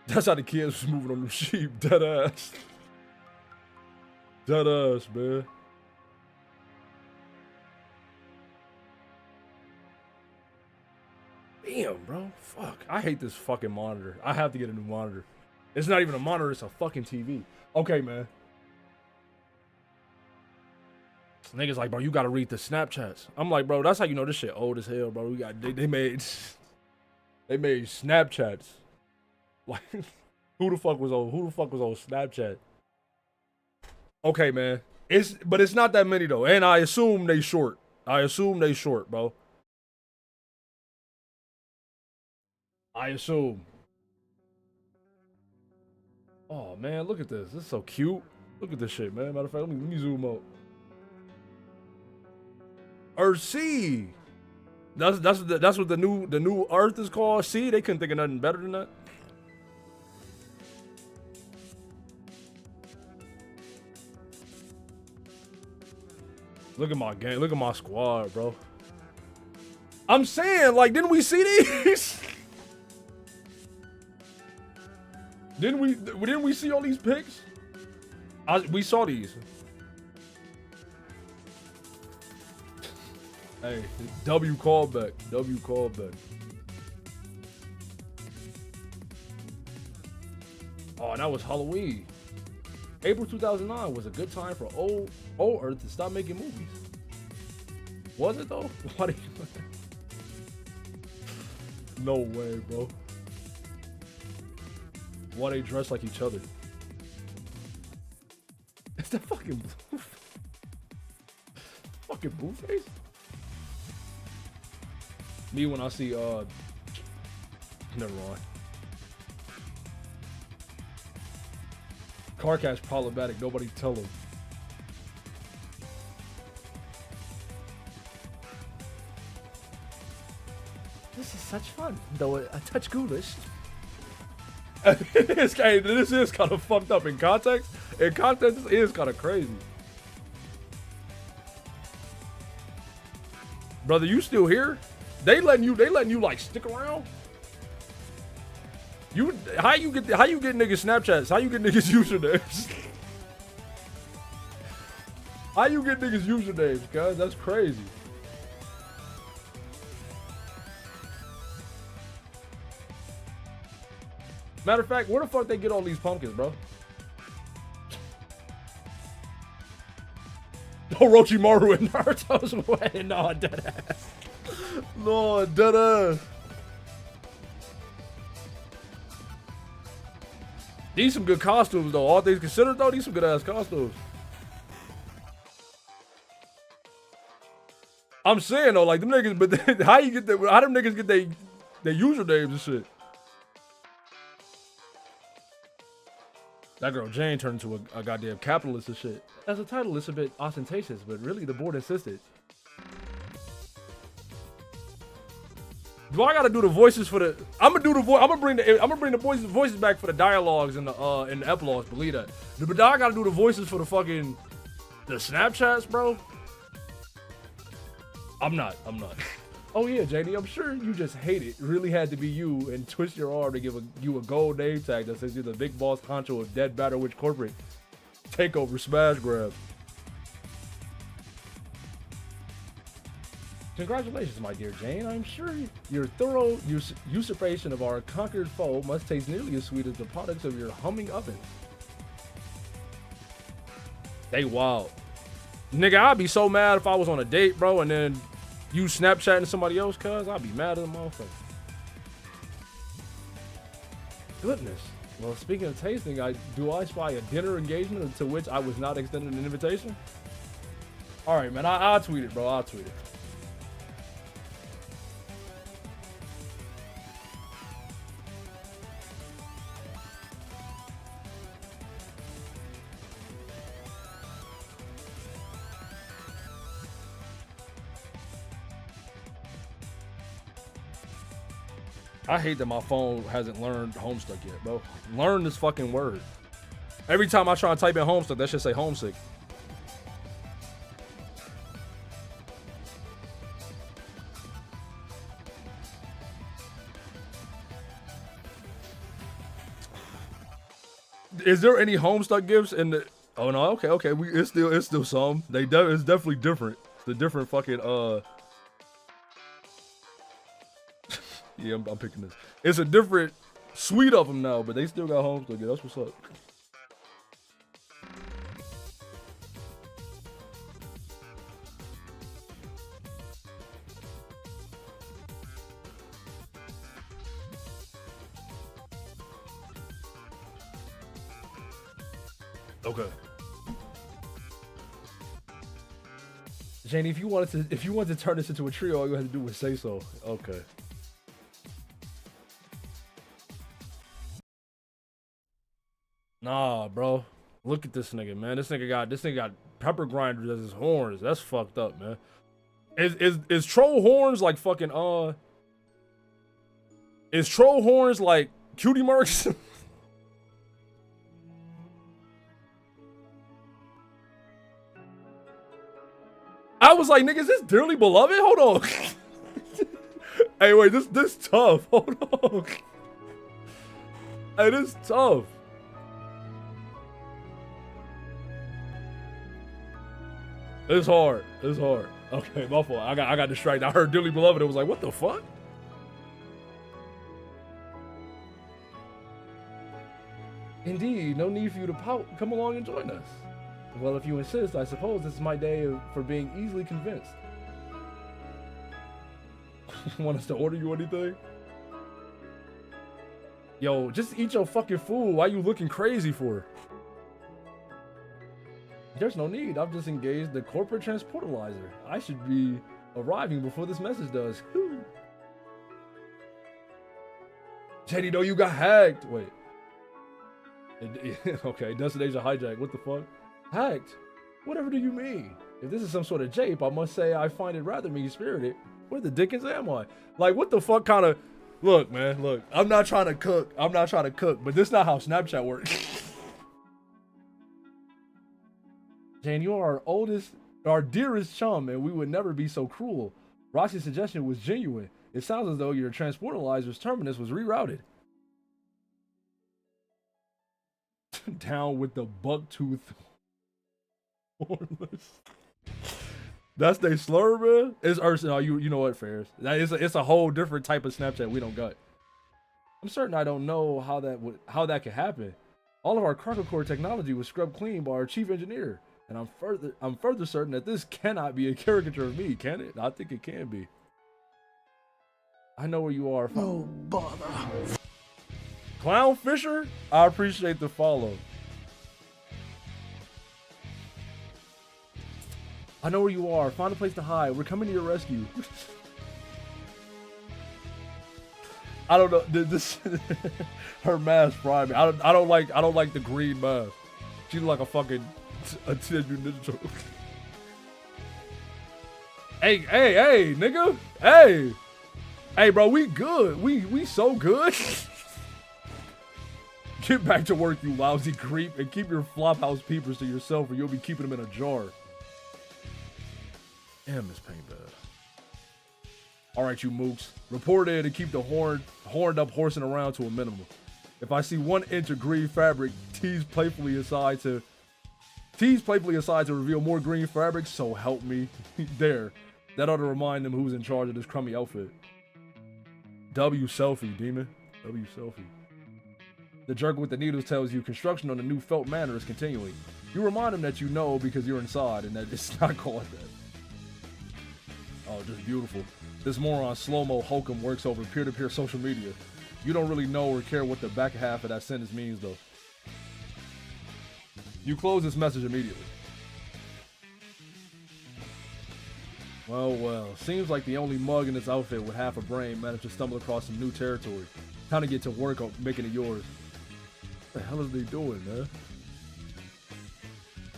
That's how the kids was moving on them sheep. Dead ass. Dead ass, man. Damn, bro. Fuck. I hate this fucking monitor. I have to get a new monitor. It's not even a monitor, it's a fucking TV. Okay, man. Niggas like, bro, you gotta read the Snapchats. I'm like, bro, that's how you know this shit old as hell, bro. They made Snapchats. Like, who the fuck was on Snapchat? Okay, man. But it's not that many though. And I assume they short. Bro. I assume. Oh man, look at this. This is so cute. Look at this shit, man. Matter of fact, let me zoom out. Earth C. That's what the new Earth is called. C. They couldn't think of nothing better than that. Look at my gang. Look at my squad, bro. I'm saying, like, didn't we see these? Didn't we see all these pics? We saw these. Hey, W callback. Oh, and that was Halloween. April 2009 was a good time for old Earth to stop making movies. Was it though? Why did you... No way, bro. Why they dress like each other? It's that fucking blue. Fucking Blueface? Me when I see never mind. Car cash problematic, nobody tell him. This is such fun, though a touch ghoulish. This is kind of fucked up in context. In context, this is kind of crazy. Brother, you still here? They letting you like stick around? How you get niggas Snapchats? How you get niggas usernames? How you get niggas usernames, guys? That's crazy. Matter of fact, where the fuck they get all these pumpkins, bro? Orochimaru and Naruto's wedding. No, deadass. No, deadass. These some good costumes though. All things considered though, these some good ass costumes. I'm saying though, like them niggas, but how them niggas get their usernames and shit? That girl Jane turned into a goddamn capitalist and shit. As a title, it's a bit ostentatious, but really the board insisted. Do I gotta do the voices for the? I'm gonna bring the voices back for the dialogues and the epilogues. Believe that. But I gotta do the voices for the Snapchats, bro. I'm not. Oh yeah, JD, I'm sure you just hate it. Really had to be you and twist your arm to give you a gold name tag that says you're the big boss honcho of Dead Batter Witch Corporate Takeover Smash Grab. Congratulations, my dear Jane. I'm sure your thorough usurpation of our conquered foe must taste nearly as sweet as the products of your humming oven. They wild. Nigga, I'd be so mad if I was on a date, bro, and then you Snapchatting somebody else, cuz I'd be mad at the motherfucker. Goodness. Well, speaking of tasting, do I spy a dinner engagement to which I was not extended an invitation? All right, man, I'll tweet it, bro. I'll tweet it. I hate that my phone hasn't learned Homestuck yet, bro. Learn this fucking word. Every time I try to type in Homestuck, that should say homesick. Is there any Homestuck gifts in the? Oh no, okay. It's still some. It's definitely different. It's the different fucking Yeah, I'm picking this. It's a different suite of them now, but they still got Homestuck. Yeah, that's what's up. Okay. Janie, if you wanted to turn this into a trio, all you had to do was say so. Okay. Nah, bro. Look at this nigga, man. This nigga got pepper grinders as his horns. That's fucked up, man. Is troll horns like fucking Is troll horns like cutie marks? I was like, nigga, is this dearly beloved? Hold on. Hey, wait, this tough. Hold on. Hey, this tough. It's hard. It's hard. Okay, my fault. I got distracted. I heard dearly beloved. It was like, what the fuck? Indeed, no need for you to pout. Come along and join us. Well, if you insist, I suppose this is my day for being easily convinced. Want us to order you anything? Yo, just eat your fucking food. Why you looking crazy for? There's no need. I've just engaged the corporate transportalizer. I should be arriving before this message does. Teddy, no, you got hacked. Wait. Okay, destination hijack. What the fuck? Hacked? Whatever do you mean? If this is some sort of jape, I must say I find it rather mean-spirited. Where the dickens am I? Like, what the fuck kind of... Look, man, look. I'm not trying to cook. But this is not how Snapchat works. Jane, you are our dearest chum, and we would never be so cruel. Roxy's suggestion was genuine. It sounds as though your transportalizer's terminus was rerouted. Down with the bucktooth hornless. That's they slur, man. It's Ursa. No, you know what, Ferris? It's a whole different type of Snapchat we don't got. I'm certain I don't know how that could happen. All of our cargo core technology was scrubbed clean by our chief engineer, and I'm further certain that this cannot be a caricature of me, can it? I think it can be. I know where you are. No bother. Clown Fisher, I appreciate the follow. I know where you are. Find a place to hide. We're coming to your rescue. I don't know. This her mask fried me. I don't like the green mask. She look like a fucking Teenage Mutant Ninja Turtle. Hey, nigga. Hey, bro. We good. We so good. Get back to work, you lousy creep, and keep your flophouse peepers to yourself, or you'll be keeping them in a jar. Damn, this paint bad. All right, you mooks. Report in and keep the horned up horsing around to a minimum. If I see 1 inch of green fabric, tease playfully aside to reveal more green fabric, so help me. There. That ought to remind them who's in charge of this crummy outfit. W selfie, demon. W selfie. The jerk with the needles tells you construction on the new felt manor is continuing. You remind him that you know because you're inside and that it's not called that. Oh, just beautiful. This moron slow-mo hokum works over peer-to-peer social media. You don't really know or care what the back half of that sentence means, though. You close this message immediately. Well. Seems like the only mug in this outfit with half a brain managed to stumble across some new territory. Time to get to work on making it yours. What the hell is they doing, man?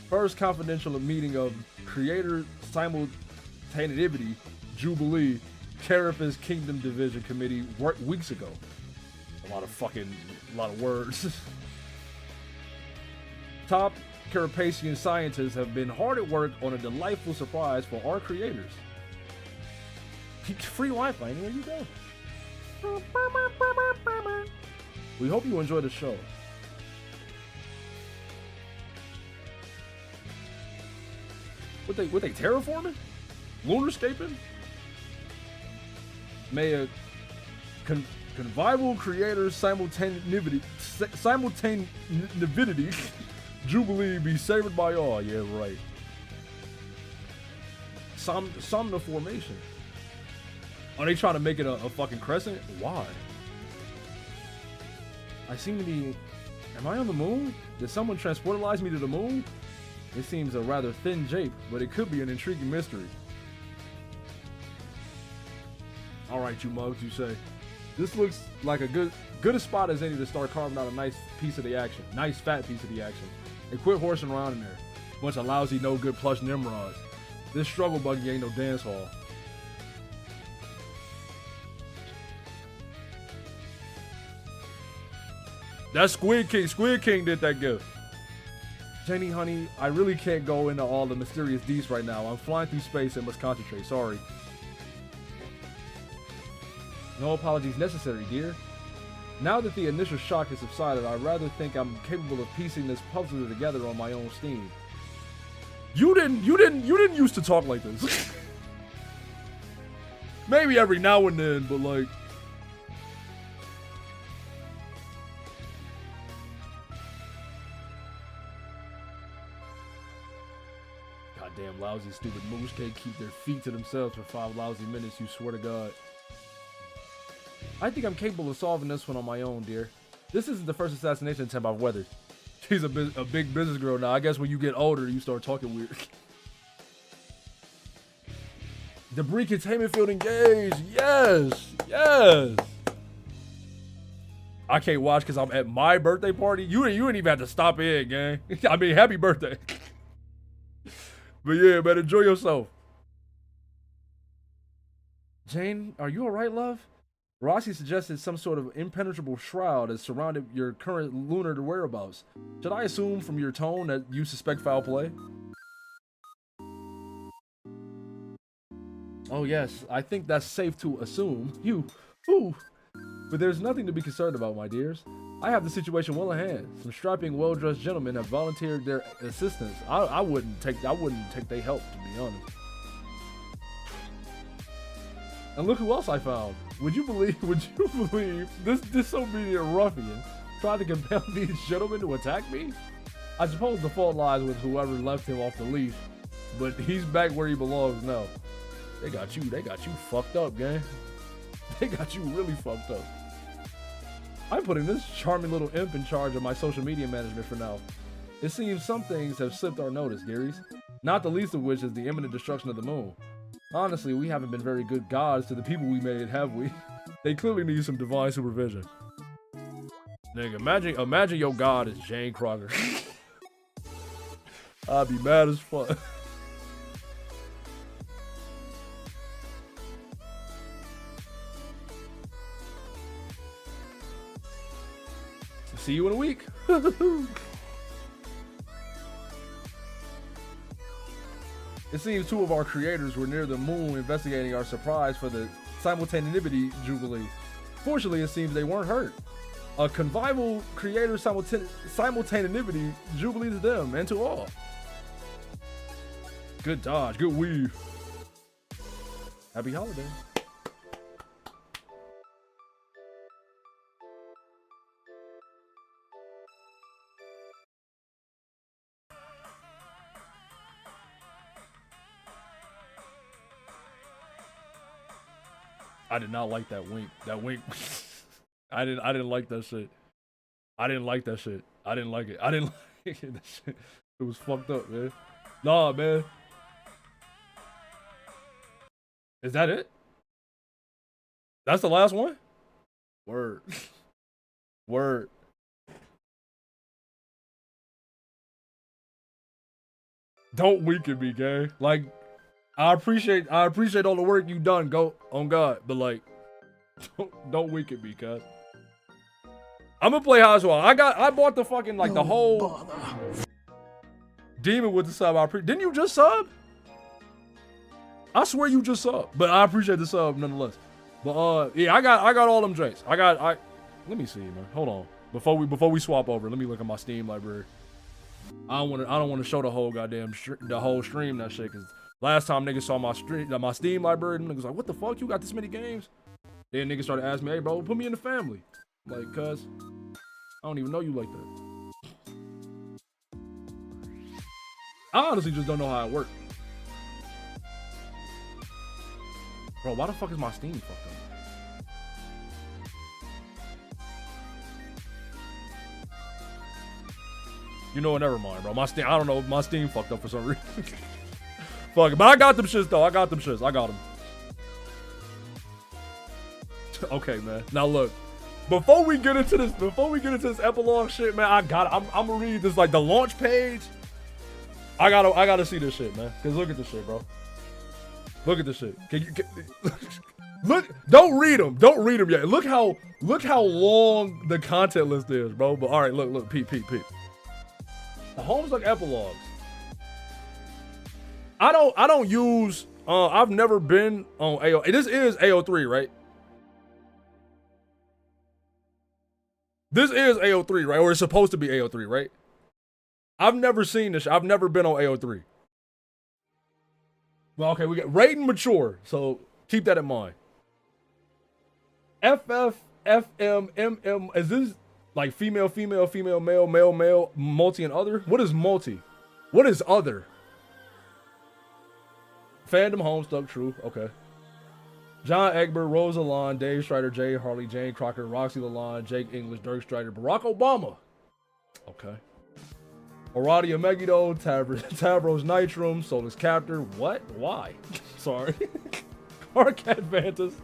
First confidential meeting of Creator Simultaneity Jubilee Carapace Kingdom Division Committee weeks ago. A lot of words. Top Carapacian scientists have been hard at work on a delightful surprise for our creators. Free Wi-Fi anywhere you go. We hope you enjoy the show. What they terraforming? Lunarscaping? May a convivial creator simultaneity jubilee be savored by all. Yeah, right. Somna formation. Are they trying to make it a fucking crescent? Why? I seem to be... Am I on the moon? Did someone transportalize me to the moon? It seems a rather thin jape, but it could be an intriguing mystery. Alright, you mugs, you say. This looks like a good a spot as any to start carving out a nice piece of the action. Nice fat piece of the action. And quit horsing around in there. Bunch of lousy, no good plush Nimrods. This struggle buggy ain't no dance hall. That's Squid King. Squid King did that gift. Jenny, honey, I really can't go into all the mysterious deets right now. I'm flying through space and must concentrate. Sorry. No apologies necessary, dear. Now that the initial shock has subsided, I rather think I'm capable of piecing this puzzle together on my own steam. You didn't used to talk like this. Maybe every now and then, but like... Goddamn lousy, stupid moose can't keep their feet to themselves for 5 lousy minutes, you swear to God. I think I'm capable of solving this one on my own, dear. This isn't the first assassination attempt I've weathered. She's a big business girl now. I guess when you get older, you start talking weird. Debris containment field engaged. Yes, yes. I can't watch because I'm at my birthday party. You ain't even have to stop in, gang. I mean, happy birthday. But yeah, man, enjoy yourself. Jane, are you all right, love? Rossi suggested some sort of impenetrable shroud has surrounded your current lunar whereabouts. Should I assume from your tone that you suspect foul play? Oh yes, I think that's safe to assume. But there's nothing to be concerned about, my dears. I have the situation well in hand. Some strapping, well-dressed gentlemen have volunteered their assistance. I wouldn't take their help, to be honest. And look who else I found. Would you believe this disobedient ruffian tried to compel these gentlemen to attack me? I suppose the fault lies with whoever left him off the leash, but he's back where he belongs now. They got you fucked up, gang. They got you really fucked up. I'm putting this charming little imp in charge of my social media management for now. It seems some things have slipped our notice, dearies. Not the least of which is the imminent destruction of the moon. Honestly, we haven't been very good gods to the people we made, have we? They clearly need some divine supervision. Nigga, imagine your god is Jane Crocker. I'd be mad as fuck. See you in a week. It seems 2 of our creators were near the moon investigating our surprise for the simultaneity jubilee. Fortunately, it seems they weren't hurt. A convivial creator simultaneity jubilee to them and to all. Good dodge, good weave. Happy holiday. I did not like that wink. That wink. I didn't like that shit. I didn't like that shit. I didn't like it. I didn't like it. That shit. It was fucked up, man. Nah, man. Is that it? That's the last one? Word. Word. Don't weaken me, gang. Like, I appreciate all the work you done, go on God, but like, don't weaken me, cuz. I'm gonna play House Wall. I bought the fucking like the whole Demon with the sub. Didn't you just sub? I swear you just sub, but I appreciate the sub nonetheless. But yeah, I got all them drinks. Let me see, man. Hold on. Before we swap over, let me look at my Steam library. I don't want to show the whole goddamn the whole stream that shit, cause last time niggas saw my Steam library, niggas like, what the fuck, you got this many games? Then niggas started asking me, hey bro, put me in the family. I'm like, cuz I don't even know you like that. I honestly just don't know how it works. Bro, why the fuck is my Steam fucked up? You know what, never mind, bro. My Steam, I don't know, my Steam fucked up for some reason. Fuck it, but I got them shits though. I got them. Okay, man. Now look, before we get into this epilogue shit, man, I'm gonna read this, like, the launch page. I gotta see this shit, man. Cause look at this shit, bro. Look at this shit. Look, don't read them yet. Look how long the content list is, bro. But all right, look, peep. The Homestuck epilogues. I don't use. I've never been on AO. This is AO3, right? This is AO3, right? Or it's supposed to be AO3, right? I've never seen this. I've never been on AO3. Well, okay, we got rate and mature, so keep that in mind. FF, FM, MM. Is this like female, male, multi, and other? What is multi? What is other? Fandom, Homestuck, true. Okay. John Egbert, Rose Alon, Dave Strider, Jay Harley, Jane Crocker, Roxy Lalonde, Jake English, Dirk Strider, Barack Obama. Okay. Aradia Megiddo, Tavros Nitrum, Solus Captor. What? Why? Sorry. Arcad Vantas,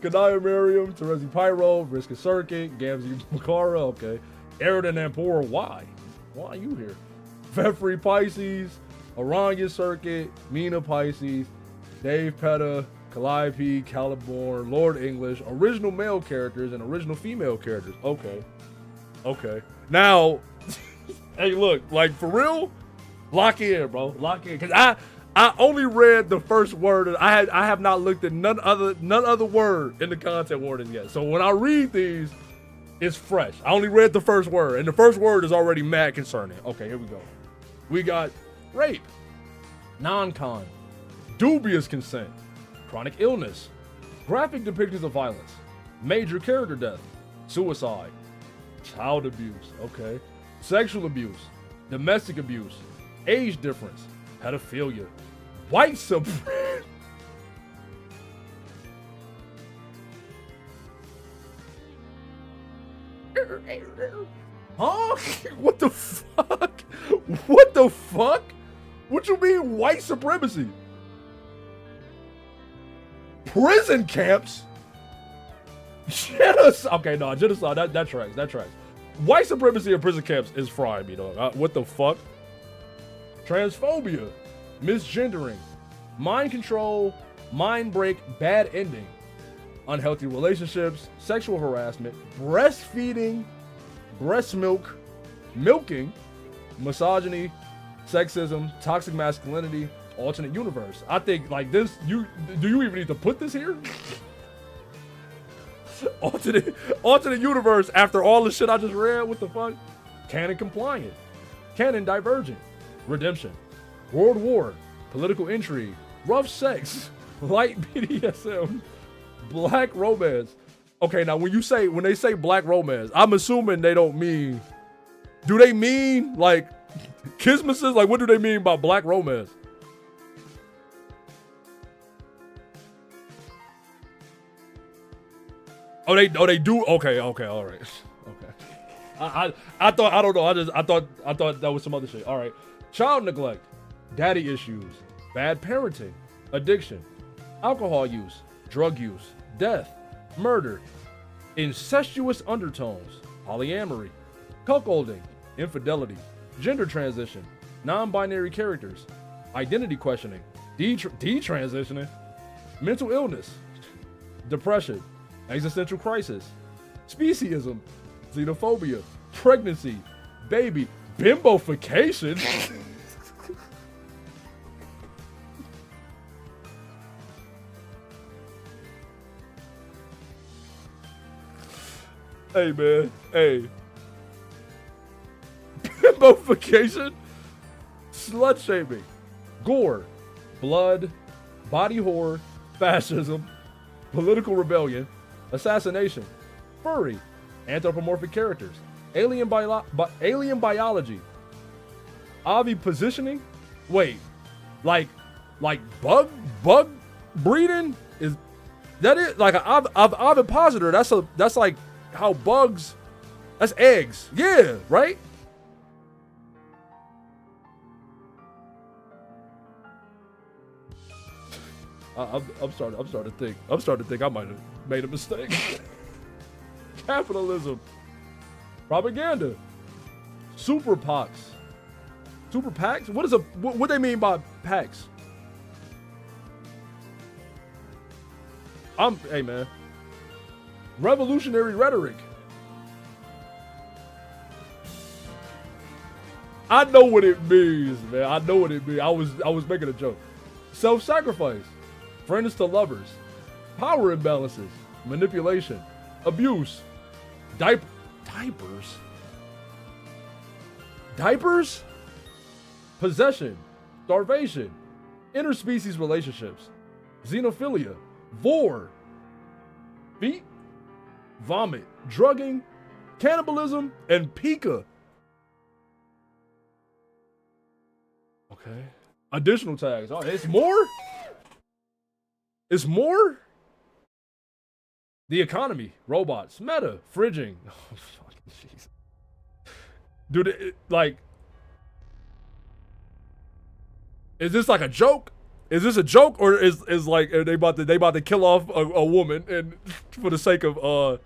Kadaya Miriam, Terezi Pyro, Riska Circuit, Gamzee Makara. Okay. Eridan Ampora. Why? Why are you here? Fefree Pisces, Aranya Circuit, Mina Pisces, Dave Petta, Calliope, Caliborn, Lord English, original male characters and original female characters. Okay. Okay. Now, hey, look, like, for real, lock in, bro. Lock in. Cause I only read the first word. I have not looked at none other word in the content warning yet. So when I read these, it's fresh. I only read the first word, and the first word is already mad concerning. Okay, here we go. We got rape, non-con, dubious consent, chronic illness, graphic depictions of violence, major character death, suicide, child abuse, okay, sexual abuse, domestic abuse, age difference, pedophilia, white supremacy. Huh? What the fuck? What the fuck? What you mean white supremacy? Prison camps? Genocide. Okay, no, genocide, that tracks. White supremacy in prison camps is frying me, dog. What the fuck? Transphobia, misgendering, mind control, mind break, bad ending, unhealthy relationships, sexual harassment, breastfeeding, breast milk, milking, misogyny, sexism, toxic masculinity, alternate universe. I think, like, this, do you even need to put this here? alternate universe after all the shit I just read. What the fuck? Canon compliant, canon divergent, redemption, world war, political intrigue, rough sex, light BDSM, black romance. Okay, now when they say black romance, I'm assuming they don't mean, do they mean like kismeses? Like, what do they mean by black romance? Oh, they do. Okay, all right. Okay. I thought that was some other shit. All right. Child neglect, daddy issues, bad parenting, addiction, alcohol use, drug use, death, murder, incestuous undertones, polyamory, cuckolding, infidelity, gender transition, non-binary characters, identity questioning, detransitioning, mental illness, depression, existential crisis, speciesism, xenophobia, pregnancy, baby, bimbofication. Hey, man. Hey. Bimbofication? slut shaming, gore, blood, body horror, fascism, political rebellion, assassination, furry, anthropomorphic characters, alien biology, Avi positioning. Wait, like bug breeding is that it? Like an ovipositor. That's like how bugs. That's eggs. Yeah, right. I'm starting to think I might have made a mistake. Capitalism, propaganda, super PACs. Super PACs? What they mean by PACs? Hey man. Revolutionary rhetoric. I know what it means, man. I know what it means. I was making a joke. Self-sacrifice. Friends to lovers. Power imbalances. Manipulation. Abuse. Diapers. Diapers? Possession. Starvation. Interspecies relationships. Xenophilia. Vor. Feet. Vomit. Drugging. Cannibalism. And pica. Okay. Additional tags. Oh, it's more? It's more? The economy. Robots. Meta. Fridging. Oh, fucking jeez. Dude, is this like a joke? Is this a joke, or is like are they about to kill off a woman and for the sake of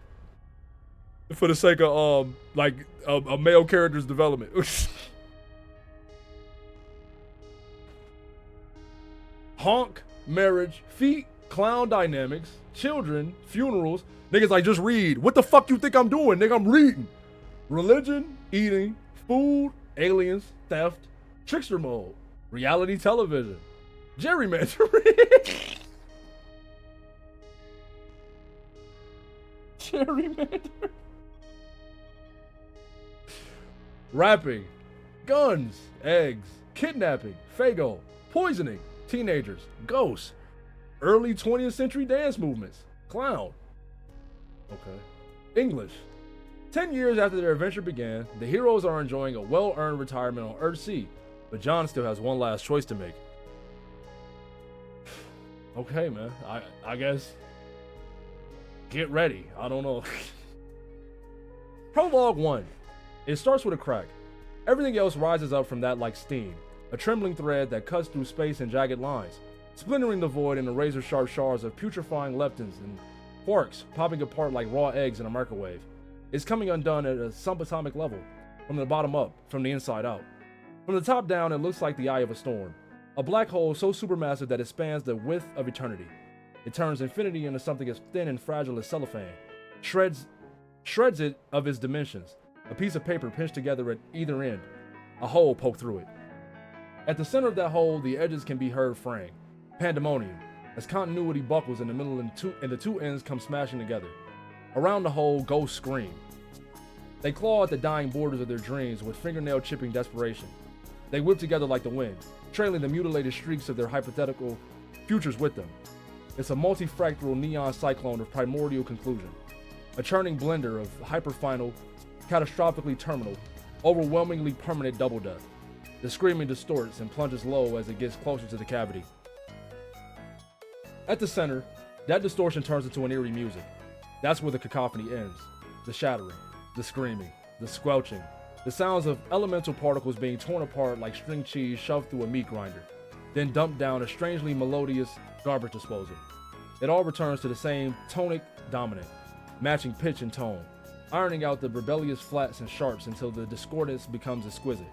like a male character's development? Honk, marriage, feet, clown dynamics, children, funerals. Niggas like, just read. What the fuck you think I'm doing? Nigga, I'm reading. Religion, eating, food, aliens, theft, trickster mode, reality television, gerrymandering. Gerrymander. Rapping, guns, eggs, kidnapping, Fago, poisoning, teenagers, ghosts, early 20th century dance movements, clown. Okay. English. 10 years after their adventure began, the heroes are enjoying a well-earned retirement on Earthsea, but John still has one last choice to make. Okay, man. I guess. Get ready. I don't know. Prologue 1. It starts with a crack. Everything else rises up from that like steam, a trembling thread that cuts through space in jagged lines, splintering the void into razor-sharp shards of putrefying leptons and quarks popping apart like raw eggs in a microwave. It's coming undone at a subatomic level, from the bottom up, from the inside out. From the top down, it looks like the eye of a storm, a black hole so supermassive that it spans the width of eternity. It turns infinity into something as thin and fragile as cellophane, shreds it of its dimensions, a piece of paper pinched together at either end, a hole poked through it. At the center of that hole, the edges can be heard fraying, pandemonium, as continuity buckles in the middle and the two ends come smashing together. Around the hole, ghosts scream. They claw at the dying borders of their dreams with fingernail-chipping desperation. They whip together like the wind, trailing the mutilated streaks of their hypothetical futures with them. It's a multifractal neon cyclone of primordial conclusion, a churning blender of hyperfinal, catastrophically terminal, overwhelmingly permanent double death. The screaming distorts and plunges low as it gets closer to the cavity. At the center, that distortion turns into an eerie music. That's where the cacophony ends. The shattering, the screaming, the squelching, the sounds of elemental particles being torn apart like string cheese shoved through a meat grinder, then dumped down a strangely melodious garbage disposal. It all returns to the same tonic dominant, matching pitch and tone, ironing out the rebellious flats and sharps until the discordance becomes exquisite,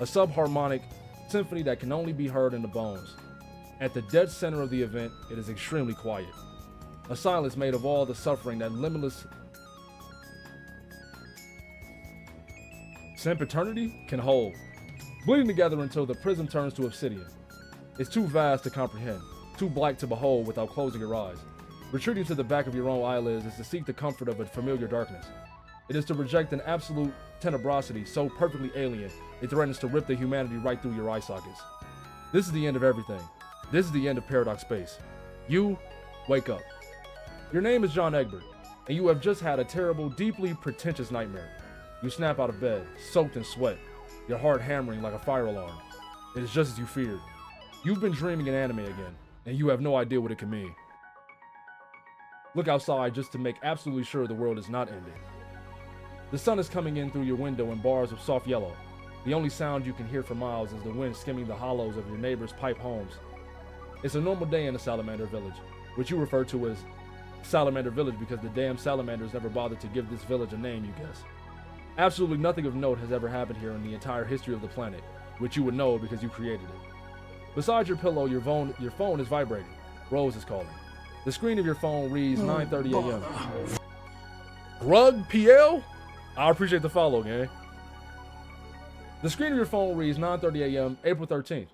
a subharmonic symphony that can only be heard in the bones. At the dead center of the event, it is extremely quiet, a silence made of all the suffering that limitless sempiternity can hold, bleeding together until the prism turns to obsidian. It's too vast to comprehend, too black to behold without closing your eyes. Retreating to the back of your own eyelids is to seek the comfort of a familiar darkness. It is to reject an absolute tenebrosity so perfectly alien, it threatens to rip the humanity right through your eye sockets. This is the end of everything. This is the end of Paradox Space. You, wake up. Your name is John Egbert, and you have just had a terrible, deeply pretentious nightmare. You snap out of bed, soaked in sweat, your heart hammering like a fire alarm. It is just as you feared. You've been dreaming in anime again, and you have no idea what it can mean. Look outside just to make absolutely sure the world is not ending. The sun is coming in through your window in bars of soft yellow. The only sound you can hear for miles is the wind skimming the hollows of your neighbor's pipe homes. It's a normal day in the Salamander Village, which you refer to as Salamander Village because the damn salamanders never bothered to give this village a name, you guess. Absolutely nothing of note has ever happened here in the entire history of the planet, which you would know because you created it. Beside your pillow, your phone is vibrating. Rose is calling. The screen of your phone reads 9:30 a.m. Rug PL? I appreciate the follow, gang. The screen of your phone reads 9:30 a.m. April 13th,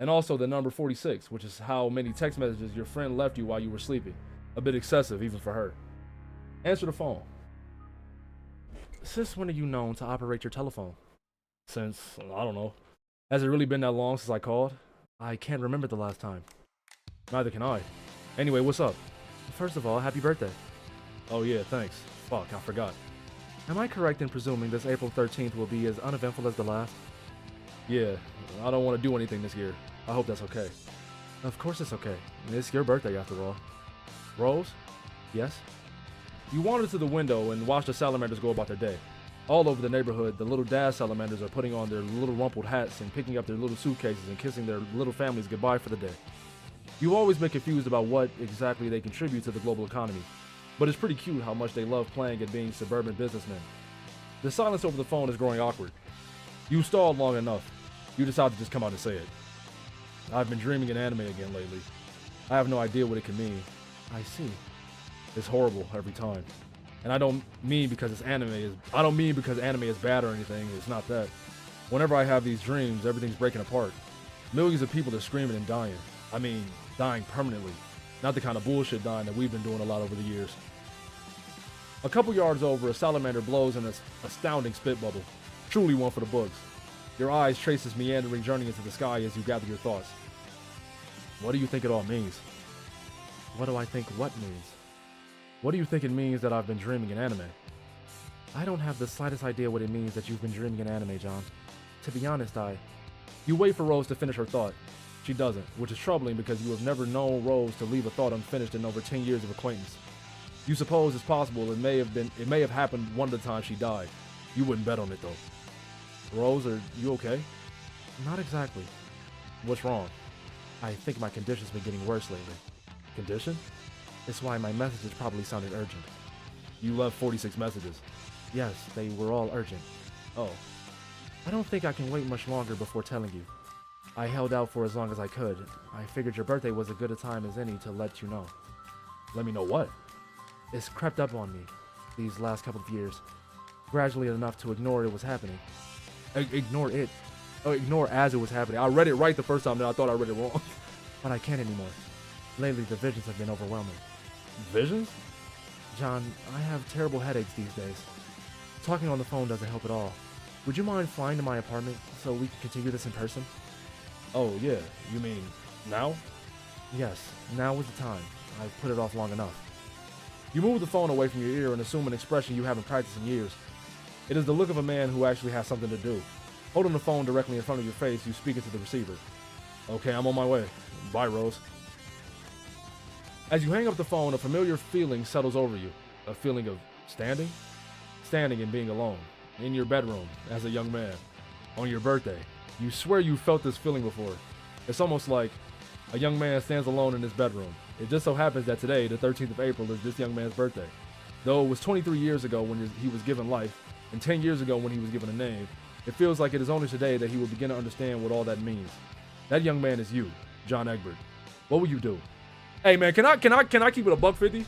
and also the number 46, which is how many text messages your friend left you while you were sleeping. A bit excessive, even for her. Answer the phone. Since when are you known to operate your telephone? Since, I don't know. Has it really been that long since I called? I can't remember the last time. Neither can I. Anyway, what's up? First of all, happy birthday. Oh yeah, thanks. Fuck, I forgot. Am I correct in presuming this April 13th will be as uneventful as the last? Yeah, I don't want to do anything this year. I hope that's okay. Of course it's okay. It's your birthday after all. Rose? Yes? You wander to the window and watch the salamanders go about their day. All over the neighborhood, the little dad salamanders are putting on their little rumpled hats and picking up their little suitcases and kissing their little families goodbye for the day. You've always been confused about what exactly they contribute to the global economy, but it's pretty cute how much they love playing at being suburban businessmen. The silence over the phone is growing awkward. You stalled long enough. You decide to just come out and say it. I've been dreaming in anime again lately. I have no idea what it can mean. I see. It's horrible every time. And I don't mean because anime is bad or anything. It's not that. Whenever I have these dreams, everything's breaking apart. Millions of people are screaming and dying. I mean, dying permanently. Not the kind of bullshit dying that we've been doing a lot over the years. A couple yards over, a salamander blows an astounding spit bubble. Truly one for the books. Your eyes trace this meandering journey into the sky as you gather your thoughts. What do you think it all means? What do I think what means? What do you think it means that I've been dreaming in anime? I don't have the slightest idea what it means that you've been dreaming in anime, John. To be honest, You wait for Rose to finish her thought. She doesn't, which is troubling because you have never known Rose to leave a thought unfinished in over 10 years of acquaintance. You suppose it's possible it may have happened one of the times she died. You wouldn't bet on it though. Rose, are you okay? Not exactly. What's wrong? I think my condition's been getting worse lately. Condition? It's why my messages probably sounded urgent. You left 46 messages. Yes, they were all urgent. Oh. I don't think I can wait much longer before telling you. I held out for as long as I could. I figured your birthday was as good a time as any to let you know. Let me know what? It's crept up on me these last couple of years. Gradually enough to ignore it was happening. Ignore it. Oh, ignore as it was happening. I read it right the first time, then I thought I read it wrong. But I can't anymore. Lately, the visions have been overwhelming. Visions? John, I have terrible headaches these days. Talking on the phone doesn't help at all. Would you mind flying to my apartment so we can continue this in person? Oh, yeah. You mean now? Yes, now is the time. I've put it off long enough. You move the phone away from your ear and assume an expression you haven't practiced in years. It is the look of a man who actually has something to do. Holding the phone directly in front of your face, you speak into the receiver. Okay, I'm on my way. Bye, Rose. As you hang up the phone, a familiar feeling settles over you. A feeling of standing? Standing and being alone. In your bedroom, as a young man. On your birthday. You swear you felt this feeling before. It's almost like a young man stands alone in his bedroom. It just so happens that today, the 13th of April, is this young man's birthday. Though it was 23 years ago when he was given life, and 10 years ago when he was given a name, it feels like it is only today that he will begin to understand what all that means. That young man is you, John Egbert. What will you do? Hey man, can I keep it a $150?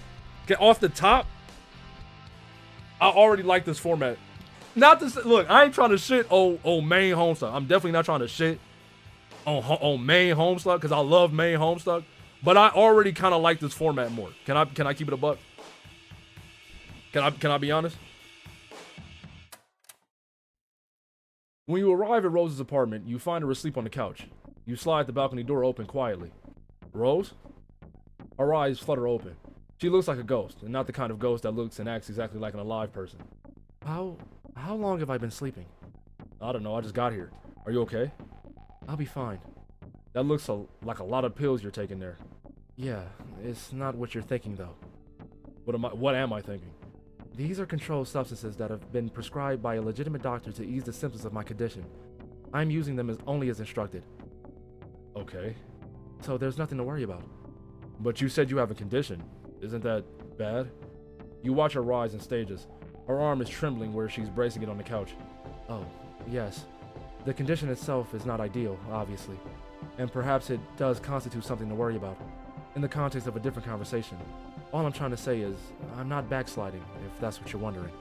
Off the top, I already like this format. Not to say, look, I ain't trying to shit on main Homestuck. I'm definitely not trying to shit on main Homestuck because I love main Homestuck. But I already kind of like this format more. Can I keep it a buck? Can I be honest? When you arrive at Rose's apartment, you find her asleep on the couch. You slide the balcony door open quietly. Rose? Her eyes flutter open. She looks like a ghost, and not the kind of ghost that looks and acts exactly like an alive person. How long have I been sleeping? I don't know, I just got here. Are you okay? I'll be fine. That looks like a lot of pills you're taking there. Yeah, it's not what you're thinking though. What am I thinking? These are controlled substances that have been prescribed by a legitimate doctor to ease the symptoms of my condition. I'm using them only as instructed. Okay. So there's nothing to worry about. But you said you have a condition. Isn't that bad? You watch her rise in stages. Her arm is trembling where she's bracing it on the couch. Oh, yes. The condition itself is not ideal, obviously. And perhaps it does constitute something to worry about. In the context of a different conversation. All I'm trying to say is, I'm not backsliding, if that's what you're wondering.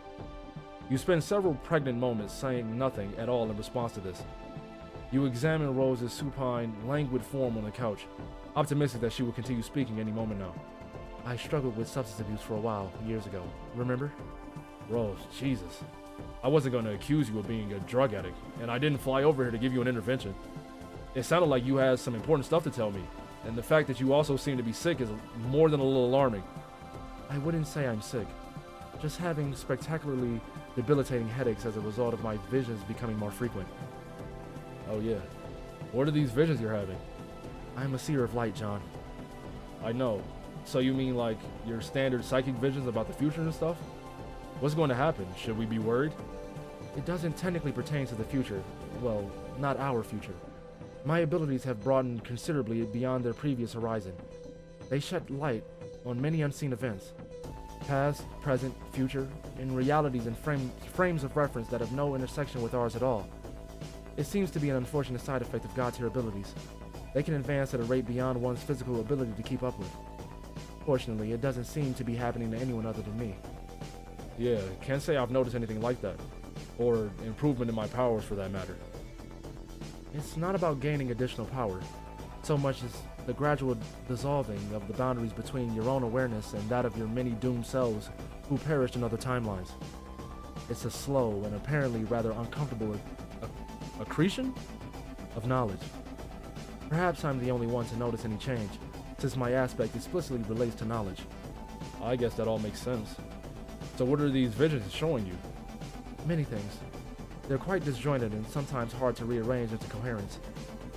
You spend several pregnant moments saying nothing at all in response to this. You examine Rose's supine, languid form on the couch, optimistic that she will continue speaking any moment now. I struggled with substance abuse for a while, years ago. Remember? Rose, Jesus. I wasn't going to accuse you of being a drug addict, and I didn't fly over here to give you an intervention. It sounded like you had some important stuff to tell me, and the fact that you also seem to be sick is more than a little alarming. I wouldn't say I'm sick. Just having spectacularly debilitating headaches as a result of my visions becoming more frequent. Oh yeah. What are these visions you're having? I'm a seer of light, John. I know. So you mean like your standard psychic visions about the future and stuff? What's going to happen? Should we be worried? It doesn't technically pertain to the future. Well, not our future. My abilities have broadened considerably beyond their previous horizon. They shed light on many unseen events. Past, present, future, and realities and frames of reference that have no intersection with ours at all. It seems to be an unfortunate side effect of God's abilities. They can advance at a rate beyond one's physical ability to keep up with. Fortunately, it doesn't seem to be happening to anyone other than me. Yeah, can't say I've noticed anything like that. Or improvement in my powers for that matter. It's not about gaining additional power, so much as the gradual dissolving of the boundaries between your own awareness and that of your many doomed selves who perished in other timelines. It's a slow and apparently rather uncomfortable accretion of knowledge. Perhaps I'm the only one to notice any change, since my aspect explicitly relates to knowledge. I guess that all makes sense. So what are these visions showing you? Many things. They're quite disjointed and sometimes hard to rearrange into coherence.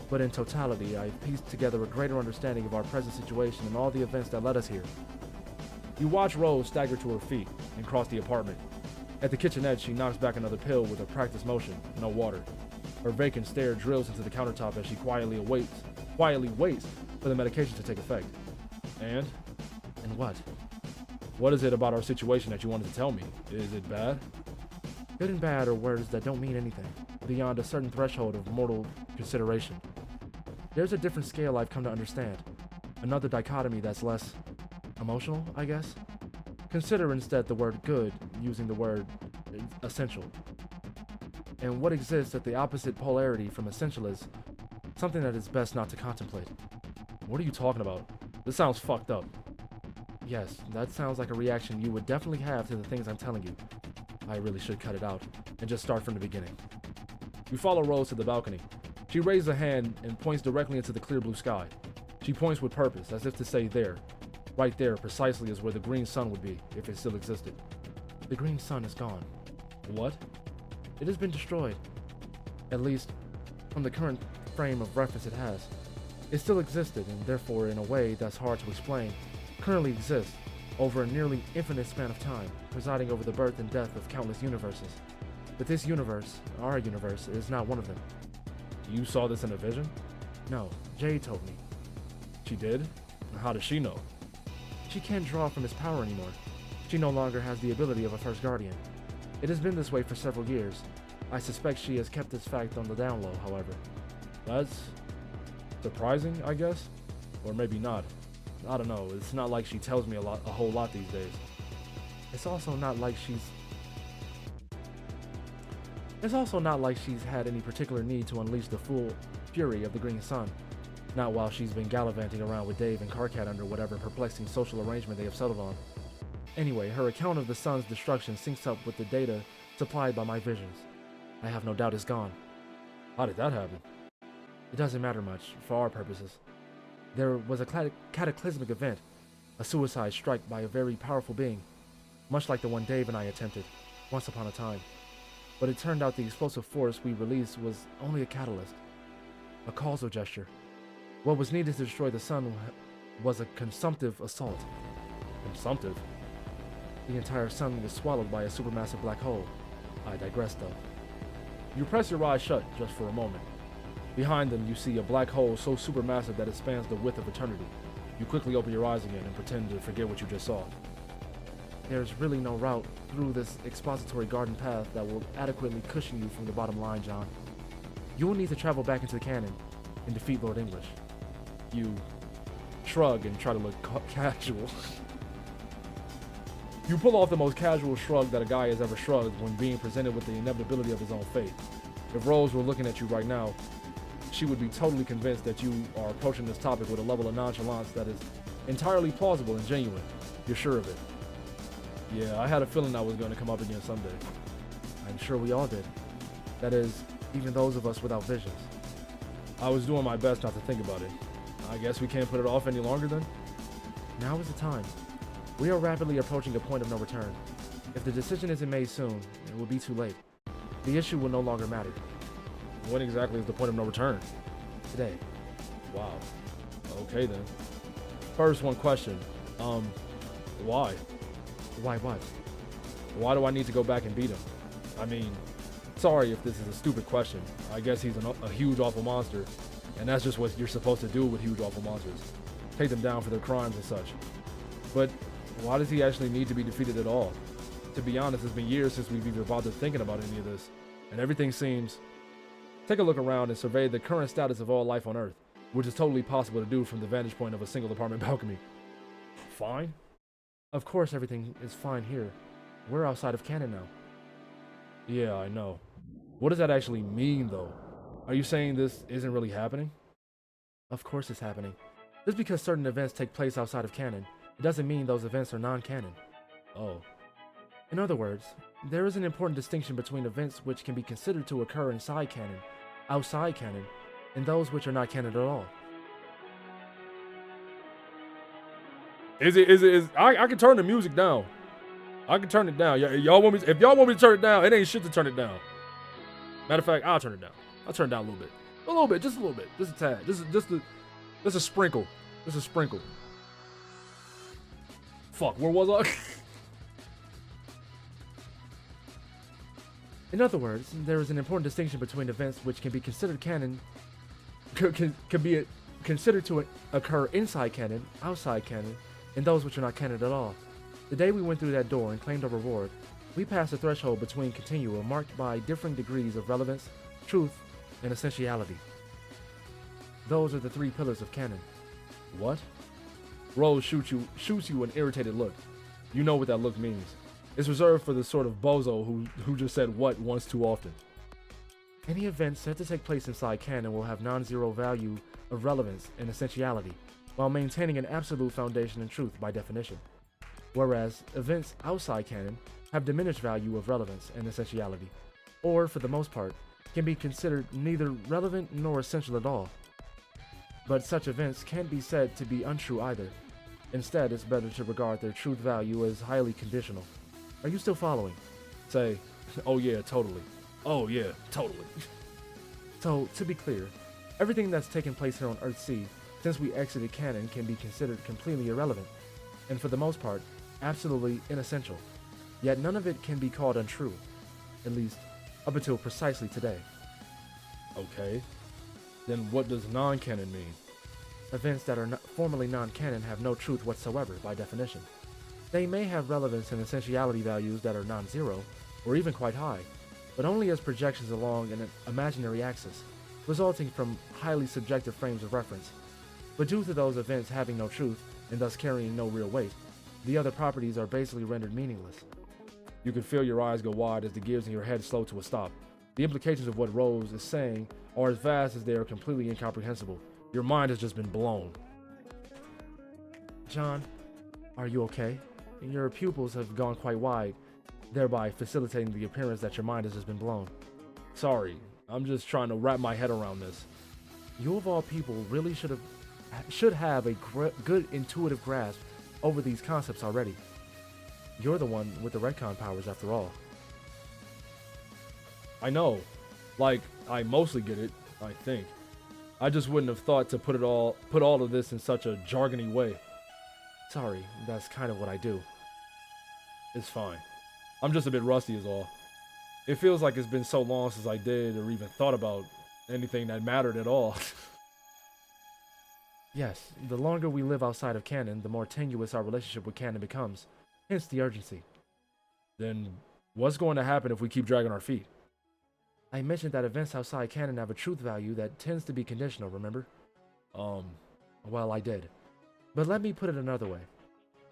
But in totality, I've pieced together a greater understanding of our present situation and all the events that led us here. You watch Rose stagger to her feet and cross the apartment. At the kitchenette, she knocks back another pill with a practiced motion, no water. Her vacant stare drills into the countertop as she quietly waits for the medication to take effect. And what? What is it about our situation that you wanted to tell me? Is it bad? Good and bad are words that don't mean anything, beyond a certain threshold of mortal consideration. There's a different scale I've come to understand. Another dichotomy that's less emotional, I guess. Consider instead the word good, using the word essential. And what exists at the opposite polarity from essential is something that is best not to contemplate. What are you talking about? This sounds fucked up. Yes, that sounds like a reaction you would definitely have to the things I'm telling you. I really should cut it out and just start from the beginning. You follow Rose to the balcony. She raises a hand and points directly into the clear blue sky. She points with purpose, as if to say there. Right there, precisely is where the green sun would be, if it still existed. The green sun is gone. What? It has been destroyed. At least, from the current frame of reference it has. It still existed, and therefore, in a way that's hard to explain, currently exists, over a nearly infinite span of time, presiding over the birth and death of countless universes. But this universe, our universe, is not one of them. You saw this in a vision? No, Jade told me. She did? How does she know? She can't draw from his power anymore. She no longer has the ability of a first guardian. It has been this way for several years. I suspect she has kept this fact on the down low, however. That's surprising, I guess? Or maybe not. I don't know, it's not like she tells me a whole lot these days. It's also not like she's had any particular need to unleash the full fury of the green sun. Not while she's been gallivanting around with Dave and Carcat under whatever perplexing social arrangement they have settled on. Anyway, her account of the sun's destruction syncs up with the data supplied by my visions. I have no doubt it's gone. How did that happen? It doesn't matter much, for our purposes. There was a cataclysmic event, a suicide strike by a very powerful being, much like the one Dave and I attempted, once upon a time. But it turned out the explosive force we released was only a catalyst, a causal gesture. What was needed to destroy the sun was a consumptive assault. Consumptive? The entire sun was swallowed by a supermassive black hole. I digress, though. You press your eyes shut just for a moment. Behind them, you see a black hole so supermassive that it spans the width of eternity. You quickly open your eyes again and pretend to forget what you just saw. There's really no route through this expository garden path that will adequately cushion you from the bottom line, John. You will need to travel back into the canon and defeat Lord English. You shrug and try to look casual. You pull off the most casual shrug that a guy has ever shrugged when being presented with the inevitability of his own fate. If Rose were looking at you right now, she would be totally convinced that you are approaching this topic with a level of nonchalance that is entirely plausible and genuine. You're sure of it. Yeah, I had a feeling that was going to come up again someday. I'm sure we all did. That is, even those of us without visions. I was doing my best not to think about it. I guess we can't put it off any longer then? Now is the time. We are rapidly approaching a point of no return. If the decision isn't made soon, it will be too late. The issue will no longer matter. When exactly is the point of no return? Today. Wow. Okay then. First one question. Why? Why what? Why do I need to go back and beat him? I mean, sorry if this is a stupid question. I guess he's a huge awful monster, and that's just what you're supposed to do with huge awful monsters. Take them down for their crimes and such. But why does he actually need to be defeated at all? To be honest, it's been years since we've even bothered thinking about any of this, and everything seems... Take a look around and survey the current status of all life on Earth, which is totally possible to do from the vantage point of a single apartment balcony. Fine? Of course everything is fine here. We're outside of canon now. Yeah, I know. What does that actually mean, though? Are you saying this isn't really happening? Of course it's happening. Just because certain events take place outside of canon, it doesn't mean those events are non-canon. Oh. In other words, there is an important distinction between events which can be considered to occur inside canon, outside canon, and those which are not canon at all. I can turn the music down. I can turn it down. If y'all want me to turn it down, it ain't shit to turn it down. Matter of fact, I'll turn it down. I'll turn it down a little bit. Just a little bit. Just a tad. Just a sprinkle. Just a sprinkle. Fuck, where was I? In other words, there is an important distinction between events which can be considered canon, can be considered to occur inside canon, outside canon, and those which are not canon at all. The day we went through that door and claimed our reward, we passed a threshold between continua marked by differing degrees of relevance, truth, and essentiality. Those are the three pillars of canon. What? Rose shoots you an irritated look. You know what that look means. It's reserved for the sort of bozo who just said what once too often. Any event said to take place inside canon will have non-zero value of relevance and essentiality, while maintaining an absolute foundation in truth by definition. Whereas events outside canon have diminished value of relevance and essentiality, or, for the most part, can be considered neither relevant nor essential at all. But such events can't be said to be untrue either. Instead, it's better to regard their truth value as highly conditional. Are you still following? Say, oh yeah, totally. Oh yeah, totally. So, to be clear, everything that's taken place here on Earthsea since we exited canon can be considered completely irrelevant, and for the most part, absolutely inessential. Yet none of it can be called untrue, at least up until precisely today. Okay. Then what does non-canon mean? Events that are formally non-canon have no truth whatsoever by definition. They may have relevance and essentiality values that are non-zero, or even quite high, but only as projections along an imaginary axis, resulting from highly subjective frames of reference. But due to those events having no truth, and thus carrying no real weight, the other properties are basically rendered meaningless. You can feel your eyes go wide as the gears in your head slow to a stop. The implications of what Rose is saying are as vast as they are completely incomprehensible. Your mind has just been blown. John, are you okay? Your pupils have gone quite wide, thereby facilitating the appearance that your mind has just been blown. Sorry, I'm just trying to wrap my head around this. You of all people really should have a good intuitive grasp over these concepts already. You're the one with the retcon powers after all. I know. Like, I mostly get it, I think. I just wouldn't have thought to put all of this in such a jargony way. Sorry, that's kind of what I do. It's fine. I'm just a bit rusty is all. It feels like it's been so long since I did or even thought about anything that mattered at all. Yes, the longer we live outside of canon, the more tenuous our relationship with canon becomes. Hence the urgency. Then what's going to happen if we keep dragging our feet? I mentioned that events outside canon have a truth value that tends to be conditional, remember? Well, I did. But let me put it another way.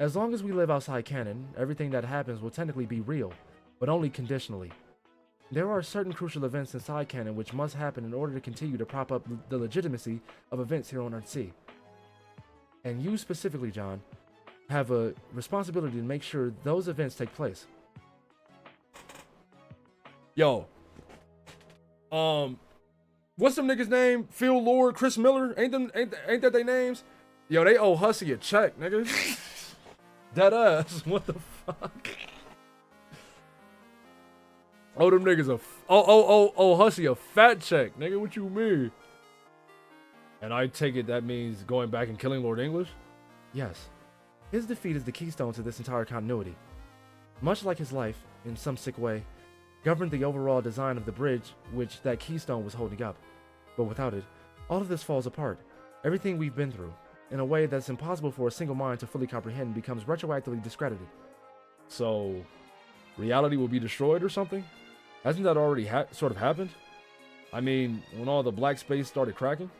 As long as we live outside canon, everything that happens will technically be real, but only conditionally. There are certain crucial events inside canon which must happen in order to continue to prop up the legitimacy of events here on Earthsea. And you specifically, John, have a responsibility to make sure those events take place. Yo. What's them niggas' name? Phil Lord, Chris Miller? Ain't that they names? Yo, they owe Hussey a check, nigga. Dead ass. What the fuck? Oh, them niggas Hussey a fat check, nigga. What you mean? And I take it that means going back and killing Lord English? Yes. His defeat is the keystone to this entire continuity. Much like his life, in some sick way, governed the overall design of the bridge which that keystone was holding up. But without it, all of this falls apart. Everything we've been through, in a way that's impossible for a single mind to fully comprehend, becomes retroactively discredited. So, reality will be destroyed or something? Hasn't that already sort of happened? I mean, when all the black space started cracking?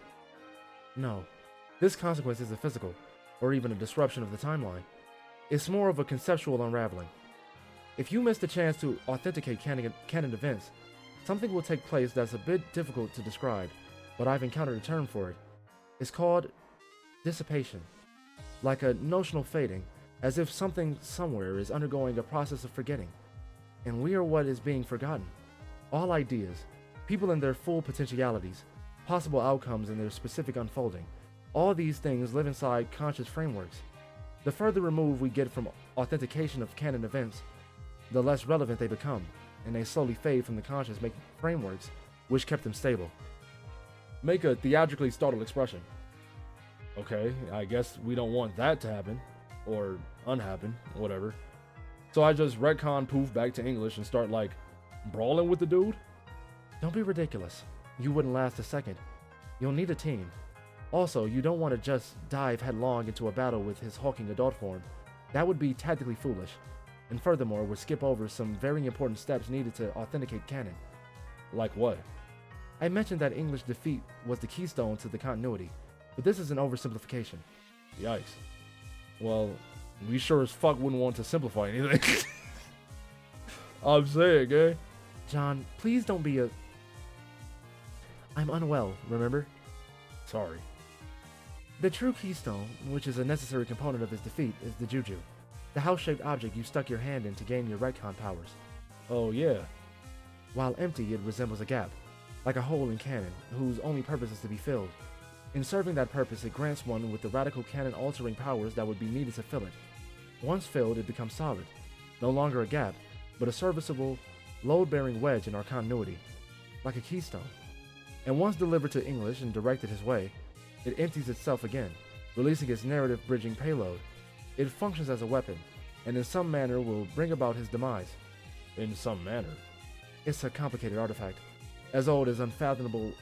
No. This consequence isn't physical, or even a disruption of the timeline. It's more of a conceptual unraveling. If you miss the chance to authenticate canon events, something will take place that's a bit difficult to describe, but I've encountered a term for it. It's called dissipation. Like a notional fading, as if something somewhere is undergoing a process of forgetting. And we are what is being forgotten. All ideas, people in their full potentialities, possible outcomes in their specific unfolding, all these things live inside conscious frameworks. The further removed we get from authentication of canon events, the less relevant they become, and they slowly fade from the conscious frameworks which kept them stable. Make a theatrically startled expression. Okay, I guess we don't want that to happen, or unhappen, whatever. So I just retcon poof back to English and start like brawling with the dude? Don't be ridiculous. You wouldn't last a second. You'll need a team. Also, you don't want to just dive headlong into a battle with his hulking adult form. That would be tactically foolish. And furthermore, would skip over some very important steps needed to authenticate canon. Like what? I mentioned that English defeat was the keystone to the continuity, but this is an oversimplification. Yikes. Well, we sure as fuck wouldn't want to simplify anything. I'm saying, eh? John, please don't be a... I'm unwell, remember? Sorry. The true keystone, which is a necessary component of his defeat, is the Juju. The house-shaped object you stuck your hand in to gain your retcon powers. Oh, yeah. While empty, it resembles a gap, like a hole in canon, whose only purpose is to be filled. In serving that purpose, it grants one with the radical canon-altering powers that would be needed to fill it. Once filled, it becomes solid, no longer a gap, but a serviceable, load-bearing wedge in our continuity, like a keystone. And once delivered to English and directed his way, it empties itself again, releasing its narrative-bridging payload. It functions as a weapon, and in some manner will bring about his demise. In some manner? It's a complicated artifact, as old and unfathomable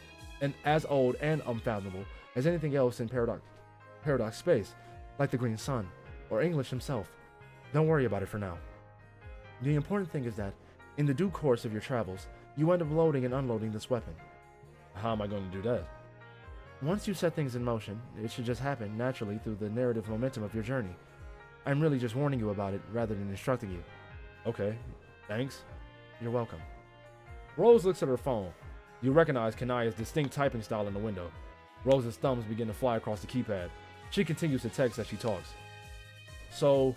as anything else in paradox space, like the Green Sun, or English himself. Don't worry about it for now. The important thing is that, in the due course of your travels, you end up loading and unloading this weapon. How am I going to do that? Once you set things in motion, it should just happen naturally through the narrative momentum of your journey. I'm really just warning you about it rather than instructing you. Okay, thanks. You're welcome. Rose looks at her phone. You recognize Kanaya's distinct typing style in the window. Rose's thumbs begin to fly across the keypad. She continues to text as she talks. So,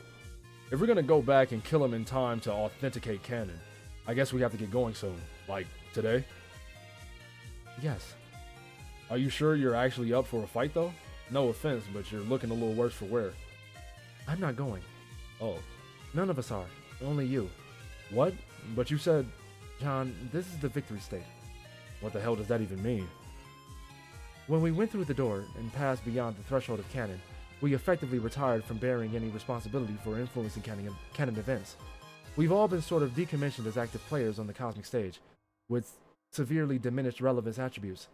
if we're gonna go back and kill him in time to authenticate canon, I guess we have to get going soon. Like, today? Yes. Are you sure you're actually up for a fight, though? No offense, but you're looking a little worse for wear. I'm not going. Oh. None of us are. Only you. What? But you said... John, this is the victory state. What the hell does that even mean? When we went through the door and passed beyond the threshold of canon, we effectively retired from bearing any responsibility for influencing canon events. We've all been sort of decommissioned as active players on the cosmic stage, with severely diminished relevance attributes.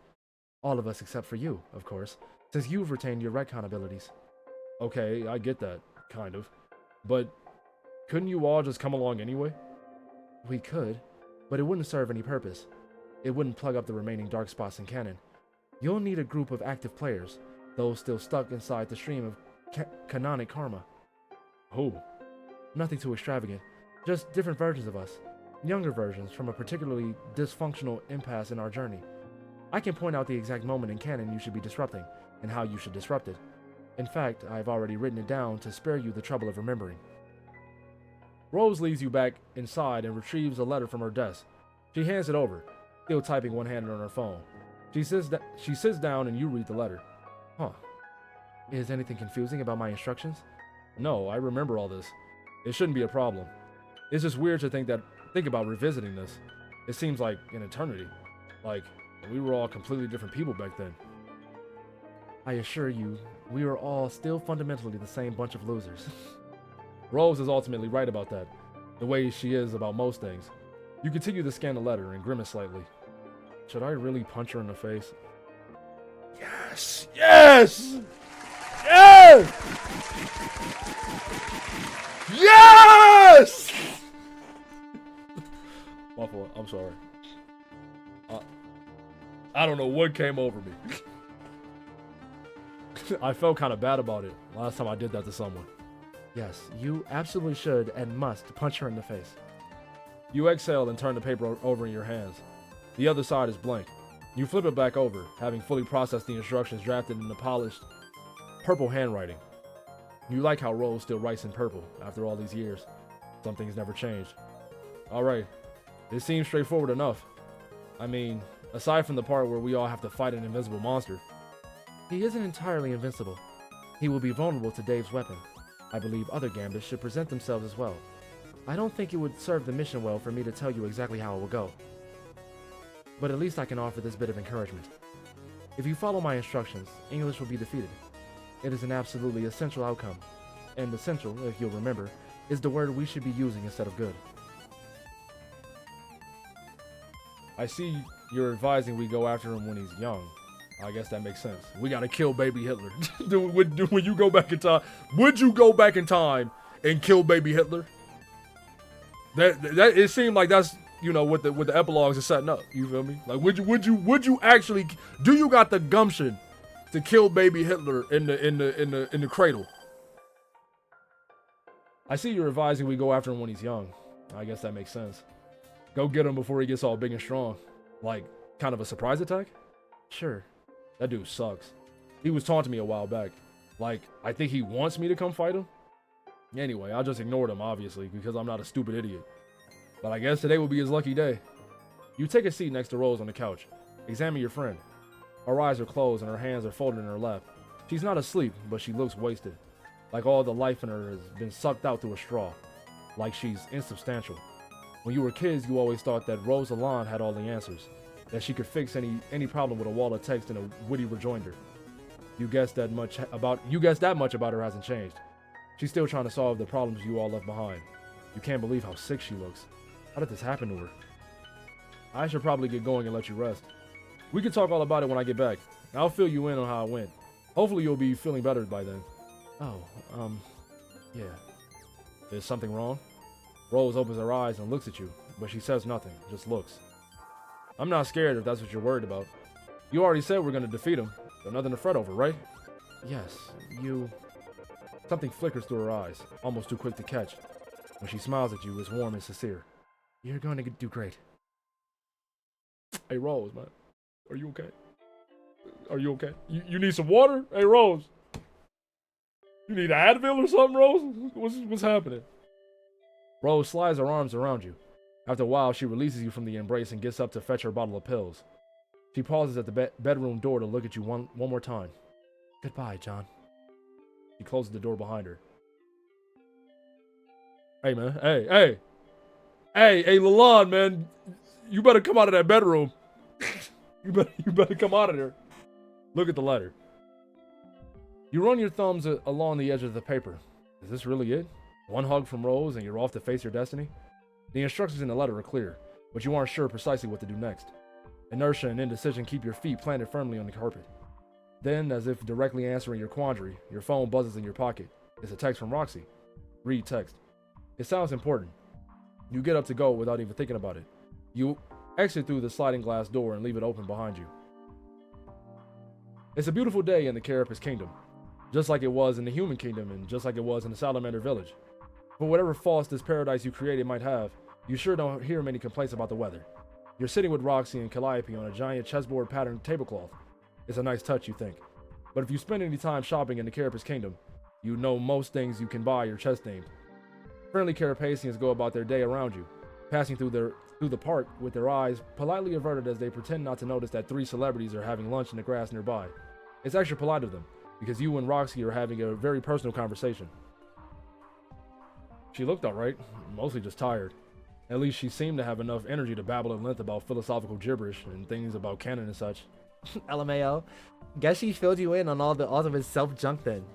All of us except for you, of course, since you've retained your retcon abilities. Okay, I get that, kind of. But couldn't you all just come along anyway? We could, but it wouldn't serve any purpose. It wouldn't plug up the remaining dark spots in canon. You'll need a group of active players, those still stuck inside the stream of canonic karma. Who? Nothing too extravagant, just different versions of us. Younger versions from a particularly dysfunctional impasse in our journey. I can point out the exact moment in canon you should be disrupting, and how you should disrupt it. In fact, I've already written it down to spare you the trouble of remembering. Rose leads you back inside and retrieves a letter from her desk. She hands it over, still typing one-handed on her phone. She sits down and you read the letter. Huh. Is anything confusing about my instructions? No, I remember all this. It shouldn't be a problem. It's just weird to think about revisiting this. It seems like an eternity. Like, we were all completely different people back then. I assure you, we are all still fundamentally the same bunch of losers. Rose is ultimately right about that, the way she is about most things. You continue to scan the letter and grimace slightly. Should I really punch her in the face? Yes! Yes! Yes! Yes! My fault. I'm sorry. I don't know what came over me. I felt kind of bad about it last time I did that to someone. Yes, you absolutely should and must punch her in the face. You exhale and turn the paper over in your hands. The other side is blank. You flip it back over, having fully processed the instructions drafted in the polished purple handwriting. You like how Rose still writes in purple after all these years. Some things never changed. Alright, it seems straightforward enough. I mean, aside from the part where we all have to fight an invisible monster. He isn't entirely invincible. He will be vulnerable to Dave's weapon. I believe other Gambits should present themselves as well. I don't think it would serve the mission well for me to tell you exactly how it will go. But at least I can offer this bit of encouragement. If you follow my instructions, English will be defeated. It is an absolutely essential outcome. And essential, if you'll remember, is the word we should be using instead of good. I see you're advising we go after him when he's young. I guess that makes sense. We gotta kill baby Hitler. When you go back in time, would you go back in time and kill baby Hitler? That it seemed like that's, you know, what the epilogues are setting up. You feel me? Like, would you actually, do you got the gumption to kill baby Hitler in the cradle? I see you're advising we go after him when he's young. I guess that makes sense. Go get him before he gets all big and strong. Like, kind of a surprise attack? Sure. That dude sucks. He was taunting me a while back. Like, I think he wants me to come fight him. Anyway, I just ignored him, obviously, because I'm not a stupid idiot. But I guess today will be his lucky day. You take a seat next to Rose on the couch. Examine your friend. Her eyes are closed and her hands are folded in her lap. She's not asleep, but she looks wasted. Like all the life in her has been sucked out through a straw. Like she's insubstantial. When you were kids, you always thought that Rose Alon had all the answers. That she could fix any problem with a wall of text and a witty rejoinder. You guessed that much about her hasn't changed. She's still trying to solve the problems you all left behind. You can't believe how sick she looks. How did this happen to her? I should probably get going and let you rest. We can talk all about it when I get back. I'll fill you in on how it went. Hopefully you'll be feeling better by then. Oh, yeah. Is something wrong? Rose opens her eyes and looks at you, but she says nothing, just looks. I'm not scared if that's what you're worried about. You already said we're gonna defeat him, so nothing to fret over, right? Yes, you... Something flickers through her eyes, almost too quick to catch. When she smiles at you, it's warm and sincere. You're going to do great. Hey, Rose, man. Are you okay? Are you okay? You need some water? Hey, Rose. You need Advil or something, Rose? What's happening? Rose slides her arms around you. After a while, she releases you from the embrace and gets up to fetch her bottle of pills. She pauses at the bedroom door to look at you one more time. Goodbye, John. She closes the door behind her. Hey, man. Hey, Lalonde, man. You better come out of that bedroom. You better come out of there. Look at the letter. You run your thumbs along the edge of the paper. Is this really it? One hug from Rose and you're off to face your destiny? The instructions in the letter are clear, but you aren't sure precisely what to do next. Inertia and indecision keep your feet planted firmly on the carpet. Then, as if directly answering your quandary, your phone buzzes in your pocket. It's a text from Roxy. Read text. It sounds important. You get up to go without even thinking about it. You exit through the sliding glass door and leave it open behind you. It's a beautiful day in the Carapace Kingdom, just like it was in the Human Kingdom and just like it was in the Salamander Village. But whatever faults this paradise you created might have, you sure don't hear many complaints about the weather. You're sitting with Roxy and Calliope on a giant chessboard patterned tablecloth. It's a nice touch, you think. But if you spend any time shopping in the Carapace Kingdom, you know most things you can buy are chest named. Friendly Carapacians go about their day around you, passing through the park with their eyes politely averted as they pretend not to notice that 3 celebrities are having lunch in the grass nearby. It's extra polite of them, because you and Roxy are having a very personal conversation. She looked alright, mostly just tired. At least she seemed to have enough energy to babble at length about philosophical gibberish and things about canon and such. LMAO. Guess she filled you in on all the ultimate self junk then.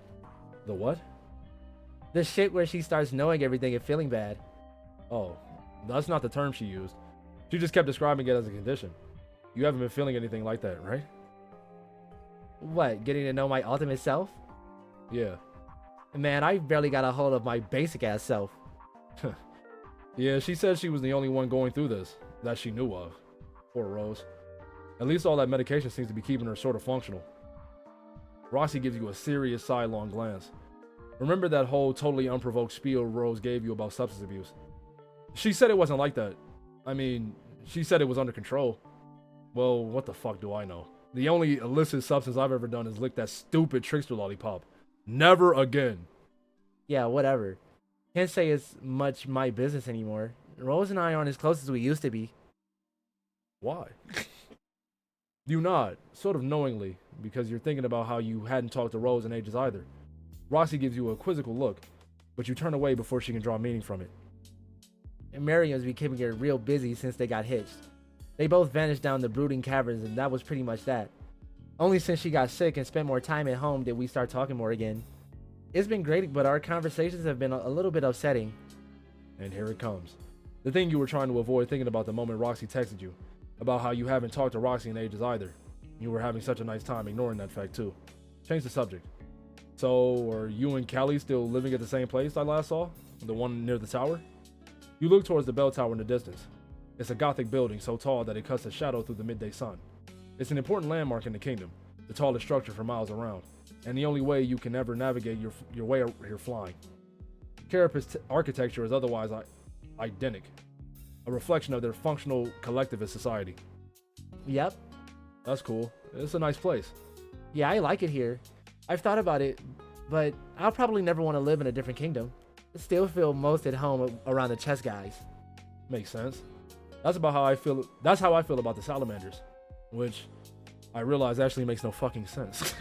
The what? The shit where she starts knowing everything and feeling bad. Oh, that's not the term she used. She just kept describing it as a condition. You haven't been feeling anything like that, right? What, getting to know my ultimate self? Yeah. Man, I barely got a hold of my basic ass self. Yeah, she said she was the only one going through this, that she knew of. Poor Rose. At least all that medication seems to be keeping her sort of functional. Roxy gives you a serious sidelong glance. Remember that whole totally unprovoked spiel Rose gave you about substance abuse? She said it wasn't like that. I mean, she said it was under control. Well, what the fuck do I know? The only illicit substance I've ever done is lick that stupid trickster lollipop. Never again. Yeah, whatever. Can't say it's much my business anymore. Rose and I aren't as close as we used to be. Why? You nod, sort of knowingly, because you're thinking about how you hadn't talked to Rose in ages either. Roxy gives you a quizzical look, but you turn away before she can draw meaning from it. And Miriam's been keeping her real busy since they got hitched. They both vanished down the brooding caverns and that was pretty much that. Only since she got sick and spent more time at home did we start talking more again. It's been great, but our conversations have been a little bit upsetting. And here it comes. The thing you were trying to avoid thinking about the moment Roxy texted you, about how you haven't talked to Roxy in ages either. You were having such a nice time ignoring that fact too. Change the subject. So, are you and Callie still living at the same place I last saw? The one near the tower? You look towards the bell tower in the distance. It's a Gothic building so tall that it casts a shadow through the midday sun. It's an important landmark in the kingdom, the tallest structure for miles around, and the only way you can ever navigate your way here flying. Carapace architecture is otherwise identical, a reflection of their functional collectivist society. Yep. That's cool. It's a nice place. Yeah, I like it here. I've thought about it, but I'll probably never want to live in a different kingdom. I still feel most at home around the chess guys. Makes sense. That's how I feel about the salamanders, which I realize actually makes no fucking sense.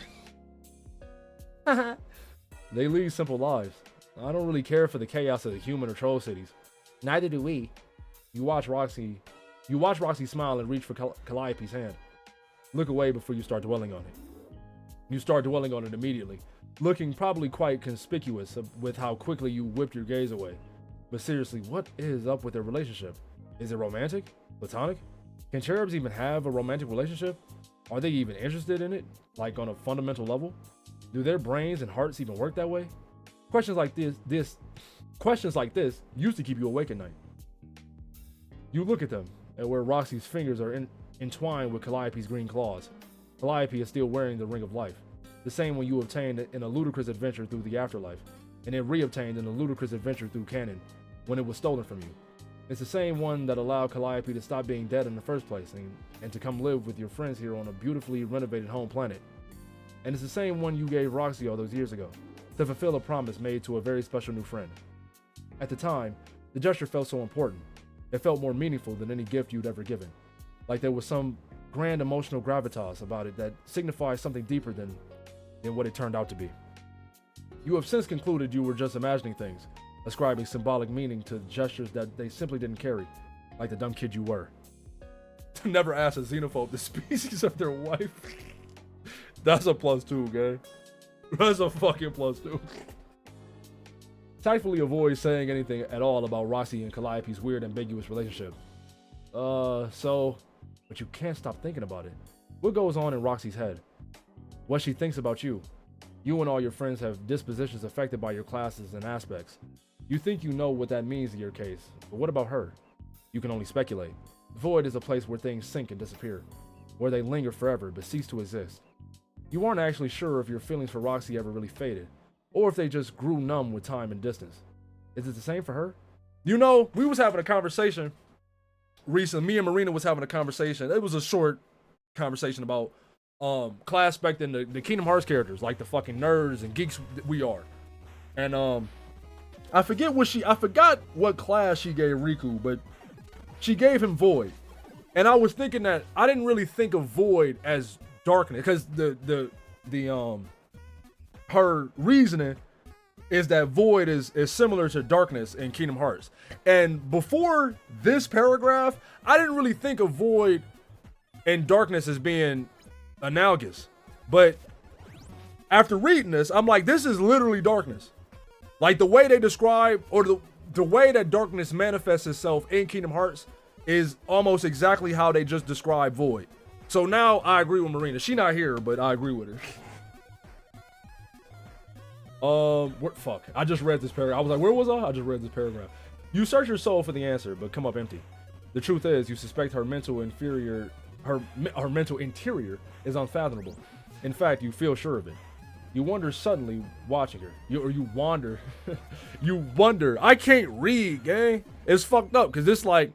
They lead simple lives. I don't really care for the chaos of the human or troll cities. Neither do we. You watch Roxy smile and reach for Calliope's hand. Look away before you start dwelling on it. You start dwelling on it immediately, looking probably quite conspicuous with how quickly you whipped your gaze away. But seriously, what is up with their relationship? Is it romantic? Platonic? Can cherubs even have a romantic relationship? Are they even interested in it? Like on a fundamental level? Do their brains and hearts even work that way? Questions like this used to keep you awake at night. You look at them, and where Roxy's fingers are entwined with Calliope's green claws. Calliope is still wearing the Ring of Life, the same one you obtained in a ludicrous adventure through the afterlife, and then reobtained in a ludicrous adventure through canon, when it was stolen from you. It's the same one that allowed Calliope to stop being dead in the first place, and to come live with your friends here on a beautifully renovated home planet. And it's the same one you gave Roxy all those years ago, to fulfill a promise made to a very special new friend. At the time, the gesture felt so important. It felt more meaningful than any gift you'd ever given. Like there was some grand emotional gravitas about it that signifies something deeper than what it turned out to be. You have since concluded you were just imagining things, ascribing symbolic meaning to gestures that they simply didn't carry, like the dumb kid you were. Never ask a xenophobe the species of their wife. That's a +2, gang. That's a fucking +2. Tactfully avoid saying anything at all about Roxy and Calliope's weird, ambiguous relationship. But you can't stop thinking about it. What goes on in Roxy's head? What she thinks about you. You and all your friends have dispositions affected by your classes and aspects. You think you know what that means in your case, but what about her? You can only speculate. Void is a place where things sink and disappear, where they linger forever but cease to exist. You aren't actually sure if your feelings for Roxy ever really faded, or if they just grew numb with time and distance. Is it the same for her? You know, we was having a conversation recently. Me and Marina was having a conversation. It was a short conversation about class specting the Kingdom Hearts characters, like the fucking nerds and geeks that we are. And I forgot what class she gave Riku, but she gave him Void. And I was thinking that I didn't really think of Void as darkness, because her reasoning is that Void is similar to darkness in Kingdom Hearts. And before this paragraph, I didn't really think of Void and darkness as being analogous. But after reading this, I'm like, this is literally darkness. Like the way they describe, or the way that darkness manifests itself in Kingdom Hearts is almost exactly how they just describe Void. So now I agree with Marina. She not here, but I agree with her. Fuck. I just read this paragraph. I was like, where was I? I just read this paragraph. You search your soul for the answer, but come up empty. The truth is, you suspect her mental interior is unfathomable. In fact, you feel sure of it. You wonder suddenly watching her. You wander. You wonder. I can't read, gang. It's fucked up, because this, like,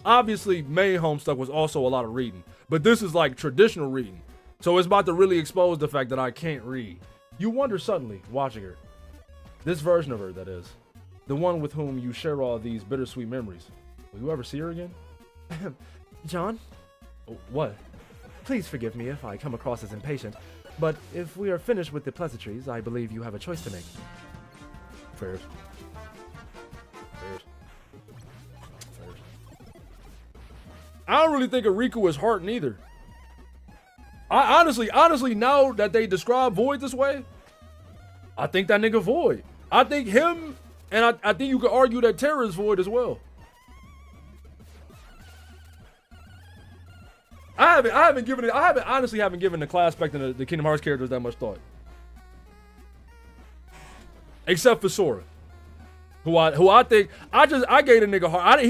obviously main Homestuck was also a lot of reading, but this is like traditional reading. So it's about to really expose the fact that I can't read. You wonder suddenly watching her. This version of her, that is. The one with whom you share all these bittersweet memories. Will you ever see her again? John? Oh, what? Please forgive me if I come across as impatient, but if we are finished with the pleasantries, I believe you have a choice to make. Fairs. I don't really think of Riku as heart neither. I honestly, now that they describe Void this way, I think that nigga Void. I think him, and I think you could argue that Terra is Void as well. I honestly haven't given the class spec and the Kingdom Hearts characters that much thought. Except for Sora. Who I think, I gave the nigga heart.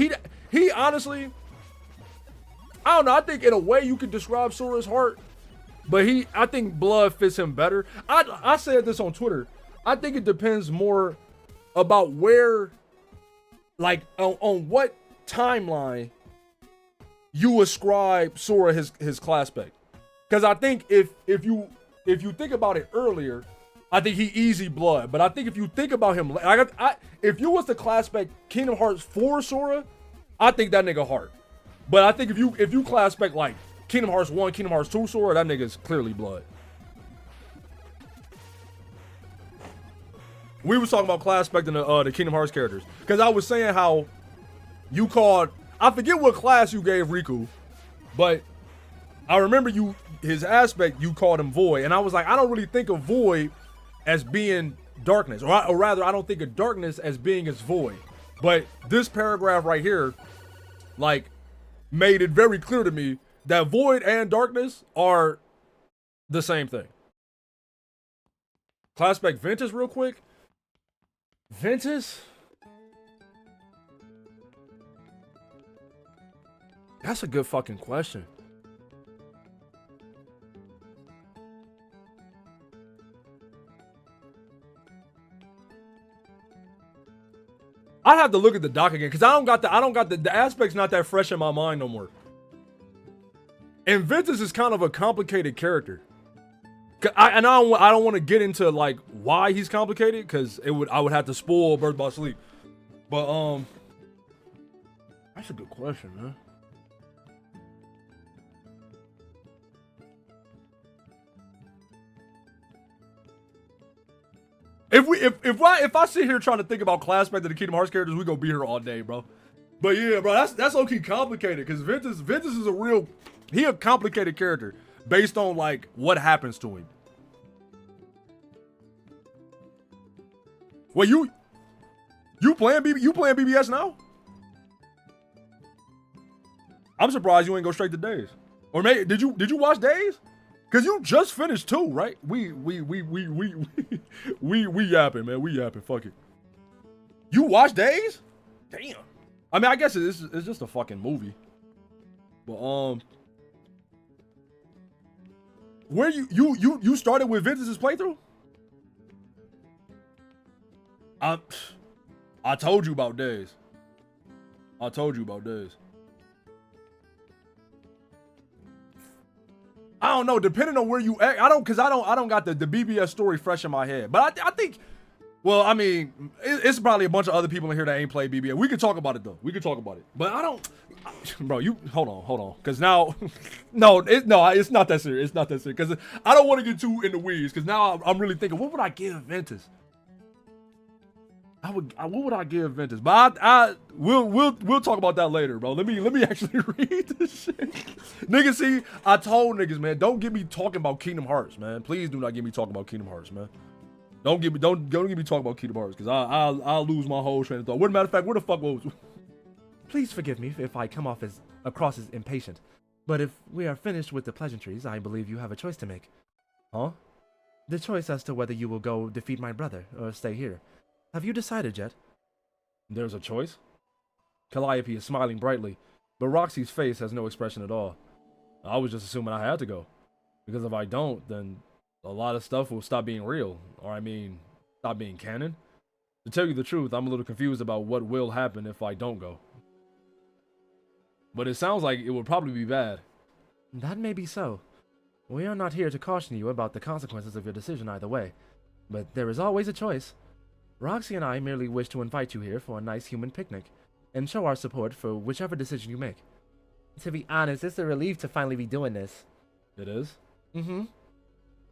He honestly, I don't know, I think in a way you could describe Sora's heart, but I think blood fits him better. I said this on Twitter. I think it depends more about where, like, on what timeline you ascribe Sora his class spec. Because I think if you think about it earlier, I think he easy blood. But I think if you think about him, if you was to class spec Kingdom Hearts 4 Sora, I think that nigga heart. But I think if you class spec like Kingdom Hearts 1, Kingdom Hearts 2 Sora, that nigga's clearly blood. We was talking about class specting the Kingdom Hearts characters, because I was saying how you called, I forget what class you gave Riku, but I remember his aspect, you called him Void, and I was like, I don't really think of Void as being darkness, or rather, I don't think of darkness as being as Void. But this paragraph right here, like, made it very clear to me that Void and darkness are the same thing. Class spec Ventus real quick. Ventus? That's a good fucking question. I'd have to look at the doc again, because I don't got the aspect's not that fresh in my mind no more. And Ventus is kind of a complicated character. I don't want to get into like why he's complicated, because I would have to spoil Birth by Sleep. But that's a good question, man. If I sit here trying to think about class back to the Kingdom Hearts characters, we gonna be here all day, bro. But yeah, bro, that's low-key complicated because Ventus is a complicated character based on like what happens to him. Well, you playing BBS now? I'm surprised you ain't go straight to Days. Or maybe did you watch Days? Cause you just finished 2, right? We yapping, man. We yapping. Fuck it. You watch Days? Damn. I mean, I guess it's just a fucking movie. But where you started with Ventus's playthrough? I told you about Days. I don't know. Depending on where you at, I don't got the BBS story fresh in my head. But I think, well, I mean, it's probably a bunch of other people in here that ain't played BBS. We could talk about it though. But I don't, bro. You hold on, because now, it's not that serious. Because I don't want to get too in the weeds. Because now I'm really thinking, what would I give Ventus? What would I give Ventus? But we'll talk about that later, bro. Let me actually read this shit. Niggas, see, I told niggas, man, don't get me talking about Kingdom Hearts, man. Please do not get me talking about Kingdom Hearts, man. Don't get me talking about Kingdom Hearts, because I'll lose my whole train of thought. Matter of fact, where the fuck was? Please forgive me if I come across as impatient, but if we are finished with the pleasantries, I believe you have a choice to make. Huh? The choice as to whether you will go defeat my brother or stay here. Have you decided yet? There's a choice? Calliope is smiling brightly, but Roxy's face has no expression at all. I was just assuming I had to go, because if I don't, then a lot of stuff will stop being real, or I mean, stop being canon. To tell you the truth, I'm a little confused about what will happen if I don't go. But it sounds like it would probably be bad. That may be so. We are not here to caution you about the consequences of your decision either way, but there is always a choice. Roxy and I merely wish to invite you here for a nice human picnic, and show our support for whichever decision you make. To be honest, it's a relief to finally be doing this. It is? Mm-hmm.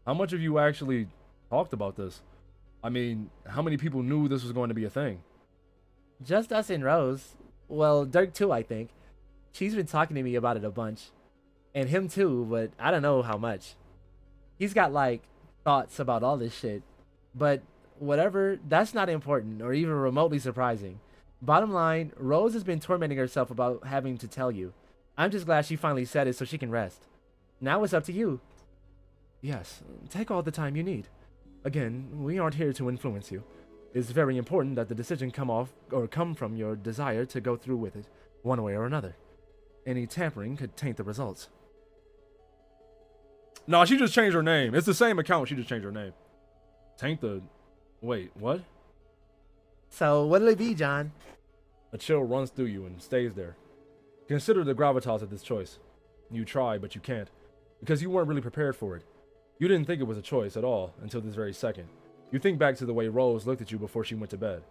How much of you actually talked about this? I mean, how many people knew this was going to be a thing? Just us and Rose. Well, Dirk too, I think. She's been talking to me about it a bunch. And him too, but I don't know how much. He's got, like, thoughts about all this shit. But whatever, that's not important or even remotely surprising. Bottom line, Rose has been tormenting herself about having to tell you. I'm just glad she finally said it so she can rest. Now it's up to you. Yes, take all the time you need. Again, we aren't here to influence you. It's very important that the decision come from your desire to go through with it, one way or another. Any tampering could taint the results. No, she just changed her name. It's the same account, she just changed her name. Taint the... Wait, what? So, what'll it be, John? A chill runs through you and stays there. Consider the gravitas of this choice. You try, but you can't. Because you weren't really prepared for it. You didn't think it was a choice at all until this very second. You think back to the way Rose looked at you before she went to bed.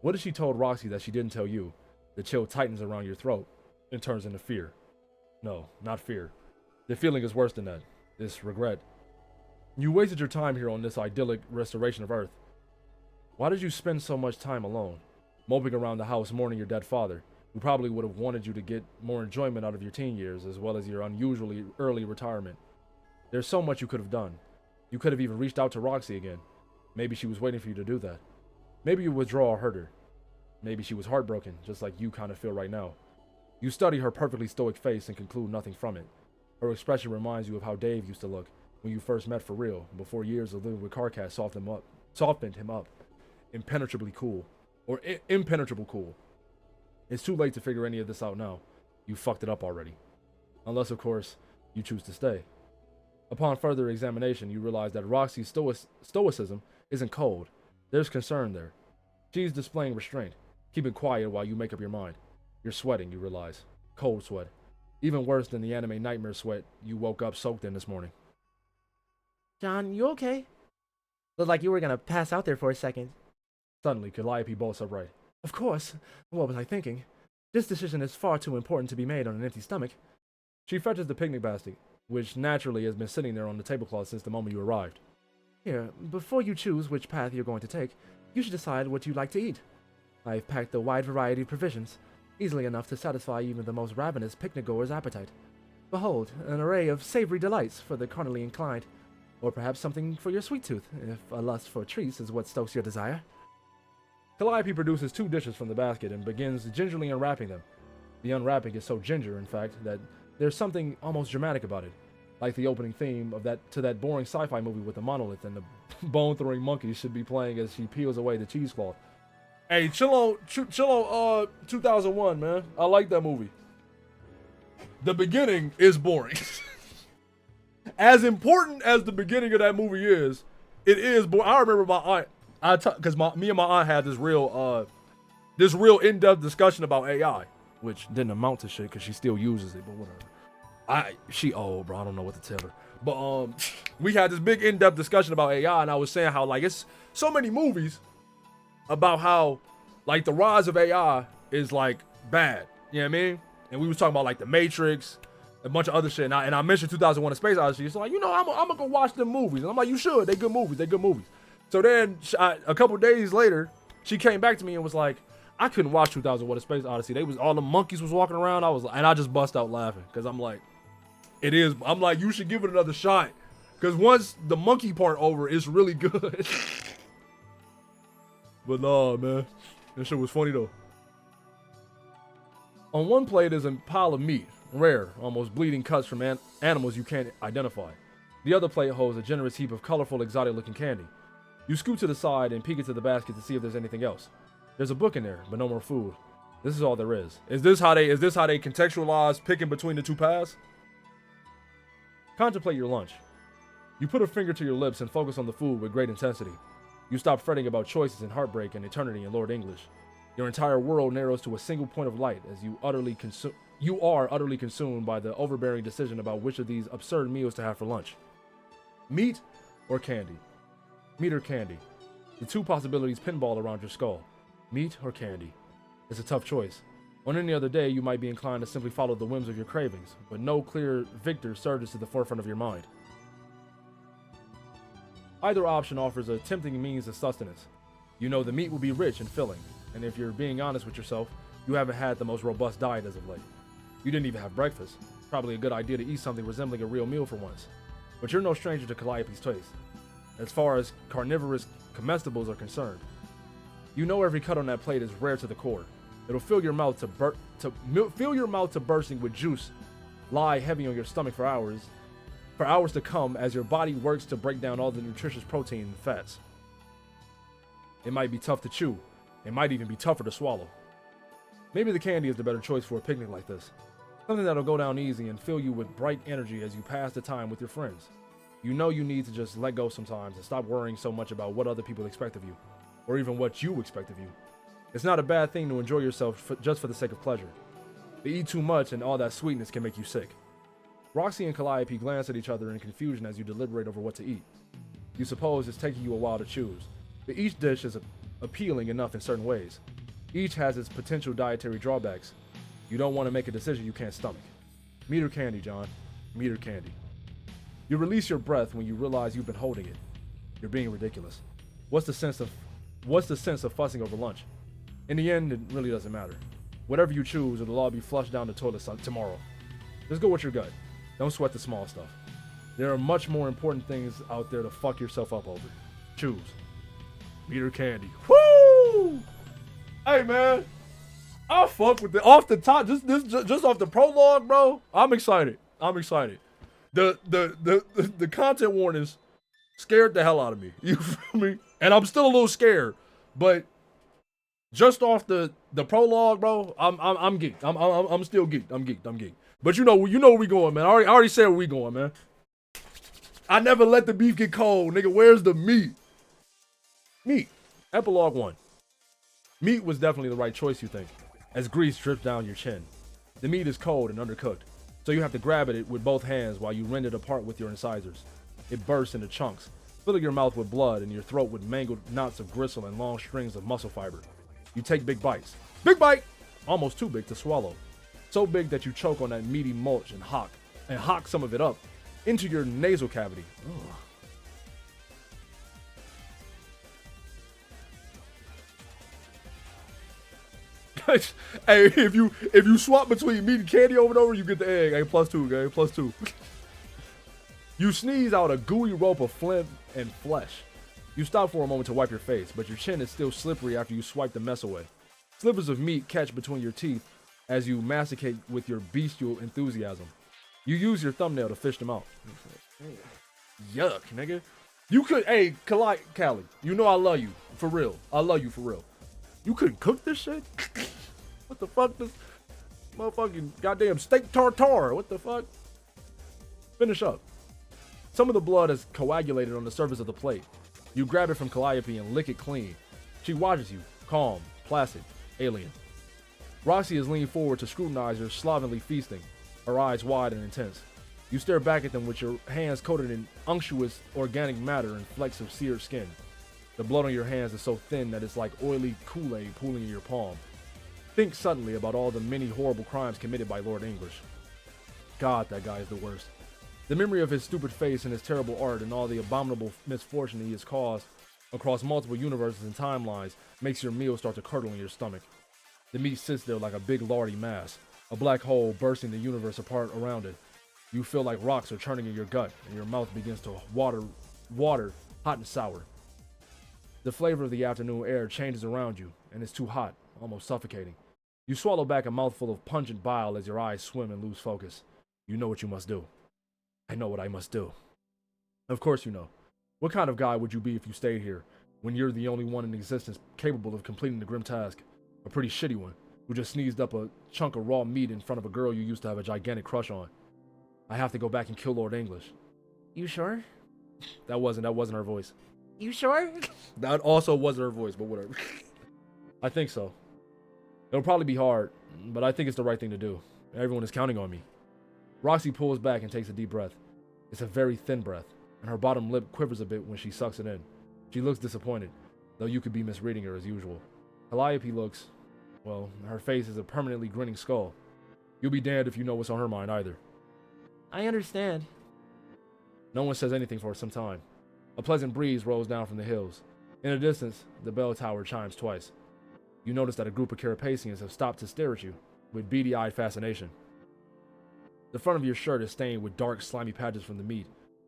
What if she told Roxy that she didn't tell you? The chill tightens around your throat and turns into fear. No, not fear. The feeling is worse than that. It's regret. You wasted your time here on this idyllic restoration of Earth. Why did you spend so much time alone, moping around the house mourning your dead father, who probably would have wanted you to get more enjoyment out of your teen years as well as your unusually early retirement? There's so much you could have done. You could have even reached out to Roxy again. Maybe she was waiting for you to do that. Maybe your withdrawal hurt her. Maybe she was heartbroken, just like you kind of feel right now. You study her perfectly stoic face and conclude nothing from it. Her expression reminds you of how Dave used to look when you first met for real, before years of living with Carcass softened him up. Impenetrably cool. Or impenetrable cool. It's too late to figure any of this out now. You fucked it up already. Unless, of course, you choose to stay. Upon further examination, you realize that Roxy's stoicism isn't cold. There's concern there. She's displaying restraint, keeping quiet while you make up your mind. You're sweating, you realize. Cold sweat. Even worse than the anime nightmare sweat you woke up soaked in this morning. John, you okay? Looked like you were gonna pass out there for a second. Suddenly, Calliope bolts upright. Of course. What was I thinking? This decision is far too important to be made on an empty stomach. She fetches the picnic basket, which naturally has been sitting there on the tablecloth since the moment you arrived. Here, before you choose which path you're going to take, you should decide what you'd like to eat. I've packed a wide variety of provisions, easily enough to satisfy even the most ravenous picnic-goer's appetite. Behold, an array of savory delights for the carnally inclined, or perhaps something for your sweet tooth, if a lust for treats is what stokes your desire. Calliope produces 2 dishes from the basket and begins gingerly unwrapping them. The unwrapping is so ginger, in fact, that there's something almost dramatic about it, like the opening theme of that boring sci-fi movie with the monolith and the bone-throwing monkey should be playing as she peels away the cheesecloth. Hey, chill on 2001, man. I like that movie. The beginning is boring. As important as the beginning of that movie is, it is boring. I remember my aunt, because me and my aunt had this real in-depth discussion about AI, which didn't amount to shit because she still uses it, but whatever. She old, bro. I don't know what to tell her. But we had this big in-depth discussion about AI, and I was saying how like it's so many movies about how like the rise of AI is like bad. You know what I mean? And we was talking about like The Matrix, a bunch of other shit. And I mentioned 2001: A Space Odyssey. So like, you know, I'm gonna go watch them movies. And I'm like, you should. They good movies. They good movies. So then a couple days later, she came back to me and was like, I couldn't watch 2001: A Space Odyssey. They was all the monkeys was walking around. I just bust out laughing because I'm like, it is. I'm like, you should give it another shot because once the monkey part over, it's really good. But nah, man, that shit was funny though. On one plate is a pile of meat, rare, almost bleeding cuts from animals you can't identify. The other plate holds a generous heap of colorful, exotic-looking candy. You scoot to the side and peek into the basket to see if there's anything else. There's a book in there, but no more food. This is all there is. Is this how they contextualize picking between the 2 paths? Contemplate your lunch. You put a finger to your lips and focus on the food with great intensity. You stop fretting about choices and heartbreak and eternity in Lord English. Your entire world narrows to a single point of light as you are utterly consumed by the overbearing decision about which of these absurd meals to have for lunch. Meat or candy? Meat or candy? The 2 possibilities pinball around your skull. Meat or candy? It's a tough choice. On any other day, you might be inclined to simply follow the whims of your cravings, but no clear victor surges to the forefront of your mind. Either option offers a tempting means of sustenance. You know the meat will be rich and filling, and if you're being honest with yourself, you haven't had the most robust diet as of late. You didn't even have breakfast. Probably a good idea to eat something resembling a real meal for once. But you're no stranger to Calliope's taste, as far as carnivorous comestibles are concerned. You know every cut on that plate is rare to the core. It'll fill your mouth to bursting with juice, lie heavy on your stomach for hours to come as your body works to break down all the nutritious protein and fats. It might be tough to chew. It might even be tougher to swallow. Maybe the candy is the better choice for a picnic like this. Something that'll go down easy and fill you with bright energy as you pass the time with your friends. You know you need to just let go sometimes and stop worrying so much about what other people expect of you, or even what you expect of you. It's not a bad thing to enjoy yourself just for the sake of pleasure. To eat too much and all that sweetness can make you sick. Roxy and Calliope glance at each other in confusion as you deliberate over what to eat. You suppose it's taking you a while to choose, but each dish is appealing enough in certain ways. Each has its potential dietary drawbacks. You don't want to make a decision you can't stomach. Meat or candy, John? Meat or candy? You release your breath when you realize you've been holding it. You're being ridiculous. What's the sense of fussing over lunch? In the end, it really doesn't matter. Whatever you choose, it'll all be flushed down the toilet tomorrow. Just go with your gut. Don't sweat the small stuff. There are much more important things out there to fuck yourself up over. Choose. Meat or candy. Woo! Hey man, I fuck with it off the top. Just off the prologue, bro. I'm excited. The content warnings scared the hell out of me. You feel me? And I'm still a little scared, but just off the prologue, bro, I'm geeked. I'm still geeked. I'm geeked. But you know where we going, man. I already said where we going, man. I never let the beef get cold, nigga. Where's the meat? Meat. Epilogue 1. Meat was definitely the right choice, you think, as grease drips down your chin. The meat is cold and undercooked, so you have to grab at it with both hands while you rend it apart with your incisors. It bursts into chunks, filling your mouth with blood and your throat with mangled knots of gristle and long strings of muscle fiber. You take big bites. Big bite! Almost too big to swallow. So big that you choke on that meaty mulch and hock some of it up into your nasal cavity. Ugh. Hey, if you swap between meat and candy over and over, you get the egg. Hey, +2, gang, +2. You sneeze out a gooey rope of phlegm and flesh. You stop for a moment to wipe your face, but your chin is still slippery after you swipe the mess away. Slivers of meat catch between your teeth as you masticate with your bestial enthusiasm. You use your thumbnail to fish them out. Yuck, nigga. You could, hey, Callie, you know I love you. For real. I love you for real. You couldn't cook this shit? What the fuck? This motherfucking goddamn steak tartare. What the fuck? Finish up. Some of the blood is coagulated on the surface of the plate. You grab it from Calliope and lick it clean. She watches you, calm, placid, alien. Roxy has leaned forward to scrutinize her slovenly feasting, her eyes wide and intense. You stare back at them with your hands coated in unctuous organic matter and flecks of seared skin. The blood on your hands is so thin that it's like oily Kool-Aid pooling in your palm. Think suddenly about all the many horrible crimes committed by Lord English. God, that guy is the worst. The memory of his stupid face and his terrible art and all the abominable misfortune he has caused across multiple universes and timelines makes your meal start to curdle in your stomach. The meat sits there like a big lardy mass, a black hole bursting the universe apart around it. You feel like rocks are churning in your gut and your mouth begins to water, hot and sour. The flavor of the afternoon air changes around you and it's too hot, almost suffocating. You swallow back a mouthful of pungent bile as your eyes swim and lose focus. You know what you must do. I know what I must do. Of course you know. What kind of guy would you be if you stayed here, when you're the only one in existence capable of completing the grim task? A pretty shitty one, who just sneezed up a chunk of raw meat in front of a girl you used to have a gigantic crush on. I have to go back and kill Lord English. You sure? That wasn't her voice. You sure? That also wasn't her voice, but whatever. I think so. It'll probably be hard, but I think it's the right thing to do. Everyone is counting on me. Roxy pulls back and takes a deep breath. It's a very thin breath, and her bottom lip quivers a bit when she sucks it in. She looks disappointed, though you could be misreading her as usual. Calliope looks, well, her face is a permanently grinning skull. You'll be damned if you know what's on her mind either. I understand. No one says anything for some time. A pleasant breeze rolls down from the hills. In the distance, the bell tower chimes twice. You notice that a group of Carapacians have stopped to stare at you, with beady-eyed fascination. The front of your shirt is stained with dark, slimy patches from the meat.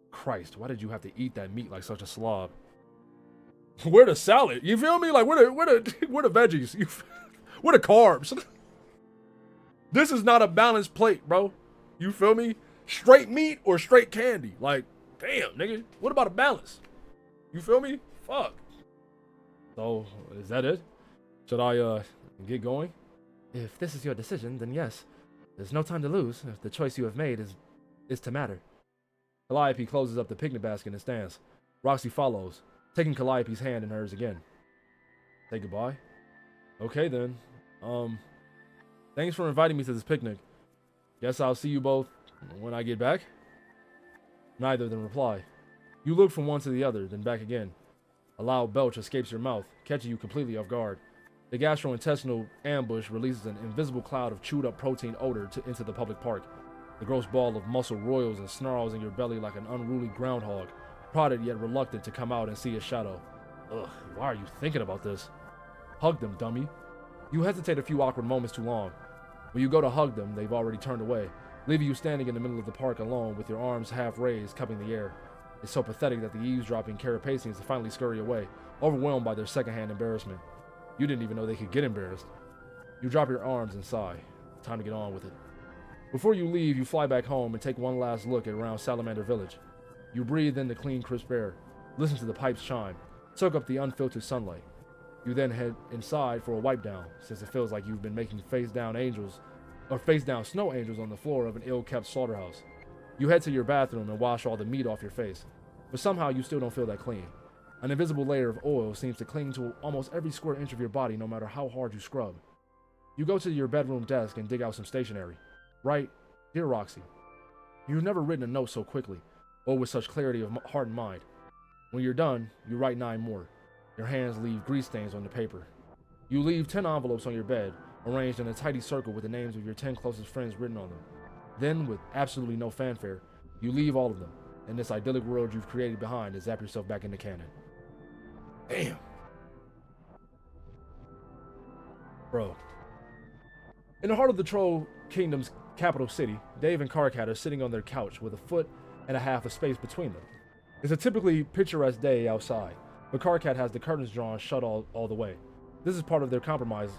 Christ, why did you have to eat that meat like such a slob? Where the salad? You feel me? Like, where the veggies? Where the carbs? This is not a balanced plate, bro. You feel me? Straight meat or straight candy? Like, damn, nigga. What about a balance? You feel me? Fuck. So, is that it? Should I, get going? If this is your decision, then yes. There's no time to lose if the choice you have made is to matter. Calliope closes up the picnic basket and stands. Roxy follows, taking Calliope's hand in hers again. Say goodbye? Okay then. Thanks for inviting me to this picnic. Guess I'll see you both when I get back? Neither of them reply. You look from one to the other, then back again. A loud belch escapes your mouth, catching you completely off guard. The gastrointestinal ambush releases an invisible cloud of chewed-up protein odor into the public park. The gross ball of muscle roils and snarls in your belly like an unruly groundhog, prodded yet reluctant to come out and see its shadow. Ugh, why are you thinking about this? Hug them, dummy. You hesitate a few awkward moments too long. When you go to hug them, they've already turned away, leaving you standing in the middle of the park alone with your arms half raised, cupping the air. It's so pathetic that the eavesdropping Carapacians finally scurry away, overwhelmed by their secondhand embarrassment. You didn't even know they could get embarrassed. You drop your arms and sigh. Time to get on with it. Before you leave, you fly back home and take one last look around Salamander Village. You breathe in the clean, crisp air, listen to the pipes chime, soak up the unfiltered sunlight. You then head inside for a wipe down, since it feels like you've been making face down snow angels on the floor of an ill-kept slaughterhouse. You head to your bathroom and wash all the meat off your face, but somehow you still don't feel that clean. An invisible layer of oil seems to cling to almost every square inch of your body no matter how hard you scrub. You go to your bedroom desk and dig out some stationery. Write, Dear Roxy. You've never written a note so quickly, or with such clarity of heart and mind. When you're done, you write 9 more. Your hands leave grease stains on the paper. You leave 10 envelopes on your bed, arranged in a tidy circle with the names of your 10 closest friends written on them. Then, with absolutely no fanfare, you leave all of them, and this idyllic world you've created behind to zap yourself back into canon. Damn. Bro, In the heart of the Troll Kingdom's capital city, Dave and Karkat are sitting on their couch with a foot and a half of space between them. It's a typically picturesque day outside, but Karkat has the curtains drawn shut all the way. This is part of their compromised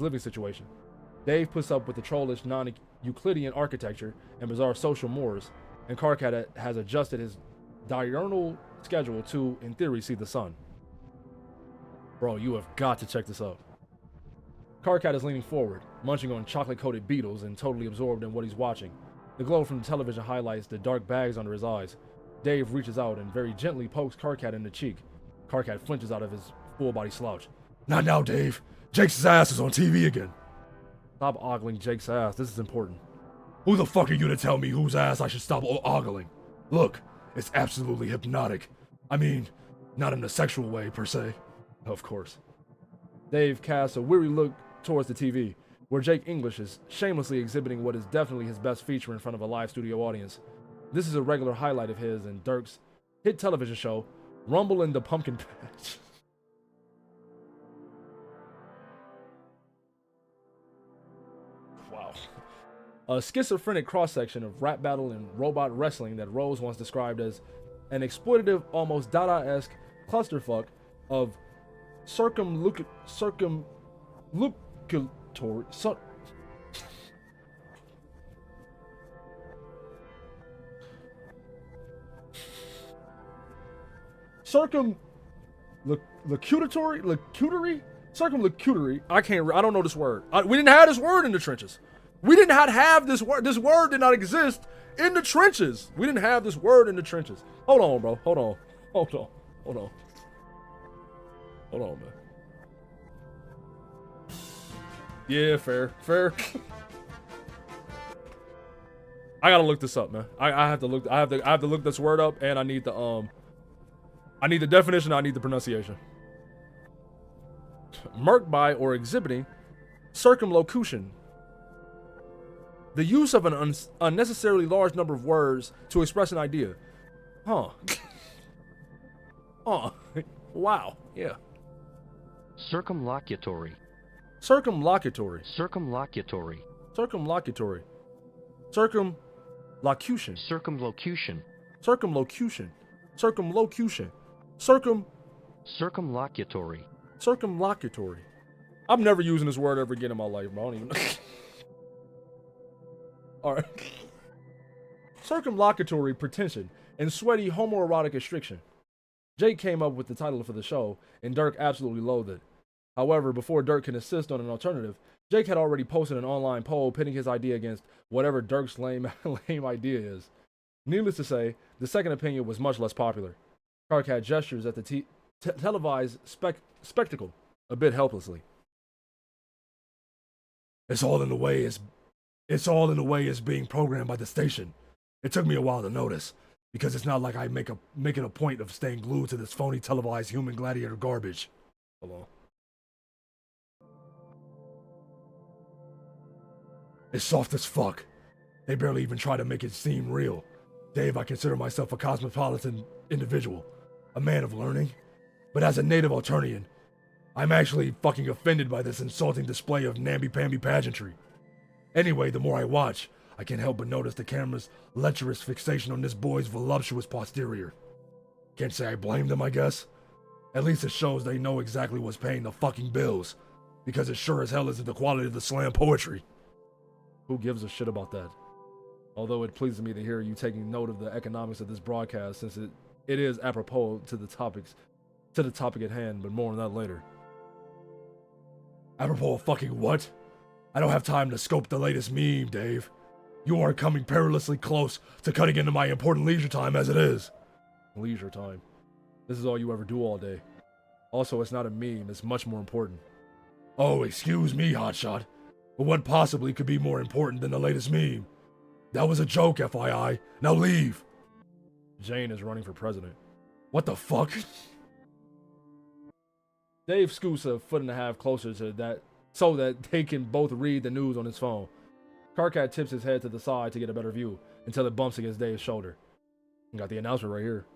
living situation. Dave puts up with the trollish non-Euclidean architecture and bizarre social mores, and Karkat has adjusted his diurnal schedule to, in theory, see the sun. Bro, you have got to check this out. Karkat is leaning forward, munching on chocolate-coated beetles and totally absorbed in what he's watching. The glow from the television highlights the dark bags under his eyes. Dave reaches out and very gently pokes Karkat in the cheek. Karkat flinches out of his full-body slouch. Not now, Dave. Jake's ass is on TV again. Stop ogling Jake's ass. This is important. Who the fuck are you to tell me whose ass I should stop ogling? Look, it's absolutely hypnotic. I mean, not in a sexual way, per se. Of course. Dave casts a weary look towards the TV, where Jake English is shamelessly exhibiting what is definitely his best feature in front of a live studio audience. This is a regular highlight of his and Dirk's hit television show, Rumble in the Pumpkin Patch. Wow. A schizophrenic cross-section of rap battle and robot wrestling that Rose once described as an exploitative, almost Dada-esque clusterfuck of circumlocutory circumlocutory. I don't know this word. We didn't have this word in the trenches. We did not have this word. This word did not exist in the trenches. We didn't have this word in the trenches. Hold on, bro. Hold on, man. Yeah, fair. I gotta look this up, man. I have to look this word up, and I need the definition. I need the pronunciation. Marked by or exhibiting circumlocution. The use of an unnecessarily large number of words to express an idea. Huh. Wow. Yeah. Circumlocutory. Circumlocutory. Circumlocutory. Circumlocutory. Circumlocution. Circumlocution. Circumlocution. Circumlocution. Circumlocutory. Circumlocutory. I'm never using this word ever again in my life, bro. I don't even know. Alright. Circumlocutory pretension and sweaty homoerotic restriction. Jake came up with the title for the show, and Dirk absolutely loathed it. However, before Dirk can insist on an alternative, Jake had already posted an online poll pitting his idea against whatever Dirk's lame idea is. Needless to say, the second opinion was much less popular. Karkat gestures at the televised spectacle a bit helplessly. It's all in the way it's being programmed by the station. It took me a while to notice, because it's not like I making a point of staying glued to this phony televised human gladiator garbage. Hello. It's soft as fuck. They barely even try to make it seem real. Dave, I consider myself a cosmopolitan individual, a man of learning. But as a native Alternian, I'm actually fucking offended by this insulting display of namby-pamby pageantry. Anyway, the more I watch, I can't help but notice the camera's lecherous fixation on this boy's voluptuous posterior. Can't say I blame them, I guess. At least it shows they know exactly what's paying the fucking bills, because it sure as hell isn't the quality of the slam poetry. Who gives a shit about that? Although it pleases me to hear you taking note of the economics of this broadcast, since it is apropos to the topic at hand, but more on that later. Apropos of fucking what? I don't have time to scope the latest meme, Dave. You are coming perilously close to cutting into my important leisure time as it is. Leisure time. This is all you ever do all day. Also, it's not a meme, it's much more important. Oh, excuse me, hotshot. But what possibly could be more important than the latest meme? That was a joke, FYI. Now leave. Jane is running for president. What the fuck? Dave scoots a foot and a half closer to that so that they can both read the news on his phone. Karkat tips his head to the side to get a better view until it bumps against Dave's shoulder. You got the announcement right here.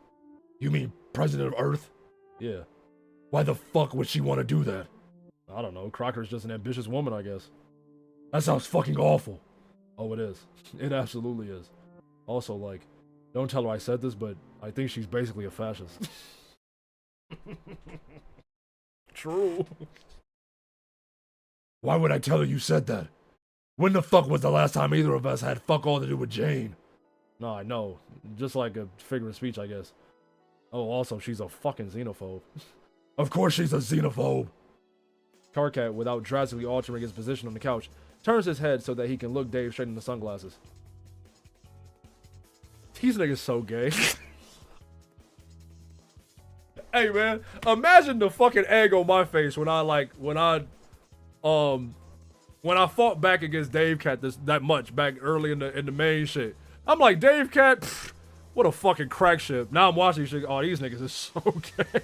You mean President of Earth? Yeah. Why the fuck would she want to do that? I don't know. Crocker's just an ambitious woman, I guess. That sounds fucking awful. Oh, it is. It absolutely is. Also, like, don't tell her I said this, but I think she's basically a fascist. True. Why would I tell her you said that? When the fuck was the last time either of us had fuck all to do with Jane? No, I know. Just like a figure of speech, I guess. Oh, also, she's a fucking xenophobe. Of course she's a xenophobe. Karkat, without drastically altering his position on the couch, turns his head so that he can look Dave straight in the sunglasses. These niggas so gay. Hey man, imagine the fucking egg on my face when I fought back against Dave Cat that much back early in the main shit. I'm like, Dave Cat, pfft, what a fucking crack ship. Now I'm watching shit. Oh, these niggas is so gay.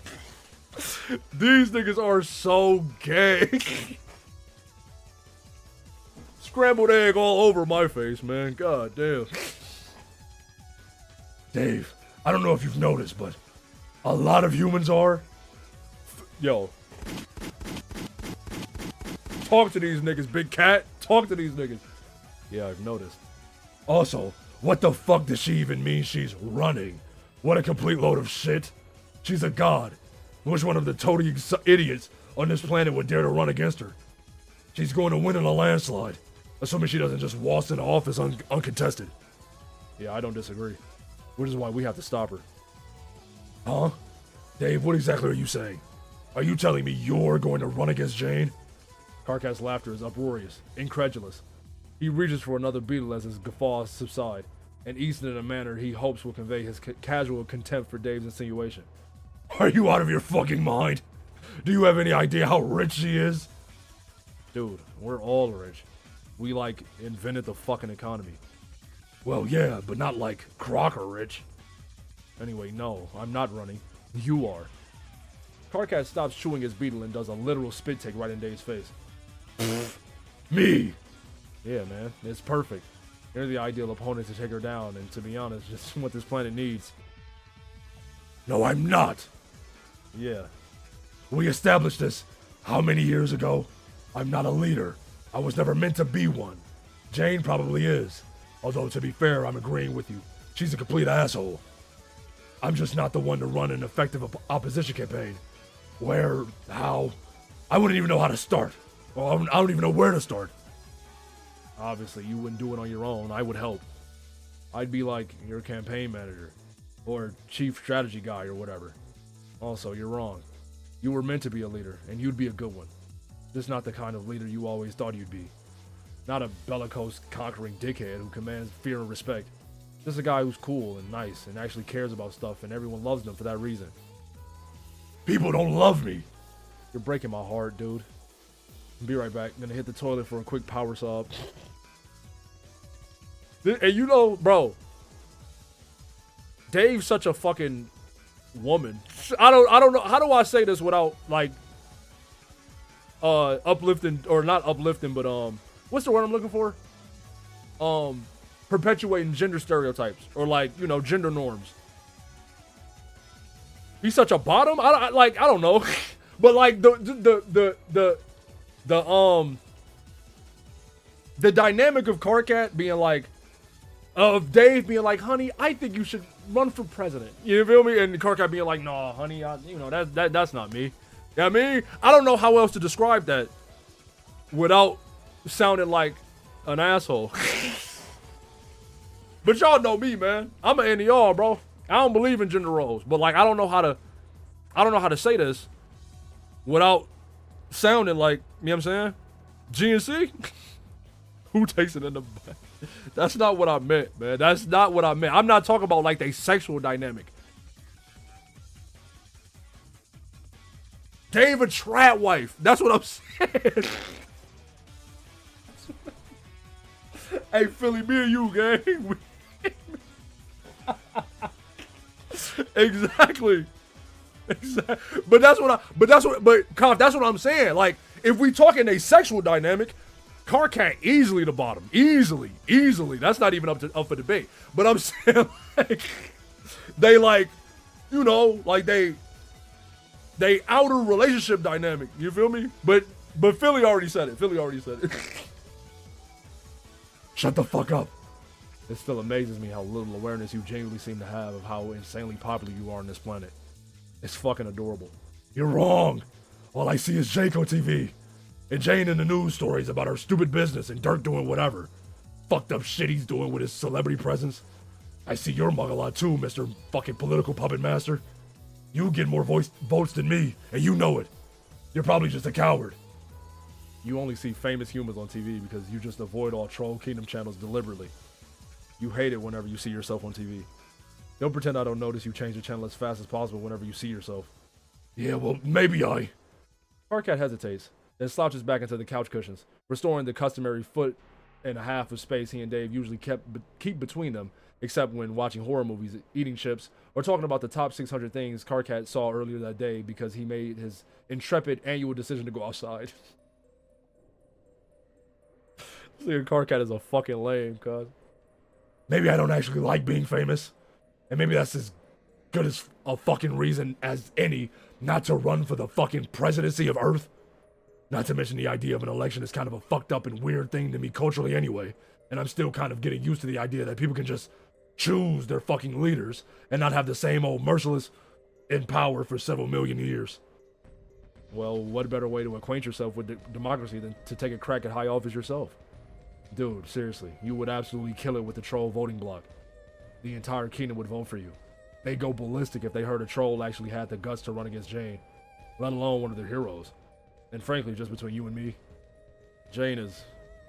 These niggas are so gay. Scrambled egg all over my face, man. God damn. Dave, I don't know if you've noticed, but a lot of humans are. Yo. Talk to these niggas, big cat. Talk to these niggas. Yeah, I've noticed. Also, what the fuck does she even mean she's running? What a complete load of shit. She's a god. Which one of the total idiots on this planet would dare to run against her? She's going to win in a landslide. Assuming she doesn't just waltz into office uncontested. Yeah, I don't disagree. Which is why we have to stop her. Huh? Dave, what exactly are you saying? Are you telling me you're going to run against Jane? Karkat's laughter is uproarious, incredulous. He reaches for another beetle as his guffaws subside, and eats it in a manner he hopes will convey his casual contempt for Dave's insinuation. Are you out of your fucking mind? Do you have any idea how rich she is? Dude, we're all rich. We, like, invented the fucking economy. Well, yeah, but not like Crocker rich. Anyway, no, I'm not running. You are. Karkat stops chewing his beetle and does a literal spit take right in Dave's face. Me! Yeah, man, it's perfect. You're the ideal opponent to take her down, and to be honest, just what this planet needs. No, I'm not! Yeah. We established this how many years ago? I'm not a leader. I was never meant to be one. Jane probably is. Although, to be fair, I'm agreeing with you. She's a complete asshole. I'm just not the one to run an effective opposition campaign. Where, how? I wouldn't even know how to start. Or I don't even know where to start. Obviously, you wouldn't do it on your own. I would help. I'd be like your campaign manager. Or chief strategy guy or whatever. Also, you're wrong. You were meant to be a leader, and you'd be a good one. Just not the kind of leader you always thought you'd be. Not a bellicose, conquering dickhead who commands fear and respect. Just a guy who's cool and nice and actually cares about stuff, and everyone loves him for that reason. People don't love me. You're breaking my heart, dude. I'll be right back. I'm gonna hit the toilet for a quick power sob. And you know, bro, Dave's such a fucking woman. I don't know. How do I say this without, like, uplifting, or not uplifting, but what's the word I'm looking for? Perpetuating gender stereotypes, or, like, you know, gender norms. He's such a bottom. I don't know, but like the dynamic of Karkat being like, of Dave being like, honey, I think you should run for president. You feel me? And Karkat being like, no, honey, that's not me. You know what I mean? I don't know how else to describe that without sounding like an asshole. But y'all know me, man. I'm an NER, bro. I don't believe in gender roles, but like I don't know how to say this without sounding like, you know what I'm saying? GNC? Who takes it in the back? That's not what I meant, man. That's not what I meant. I'm not talking about like a sexual dynamic. Dave a trap wife. That's what I'm saying. Hey, Philly, me and you, gang. Exactly. But that's what I'm saying. Like, if we talking a sexual dynamic, Karkat easily the bottom. Easily. That's not even up for debate. But I'm saying, like, they, like, you know, like they outer relationship dynamic. You feel me? But Philly already said it. Shut the fuck up. It still amazes me how little awareness you genuinely seem to have of how insanely popular you are on this planet. It's fucking adorable. You're wrong. All I see is Jake on TV. And Jane in the news stories about her stupid business and Dirk doing whatever. Fucked up shit he's doing with his celebrity presence. I see your mug a lot too, Mr. fucking political puppet master. You get more votes than me, and you know it. You're probably just a coward. You only see famous humans on TV because you just avoid all Troll Kingdom channels deliberately. You hate it whenever you see yourself on TV. Don't pretend I don't notice you change the channel as fast as possible whenever you see yourself. Yeah, well, maybe I... Carcat hesitates, then slouches back into the couch cushions, restoring the customary foot and a half of space he and Dave usually keep between them, except when watching horror movies, eating chips, or talking about the top 600 things Carcat saw earlier that day because he made his intrepid annual decision to go outside. This nigga Carcat is a fucking lame, cuz. Maybe I don't actually like being famous, and maybe that's as good as a fucking reason as any not to run for the fucking presidency of Earth. Not to mention the idea of an election is kind of a fucked up and weird thing to me culturally anyway, and I'm still kind of getting used to the idea that people can just choose their fucking leaders and not have the same old merciless in power for several million years. Well, what better way to acquaint yourself with democracy than to take a crack at high office yourself? Dude, seriously, you would absolutely kill it with the troll voting bloc. The entire kingdom would vote for you. They'd go ballistic if they heard a troll actually had the guts to run against Jane, let alone one of their heroes. And frankly, just between you and me, Jane is...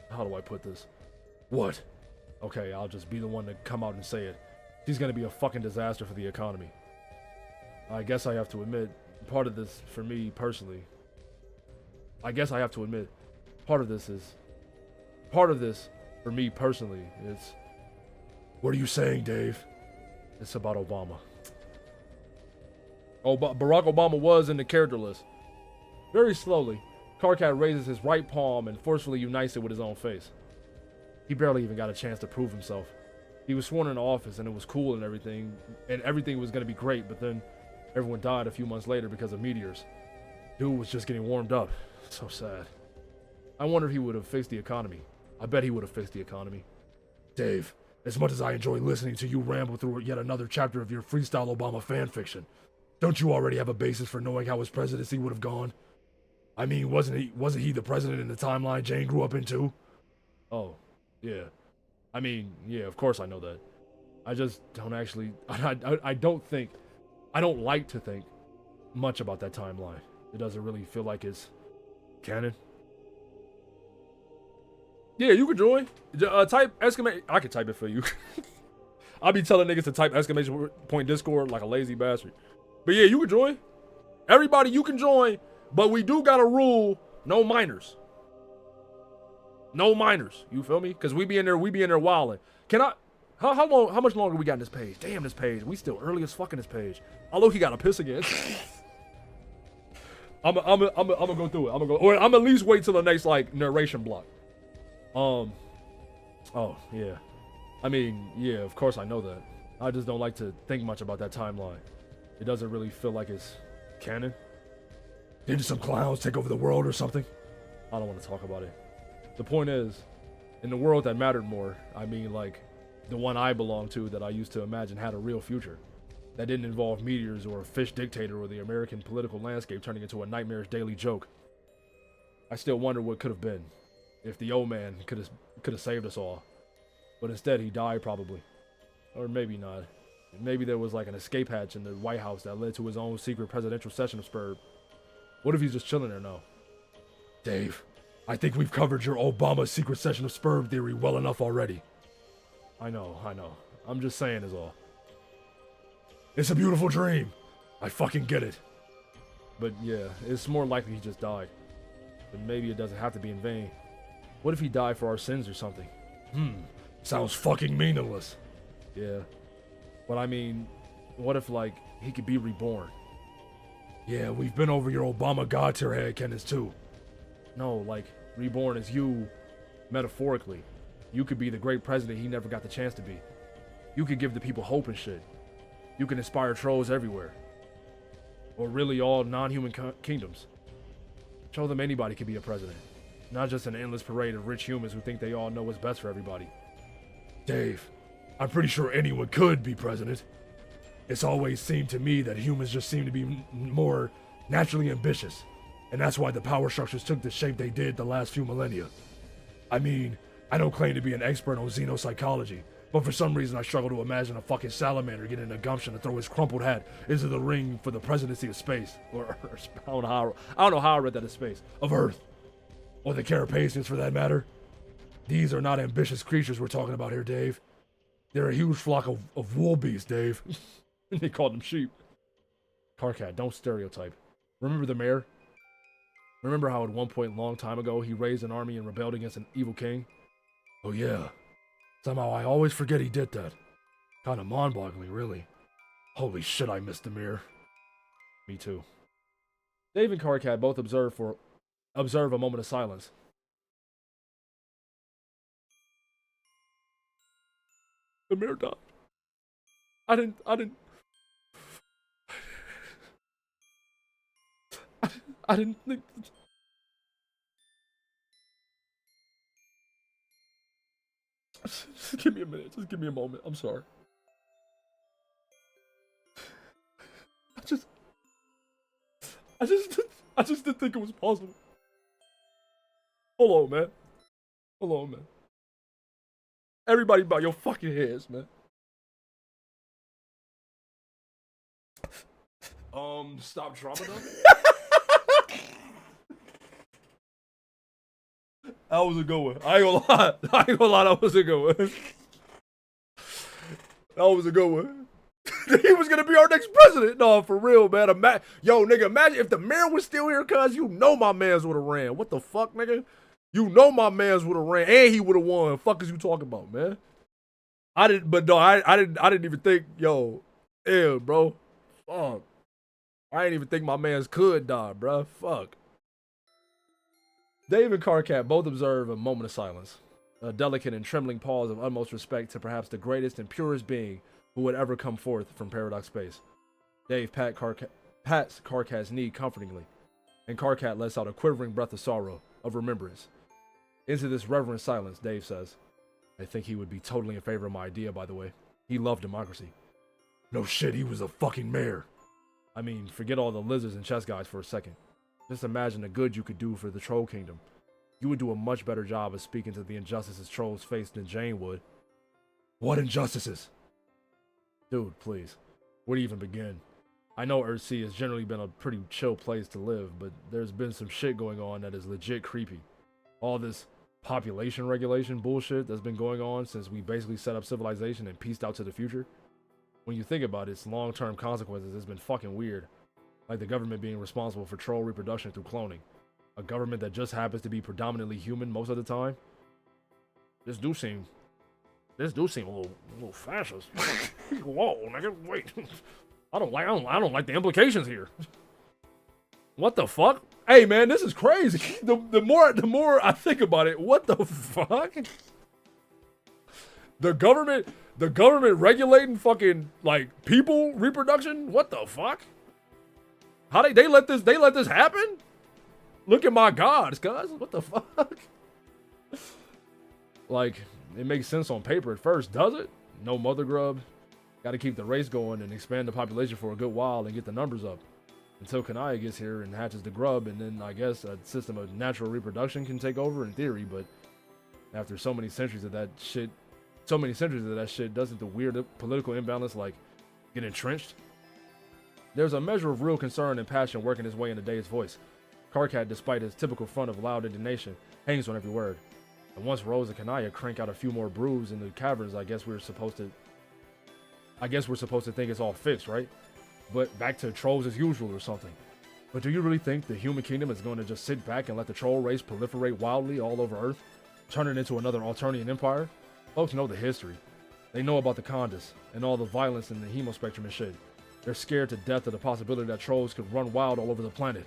how do I put this? What? Okay, I'll just be the one to come out and say it. She's gonna be a fucking disaster for the economy. I guess I have to admit, part of this, for me personally... Part of this, for me personally, is... What are you saying, Dave? It's about Obama. Oh, but Barack Obama was in the character list. Very slowly, Carcat raises his right palm and forcefully unites it with his own face. He barely even got a chance to prove himself. He was sworn into office and it was cool and everything was gonna be great, but then everyone died a few months later because of meteors. Dude was just getting warmed up. So sad. I wonder if he would have fixed the economy. I bet he would have fixed the economy. Dave, as much as I enjoy listening to you ramble through yet another chapter of your freestyle Obama fan fiction, don't you already have a basis for knowing how his presidency would have gone? I mean, wasn't he the president in the timeline Jane grew up into? Oh, yeah. I mean, yeah, of course I know that. I just don't actually, I don't like to think much about that timeline. It doesn't really feel like it's canon. Yeah, you can join. Type exclamation. I can type it for you. I'll be telling niggas to type exclamation point Discord like a lazy bastard. But yeah, you can join. Everybody, you can join. But we do got a rule: no minors. No minors. You feel me? Cause we be in there wilding. Can I? How much longer we got in this page? Damn, this page. We still early as fuck in this page. Although he got a piss again. I'm gonna go through it. Or I'm at least wait till the next like narration block. Oh, yeah. I mean, yeah, of course I know that. I just don't like to think much about that timeline. It doesn't really feel like it's canon. Did some clowns take over the world or something? I don't want to talk about it. The point is, in the world that mattered more, I mean like, the one I belonged to that I used to imagine had a real future. That didn't involve meteors or a fish dictator or the American political landscape turning into a nightmarish daily joke. I still wonder what could have been. If the old man could have saved us all. But instead he died probably. Or maybe not. Maybe there was like an escape hatch in the White House that led to his own secret presidential session of Spurb. What if he's just chilling there now? Dave, I think we've covered your Obama secret session of Spurb theory well enough already. I know. I'm just saying is all. It's a beautiful dream. I fucking get it. But yeah, it's more likely he just died. But maybe it doesn't have to be in vain. What if he died for our sins or something? Sounds fucking meaningless. Yeah. But I mean, what if, like, he could be reborn? Yeah, we've been over your Obama god tier head canons too. No, like, reborn as you, metaphorically. You could be the great president he never got the chance to be. You could give the people hope and shit. You can inspire trolls everywhere. Or really all non-human kingdoms. Show them anybody can be a president. not just an endless parade of rich humans who think they all know what's best for everybody. Dave, I'm pretty sure anyone could be president. It's always seemed to me that humans just seem to be more naturally ambitious, and that's why the power structures took the shape they did the last few millennia. I mean, I don't claim to be an expert on xenopsychology, but for some reason I struggle to imagine a fucking salamander getting a gumption to throw his crumpled hat into the ring for the presidency of space. Or I don't know how I read that in space. Of Earth. Or the Carapacians for that matter. These are not ambitious creatures we're talking about here, Dave. They're a huge flock of wool beasts, Dave. They called them sheep. Karkat, don't stereotype. Remember the mayor? Remember how at one point long time ago he raised an army and rebelled against an evil king? Oh yeah. Somehow I always forget he did that. Kinda mind-boggling, really. Holy shit, I missed the mayor. Me too. Dave and Karkat both observe a moment of silence. The mayor died. I didn't think. Just give me a minute. Just give me a moment. I'm sorry. I just didn't think it was possible. Hold on, man. Hold on, man. Everybody bow your fucking heads, man. Stop trauma though. That was a good one. I ain't gonna lie. That was a good one. That was a good one. He was gonna be our next president. No, for real, man. Yo, nigga, imagine if the mayor was still here, cuz you know my mans would have ran. What the fuck, nigga? You know my mans would have ran, and he would have won. Fuck is you talking about, man? I didn't even think, yo, ew, bro. Fuck. I didn't even think my mans could die, bro. Fuck. Dave and Karkat both observe a moment of silence, a delicate and trembling pause of utmost respect to perhaps the greatest and purest being who would ever come forth from Paradox Space. Dave pats Karkat's knee comfortingly, and Karkat lets out a quivering breath of sorrow, of remembrance. Into this reverent silence, Dave says, I think he would be totally in favor of my idea, by the way. He loved democracy. No shit, he was a fucking mayor. I mean, forget all the lizards and chess guys for a second. Just imagine the good you could do for the Troll Kingdom. You would do a much better job of speaking to the injustices trolls face than Jane would. What injustices? Dude, please. Where do you even begin? I know Earthsea has generally been a pretty chill place to live, but there's been some shit going on that is legit creepy. All this population regulation bullshit that's been going on since we basically set up civilization and pieced out to the future. When you think about its long-term consequences, it's been fucking weird. Like the government being responsible for troll reproduction through cloning. A government that just happens to be predominantly human most of the time. This do seem a little fascist. Whoa, nigga, wait. I don't like the implications here. What the fuck? Hey man, this is crazy. The more I think about it, what the fuck? The government regulating fucking like people reproduction? What the fuck? How they let this happen? Look at my gods, cuz. What the fuck? Like, it makes sense on paper at first, does it? No mother grub. Gotta keep the race going and expand the population for a good while and get the numbers up. Until Kanaya gets here and hatches the grub, and then I guess a system of natural reproduction can take over in theory, but after so many centuries of that shit, doesn't the weird political imbalance like get entrenched? There's a measure of real concern and passion working its way into Dave's voice. Karkat, despite his typical front of loud indignation, hangs on every word. And once Rose and Kanaya crank out a few more brews in the caverns, I guess we're supposed to think it's all fixed, right? But back to trolls as usual or something. But do you really think the human kingdom is going to just sit back and let the troll race proliferate wildly all over Earth, turn it into another Alternian empire? Folks know the history. They know about the Condus and all the violence in the hemospectrum and shit. They're scared to death of the possibility that trolls could run wild all over the planet.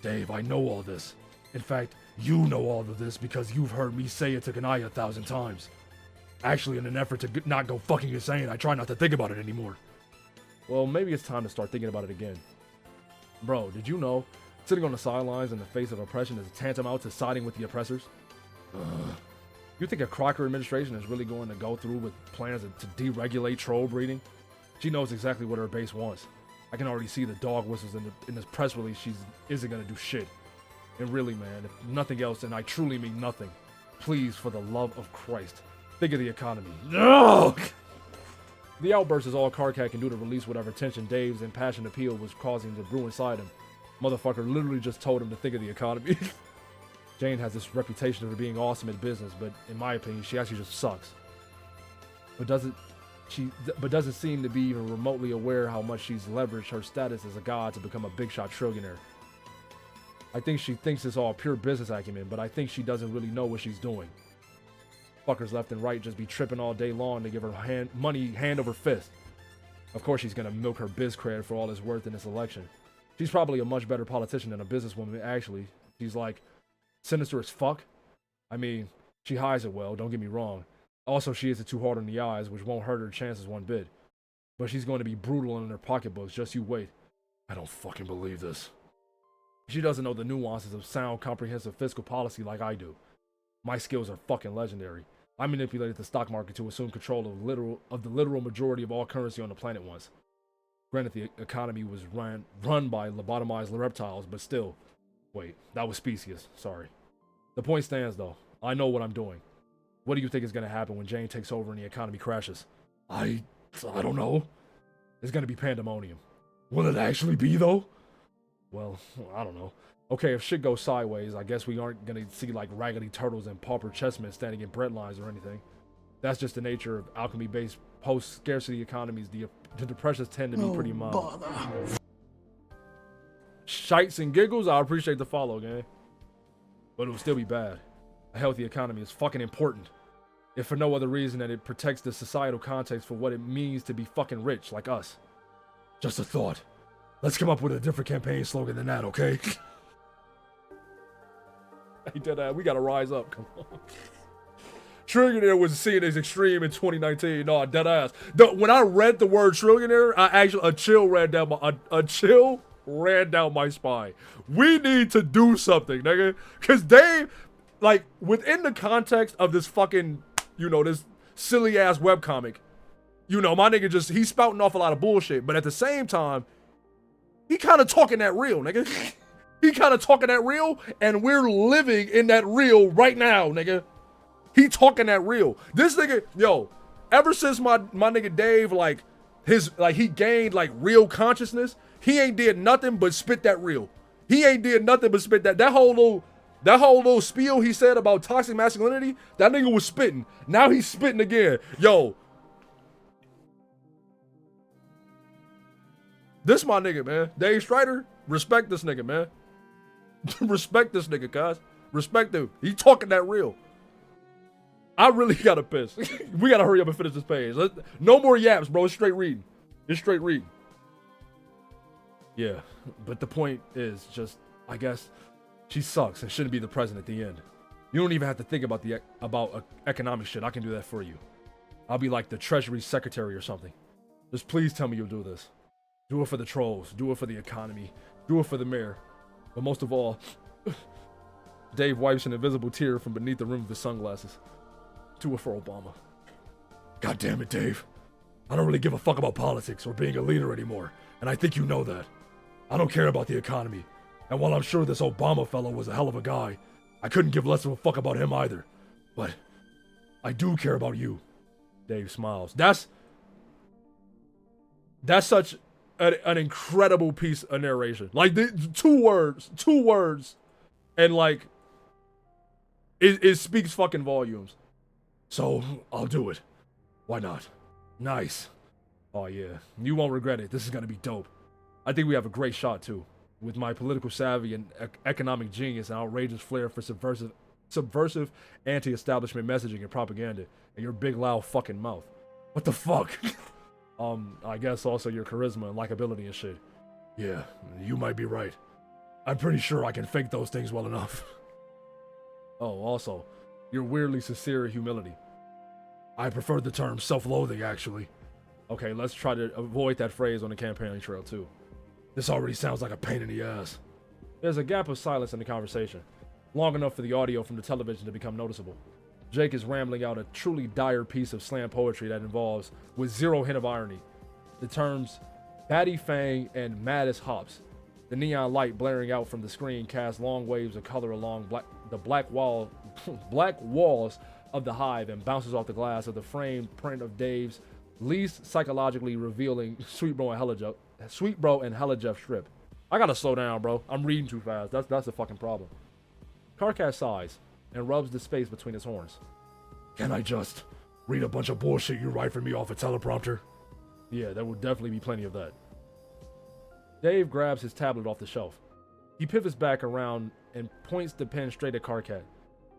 Dave, I know all this. In fact, you know all of this because you've heard me say it to Kanaya 1,000 times. Actually, in an effort to not go fucking insane, I try not to think about it anymore. Well, maybe it's time to start thinking about it again. Bro, did you know Sitting on the sidelines in the face of oppression is tantamount to siding with the oppressors. Ugh. You think a Crocker administration is really going to go through with plans to deregulate troll breeding? She knows exactly what her base wants. I can already see the dog whistles in this press release. She isn't going to do shit. And really, man, if nothing else, and I truly mean nothing, please, for the love of Christ, think of the economy. No! The outburst is all Carcat can do to release whatever tension Dave's impassioned appeal was causing to brew inside him. Motherfucker literally just told him to think of the economy. Jane has this reputation for being awesome at business, but in my opinion, she actually just sucks. But doesn't seem to be even remotely aware how much she's leveraged her status as a god to become a big shot trillionaire. I think she thinks it's all pure business acumen, but I think she doesn't really know what she's doing. Fuckers left and right just be tripping all day long to give her money hand over fist. Of course she's gonna milk her biz cred for all it's worth in this election. She's probably a much better politician than a businesswoman, actually. She's like sinister as fuck. I mean, she hides it well, don't get me wrong. Also, she isn't too hard on the eyes, which won't hurt her chances one bit. But she's going to be brutal in her pocketbooks, just you wait. I don't fucking believe this. She doesn't know the nuances of sound, comprehensive fiscal policy like I do. My skills are fucking legendary. I manipulated the stock market to assume control of the literal majority of all currency on the planet once. Granted, the economy was run by lobotomized reptiles, but still. Wait, that was specious. Sorry. The point stands, though. I know what I'm doing. What do you think is going to happen when Jane takes over and the economy crashes? I don't know. It's going to be pandemonium. Will it actually be, though? Well, I don't know. Okay, if shit goes sideways, I guess we aren't going to see like raggedy turtles and pauper chessmen standing in bread lines or anything. That's just the nature of alchemy-based post-scarcity economies. The depressions tend to be pretty mild. Shites and giggles, I appreciate the follow, gang. But it will still be bad. A healthy economy is fucking important. If for no other reason than it protects the societal context for what it means to be fucking rich, like us. Just a thought. Let's come up with a different campaign slogan than that, okay? Hey, Deadass, we gotta rise up, come on. Trillionaire was seen as extreme in 2019. No, Deadass. When I read the word trillionaire, a chill ran down my spine. We need to do something, nigga. Cause they, like, within the context of this fucking, this silly ass webcomic, my nigga he's spouting off a lot of bullshit, but at the same time, he kind of talking that real, nigga. He kind of talking that real, and we're living in that real right now, nigga. He talking that real. This nigga, ever since my nigga Dave, he gained real consciousness, he ain't did nothing but spit that real. He ain't did nothing but spit that whole little spiel he said about toxic masculinity, that nigga was spitting. Now he's spitting again. This my nigga, man. Dave Strider, respect this nigga, man. Respect this nigga, guys. Respect him. He talking that real. I really gotta piss. We gotta hurry up and finish this page. No more yaps, bro. It's straight reading. It's straight reading. Yeah, but the point is just, I guess, she sucks and shouldn't be the president at the end. You don't even have to think about economic shit. I can do that for you. I'll be like the Treasury Secretary or something. Just please tell me you'll do this. Do it for the trolls. Do it for the economy. Do it for the mayor. But most of all, Dave wipes an invisible tear from beneath the rim of his sunglasses. Do it for Obama. God damn it, Dave. I don't really give a fuck about politics or being a leader anymore, and I think you know that. I don't care about the economy, and while I'm sure this Obama fellow was a hell of a guy, I couldn't give less of a fuck about him either. But I do care about you. Dave smiles. That's such an incredible piece of narration. Like, two words, and it speaks fucking volumes. So, I'll do it. Why not? Nice. Oh yeah, you won't regret it. This is gonna be dope. I think we have a great shot too. With my political savvy and economic genius and outrageous flair for subversive anti-establishment messaging and propaganda, and your big loud fucking mouth. What the fuck? I guess also your charisma and likability and shit. Yeah, you might be right. I'm pretty sure I can fake those things well enough. Oh, also, your weirdly sincere humility. I prefer the term self-loathing, actually. Okay, let's try to avoid that phrase on the campaign trail, too. This already sounds like a pain in the ass. There's a gap of silence in the conversation, long enough for the audio from the television to become noticeable. Jake is rambling out a truly dire piece of slam poetry that involves, with zero hint of irony, the terms Batty Fang and Mad as Hops. The neon light blaring out from the screen casts long waves of color along the black walls of the hive and bounces off the glass of the framed print of Dave's least psychologically revealing Sweet Bro and Hella Jeff strip. I gotta slow down, bro. I'm reading too fast. That's the fucking problem. Karkat sighs and rubs the space between his horns. Can I just read a bunch of bullshit you write for me off a teleprompter? Yeah, there will definitely be plenty of that. Dave grabs his tablet off the shelf. He pivots back around and points the pen straight at Karkat.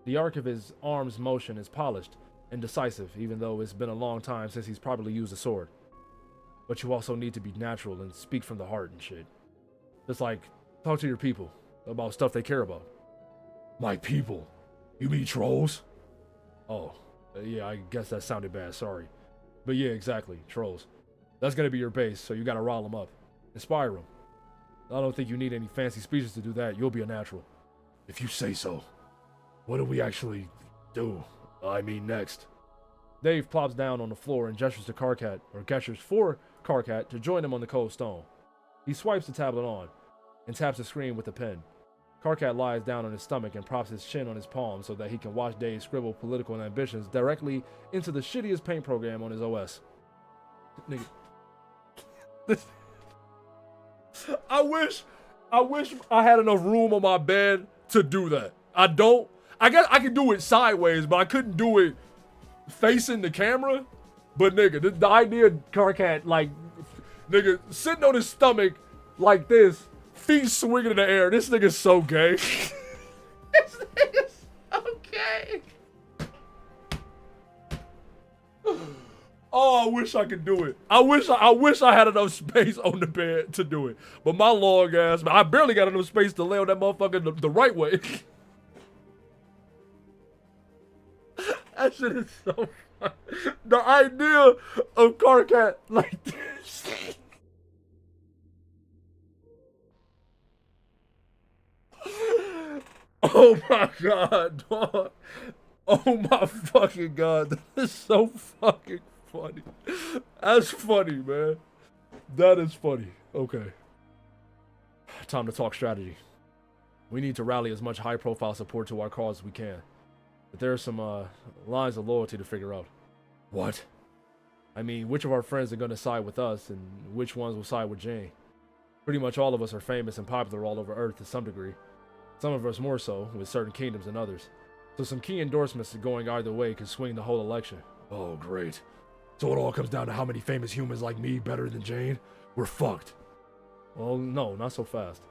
The arc of his arm's motion is polished and decisive, even though it's been a long time since he's probably used a sword. But you also need to be natural and speak from the heart and shit. Just like, talk to your people about stuff they care about. My people? You mean trolls? Oh, yeah, I guess that sounded bad, sorry. But yeah, exactly, trolls. That's gonna be your base, so you gotta rile them up. Inspire them. I don't think you need any fancy speeches to do that. You'll be a natural. If you say so. What do we actually do? I mean next. Dave plops down on the floor and gestures to Karkat, or gestures for Karkat to join him on the cold stone. He swipes the tablet on and taps the screen with a pen. Karkat lies down on his stomach and props his chin on his palm so that he can watch Dave scribble political ambitions directly into the shittiest paint program on his OS. Nigga. I wish I had enough room on my bed to do that. I don't. I guess I could do it sideways, but I couldn't do it facing the camera. But nigga, the idea of Karkat, like, nigga, sitting on his stomach like this, feet swinging in the air. This nigga's so gay. This nigga's so gay. Oh, I wish I could do it. I wish I had enough space on the bed to do it. But my long ass, I barely got enough space to lay on that motherfucker the right way. That shit is so funny. The idea of Karkat like this. Oh my god, dog. Oh my fucking god. That is so fucking funny. That's funny, man. That is funny. Okay. Time to talk strategy. We need to rally as much high-profile support to our cause as we can. But there are some lines of loyalty to figure out. What? I mean, which of our friends are going to side with us and which ones will side with Jane? Pretty much all of us are famous and popular all over Earth to some degree. Some of us more so, with certain kingdoms than others. So some key endorsements going either way could swing the whole election. Oh, great. So it all comes down to how many famous humans like me better than Jane? We're fucked. Well, no, not so fast.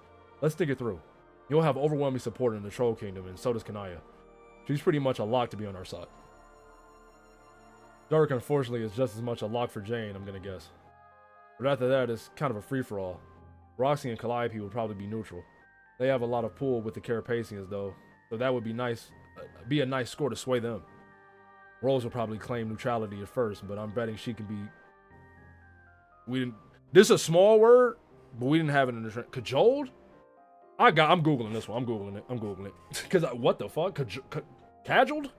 Let's think it through. You'll have overwhelming support in the Troll Kingdom, and so does Kanaya. She's pretty much a lock to be on our side. Dark, unfortunately, is just as much a lock for Jane, I'm gonna guess. But after that, it's kind of a free-for-all. Roxy and Calliope would probably be neutral. They have a lot of pull with the Carapacians, though, so that would be a nice score to sway them. Rose will probably claim neutrality at first, but I'm betting she can be... This is a small word, but we didn't have it in the... Cajoled? I'm Googling this one. I'm Googling it. Because what the fuck? Cajoled?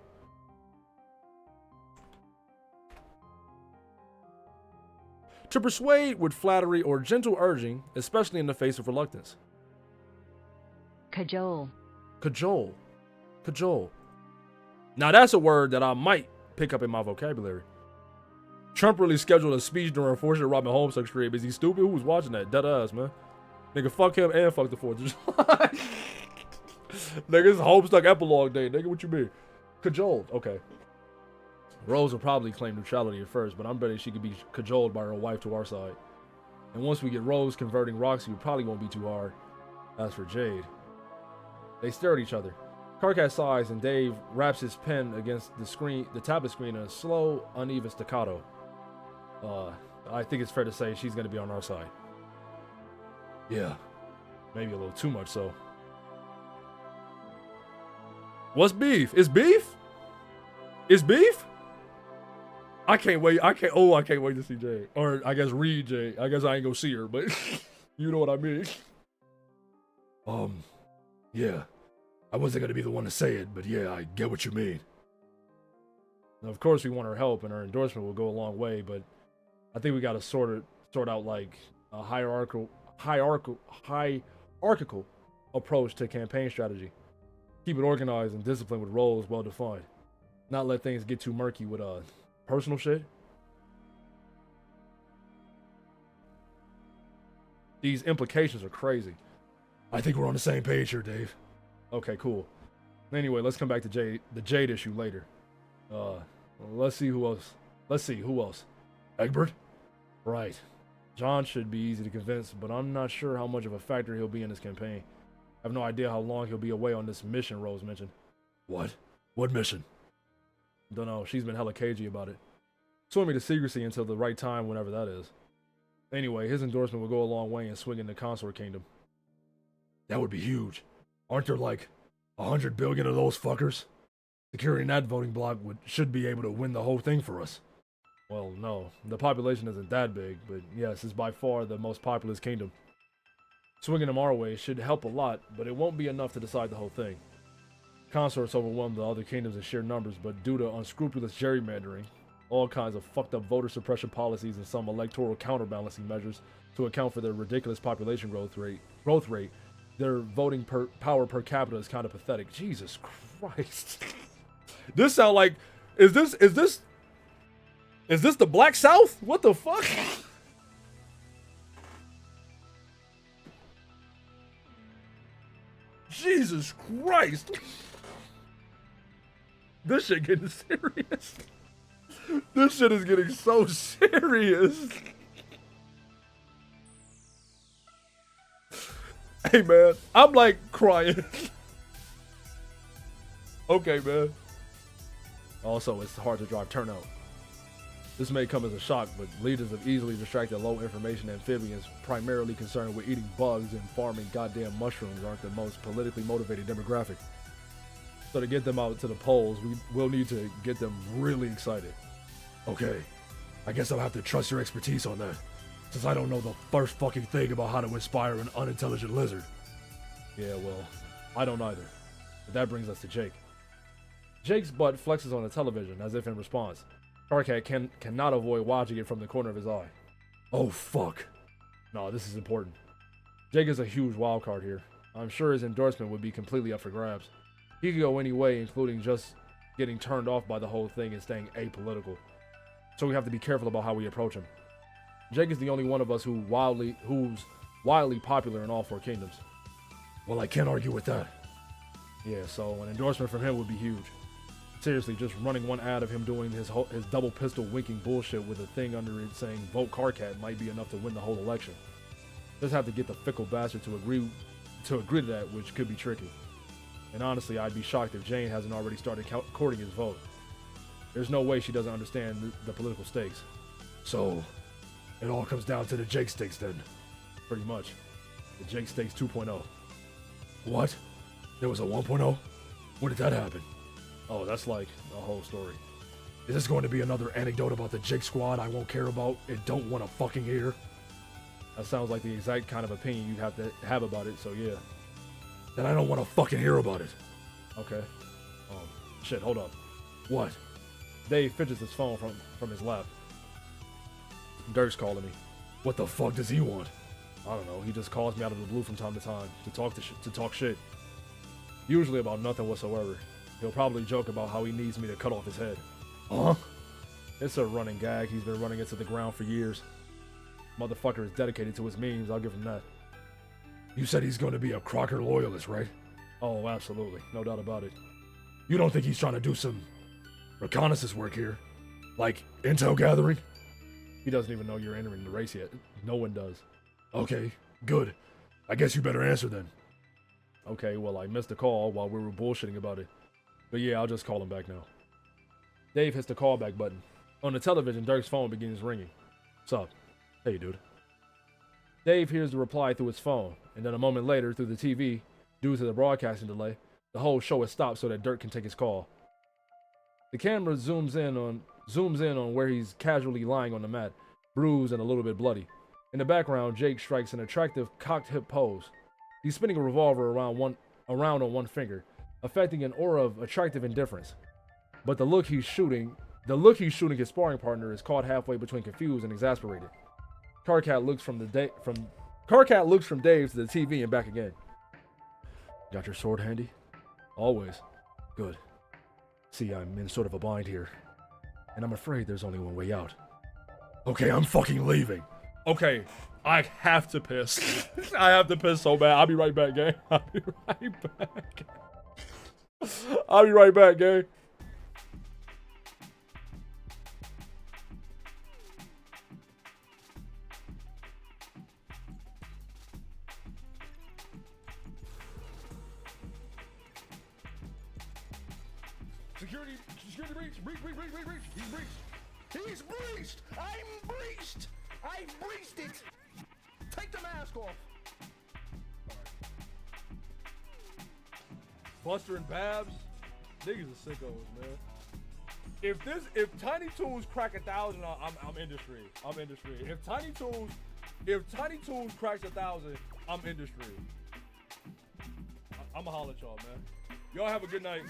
To persuade with flattery or gentle urging, especially in the face of reluctance. Cajole. Cajole. Cajole. Now that's a word that I might pick up in my vocabulary. Trump really scheduled a speech during unfortunate Robin Homestuck stream. Is he stupid? Who was watching that? Dead ass, man. Nigga, fuck him and fuck the 4th of July. Nigga, it's Homestuck Epilogue Day. Nigga, what you mean? Cajoled. Okay. Rose will probably claim neutrality at first, but I'm betting she could be cajoled by her wife to our side. And once we get Rose converting Roxy, it probably won't be too hard. As for Jade, they stare at each other. Karkat sighs and Dave wraps his pen against the tablet screen in a slow, uneven staccato. I think it's fair to say she's going to be on our side. Yeah, maybe a little too much so. What's beef? Is beef? Is beef? I can't wait. I can't wait to see Jade. Or I guess read Jade. I guess I ain't gonna see her, but you know what I mean. Yeah, I wasn't gonna be the one to say it, but yeah, I get what you mean. And of course, we want her help, and her endorsement will go a long way. But I think we got to sort out like a hierarchical approach to campaign strategy. Keep it organized and disciplined with roles well defined. Not let things get too murky with personal shit. These implications are crazy. I think we're on the same page here, Dave. Okay, cool. Anyway, let's come back to the Jade issue later. Let's see who else. Egbert? Right. John should be easy to convince, but I'm not sure how much of a factor he'll be in this campaign. I have no idea how long he'll be away on this mission Rose mentioned. What? What mission? Don't know. She's been hella cagey about it. Swore me to secrecy until the right time, whenever that is. Anyway, his endorsement will go a long way in swinging the Consort Kingdom. That would be huge. Aren't there like 100 billion of those fuckers? Securing that voting block should be able to win the whole thing for us. Well, no. The population isn't that big, but yes, it's by far the most populous kingdom. Swinging them our way should help a lot, but it won't be enough to decide the whole thing. Consorts overwhelm the other kingdoms in sheer numbers, but due to unscrupulous gerrymandering, all kinds of fucked up voter suppression policies, and some electoral counterbalancing measures to account for their ridiculous population growth rate, their voting power per capita is kind of pathetic. Jesus Christ. This sound like, is this the Black South? What the fuck? Jesus Christ. This shit getting serious. This shit is getting so serious. Hey man, I'm like crying. Okay, man. Also, it's hard to drive turnout. This may come as a shock, but leaders of easily distracted low-information amphibians primarily concerned with eating bugs and farming goddamn mushrooms aren't the most politically motivated demographic. So to get them out to the polls, we'll need to get them really excited. Okay, I guess I'll have to trust your expertise on that, since I don't know the first fucking thing about how to inspire an unintelligent lizard. Yeah, well, I don't either. But that brings us to Jake. Jake's butt flexes on the television as if in response. Karkat cannot avoid watching it from the corner of his eye. Oh, fuck. No, this is important. Jake is a huge wild card here. I'm sure his endorsement would be completely up for grabs. He could go any way, including just getting turned off by the whole thing and staying apolitical. So we have to be careful about how we approach him. Jake is the only one of us who's wildly popular in all four kingdoms. Well, I can't argue with that. Yeah, so an endorsement from him would be huge. Seriously, just running one ad of him doing his double pistol winking bullshit with a thing under it saying vote Karkat might be enough to win the whole election. Just have to get the fickle bastard to agree to that, which could be tricky. And honestly, I'd be shocked if Jane hasn't already started courting his vote. There's no way she doesn't understand the political stakes. So, it all comes down to the Jake stakes then? Pretty much. The Jake stakes 2.0. What? There was a 1.0? When did that happen? Oh, that's like a whole story. Is this going to be another anecdote about the Jake squad I won't care about and don't want to fucking hear? That sounds like the exact kind of opinion you'd have to have about it, so yeah. Then I don't want to fucking hear about it. Okay. Shit, hold up. What? Dave fidgets his phone from his lap. Dirk's calling me. What the fuck does he want? I don't know, he just calls me out of the blue from time to time to talk shit. Usually about nothing whatsoever. He'll probably joke about how he needs me to cut off his head. Huh? It's a running gag. He's been running into the ground for years. Motherfucker is dedicated to his memes, I'll give him that. You said he's going to be a Crocker loyalist, right? Oh, absolutely. No doubt about it. You don't think he's trying to do some reconnaissance work here? Like intel gathering? He doesn't even know you're entering the race yet. No one does. Okay, good. I guess you better answer then. Okay, well, I missed a call while we were bullshitting about it. But yeah, I'll just call him back now. Dave hits the callback button. On the television, Dirk's phone begins ringing. What's up? Hey, dude. Dave hears the reply through his phone, and then a moment later, through the TV, due to the broadcasting delay, the whole show is stopped so that Dirk can take his call. The camera zooms in on where he's casually lying on the mat, bruised and a little bit bloody. In the background, Jake strikes an attractive cocked hip pose. He's spinning a revolver around around on one finger, affecting an aura of attractive indifference. But the look he's shooting his sparring partner is caught halfway between confused and exasperated. Carcat looks from Dave to the TV and back again. Got your sword handy? Always. Good. See, I'm in sort of a bind here, and I'm afraid there's only one way out. Okay, I'm fucking leaving. Okay, I have to piss. I have to piss so bad. I'll be right back, gang. I'll be right back. I'll be right back, gang. Security breach. He's breached. I'm breached. I breached it. Take the mask off. Buster and Babs, niggas are sickos, man. If Tiny Toons crack 1,000, I'm industry. I'm industry. If Tiny Toons cracks 1,000, I'm industry. I'ma holler at y'all, man. Y'all have a good night.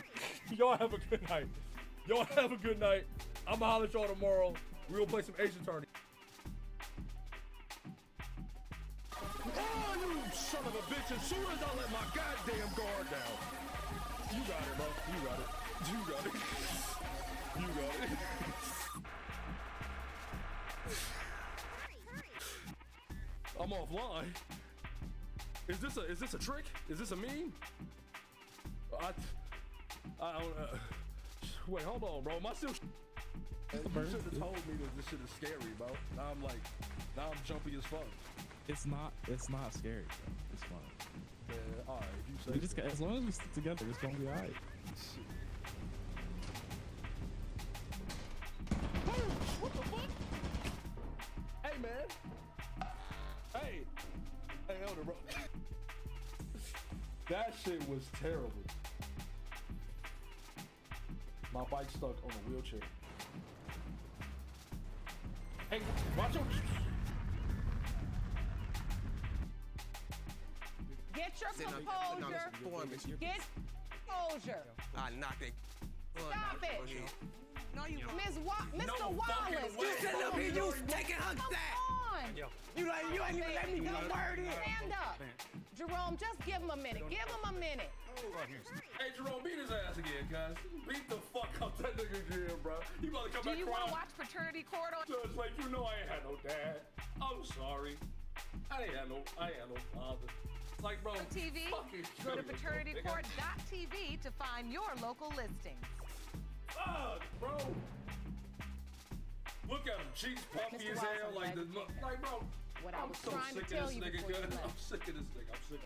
Y'all have a good night. Y'all have a good night. I'ma holler at y'all tomorrow. We gonna play some Ace Attorney. Oh, you son of a bitch. As soon as I let my goddamn guard down. You got it, bro. You got it. You got it. You got it. I'm offline. Is this a trick? Is this a meme? I don't. Wait, hold on, bro. My still. You should have told me that this shit is scary, bro. Now I'm jumpy as fuck. It's not scary, bro. It's fun. Yeah, all right. If you say We just as long as we stick together, it's gonna be all right. What the fuck? Hey, man. Hey, Elder, bro. That shit was terrible. My bike stuck on a wheelchair. Hey, watch your. Get your composure. Get composure. I knocked it. Stop it. No, you. Mr. Wallace. You sitting up here, you taking her Come side. on. You ain't even let me get a word in. Stand up. Jerome, just give him a minute. Give him a minute. Hey, Jerome, beat his ass again, cuz. Beat the fuck up that nigga again, bro. He about to come Do back you want crying. to watch paternity court on? Judge, like, you know I ain't had no dad. I'm sorry. I ain't had no father. Like, bro, TV? fucking Go to shit, paternitycourt.tv to find your local listings. Fuck, bro. Look at him, cheeks puffy Mr. as Wallace, hell. I'm Like, glad you picked that. like, bro. What I I'm was so trying to sick tell of this you nigga, before you cuz. left. I'm sick of this nigga. I'm sick.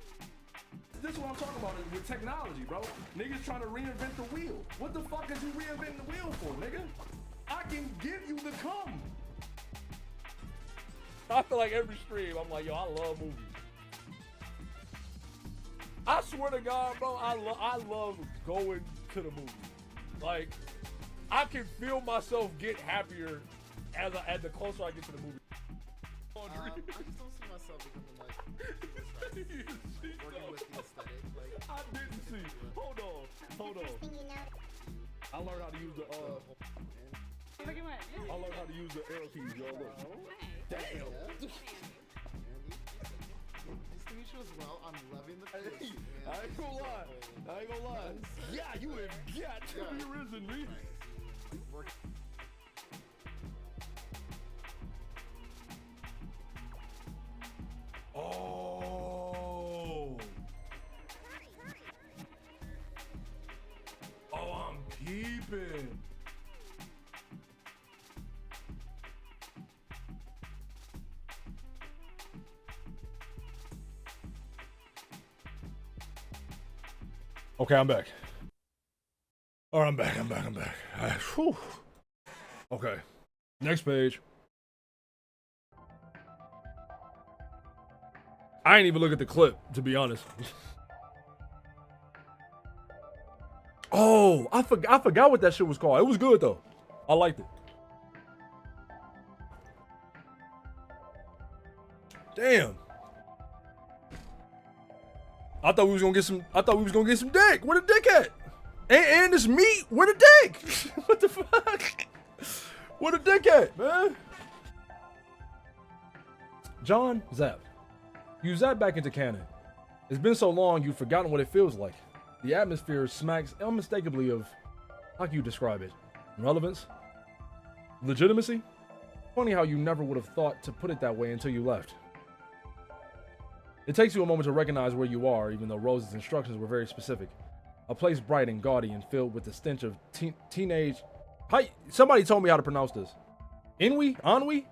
This is what I'm talking about with technology, bro. Niggas trying to reinvent the wheel. What the fuck is you reinventing the wheel for, nigga? I can give you the cum. I feel like every stream, I'm like, yo, I love movies. I swear to God, bro, I love going to the movie. Like, I can feel myself get happier as the closer I get to the movie. I just don't see myself becoming like working with the aesthetic. Like, I didn't see. Hold on. I learned how to use the Look at what? I learned how to use the arrow keys, y'all. Look. Damn. Andy, nice to meet you as well. I'm loving the fish. I ain't gonna lie. Yeah, you have got to be risen, me. Oh. Oh, I'm peeping. Okay, I'm back. All right, I'm back. Whew. Okay, next page. I ain't even look at the clip, to be honest. Oh, I forgot what that shit was called. It was good though. I liked it. Damn. I thought we was gonna get some. I thought we was gonna get some dick. Where the dick at? And this meat. Where the dick? What the fuck? Where the dick at, man? John, zap. You zap back into canon. It's been so long you've forgotten what it feels like. The atmosphere smacks unmistakably of, how can you describe it? Relevance? Legitimacy? Funny how you never would have thought to put it that way until you left. It takes you a moment to recognize where you are, even though Rose's instructions were very specific. A place bright and gaudy and filled with the stench of teenage... Hi, somebody told me how to pronounce this. Inwi? Anwi?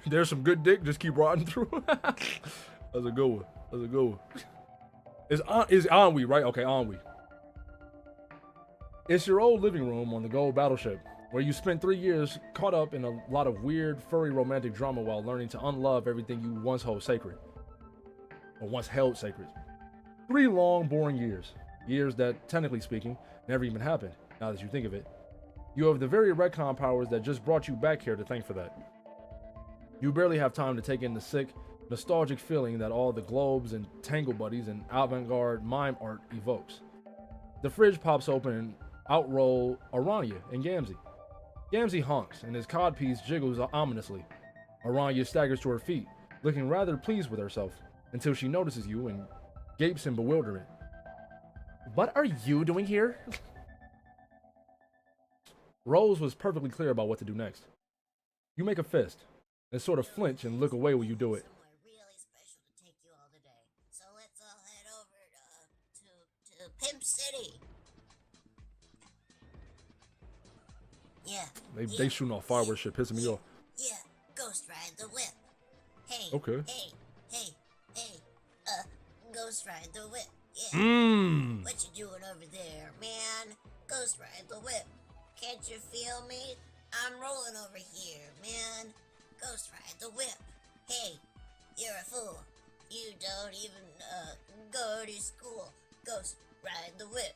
There's some good dick, just keep rotting through. That's a good one. That's a good one. It's Anwi, right? Okay, Anwi. It's your old living room on the Gold Battleship, where you spent 3 years caught up in a lot of weird, furry romantic drama while learning to unlove everything you once held sacred. Or once held sacred. 3 long, boring years. Years that, technically speaking, never even happened, now that you think of it. You have the very retcon powers that just brought you back here to thank for that. You barely have time to take in the sick, nostalgic feeling that all the globes and tangle buddies and avant-garde mime art evokes. The fridge pops open and out roll Aranya and Gamzee. Gamzee honks and his codpiece jiggles ominously. Aranya staggers to her feet, looking rather pleased with herself, until she notices you and gapes in bewilderment. What are you doing here? Rose was perfectly clear about what to do next. You make a fist, and sort of flinch and look away when you do it. Somewhere really special to take you all today. So let's all head over to Pimp City. Yeah. They shooting off fireworks shit, pissing me off. Yeah, Ghost Ride the Whip. Hey. Okay. Hey. Ghost Ride the Whip. Yeah. What you doing over there, man? Ghost Ride the Whip. Can't you feel me? I'm rolling over here, man. Ghost Ride the Whip. Hey, you're a fool. You don't even go to school. Ghost Ride the Whip.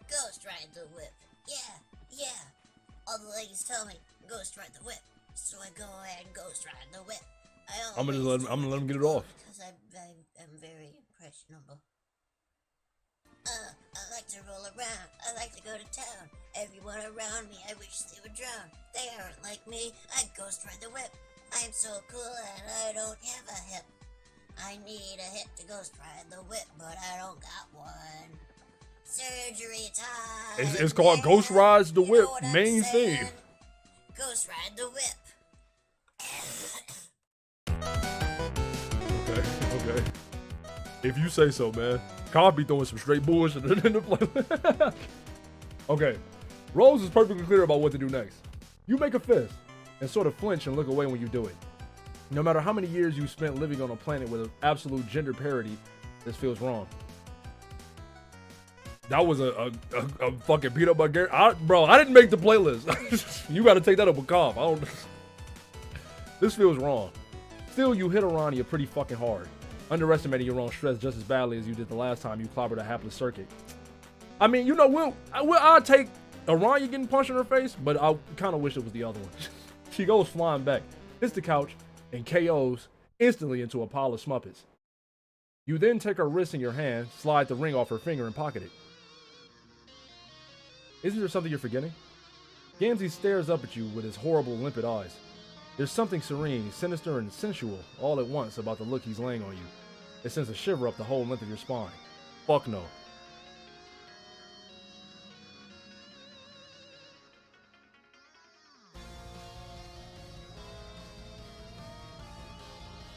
Ghost Ride the Whip. Yeah. All the ladies tell me Ghost Ride the Whip, so I go ahead and Ghost Ride the Whip. I'm gonna let him get it off. Because I'm very impressionable. I like to roll around. I like to go to town. Everyone around me, I wish they would drown. They aren't like me. I Ghost Ride the Whip. I'm so cool and I don't have a hip. I need a hip to Ghost Ride the Whip, but I don't got one. Surgery time. It's called Ghost Rides the Whip, main theme. Ghost Ride the Whip. Okay. If you say so, man. Cobb be throwing some straight bullshit in the play. Okay. Rose is perfectly clear about what to do next. You make a fist and sort of flinch and look away when you do it. No matter how many years you spent living on a planet with absolute gender parity, this feels wrong. That was a fucking beat up by Gary. Bro, I didn't make the playlist. You got to take that up with Cobb. This feels wrong. Still, you hit Aranya pretty fucking hard, underestimating your own stress just as badly as you did the last time you clobbered a hapless circuit. I mean, you know, I'll take Aranya getting punched in her face, but I kind of wish it was the other one. She goes flying back, hits the couch, and KOs instantly into a pile of smuppets. You then take her wrist in your hand, slide the ring off her finger, and pocket it. Isn't there something you're forgetting? Gamzee stares up at you with his horrible, limpid eyes. There's something serene, sinister, and sensual all at once about the look he's laying on you. It sends a shiver up the whole length of your spine. Fuck no.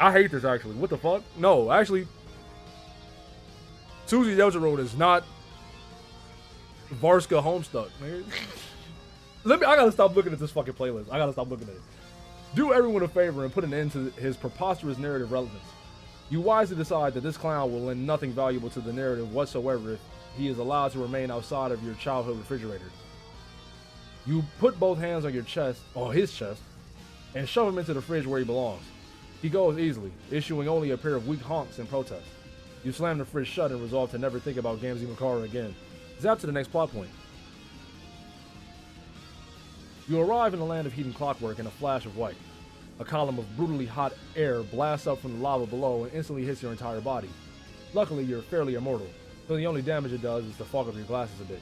I hate this, actually. What the fuck? No, actually, Susie Delgerode is not Varska Homestuck, man. I gotta stop looking at this fucking playlist. I gotta stop looking at it. Do everyone a favor and put an end to his preposterous narrative relevance. You wisely decide that this clown will lend nothing valuable to the narrative whatsoever if he is allowed to remain outside of your childhood refrigerator. You put both hands on your chest, or his chest, and shove him into the fridge where he belongs. He goes easily, issuing only a pair of weak honks in protest. You slam the fridge shut and resolve to never think about Gamzee Makara again. Zap to the next plot point. You arrive in the land of heat and clockwork in a flash of white. A column of brutally hot air blasts up from the lava below and instantly hits your entire body. Luckily, you're fairly immortal, so the only damage it does is to fog up your glasses a bit.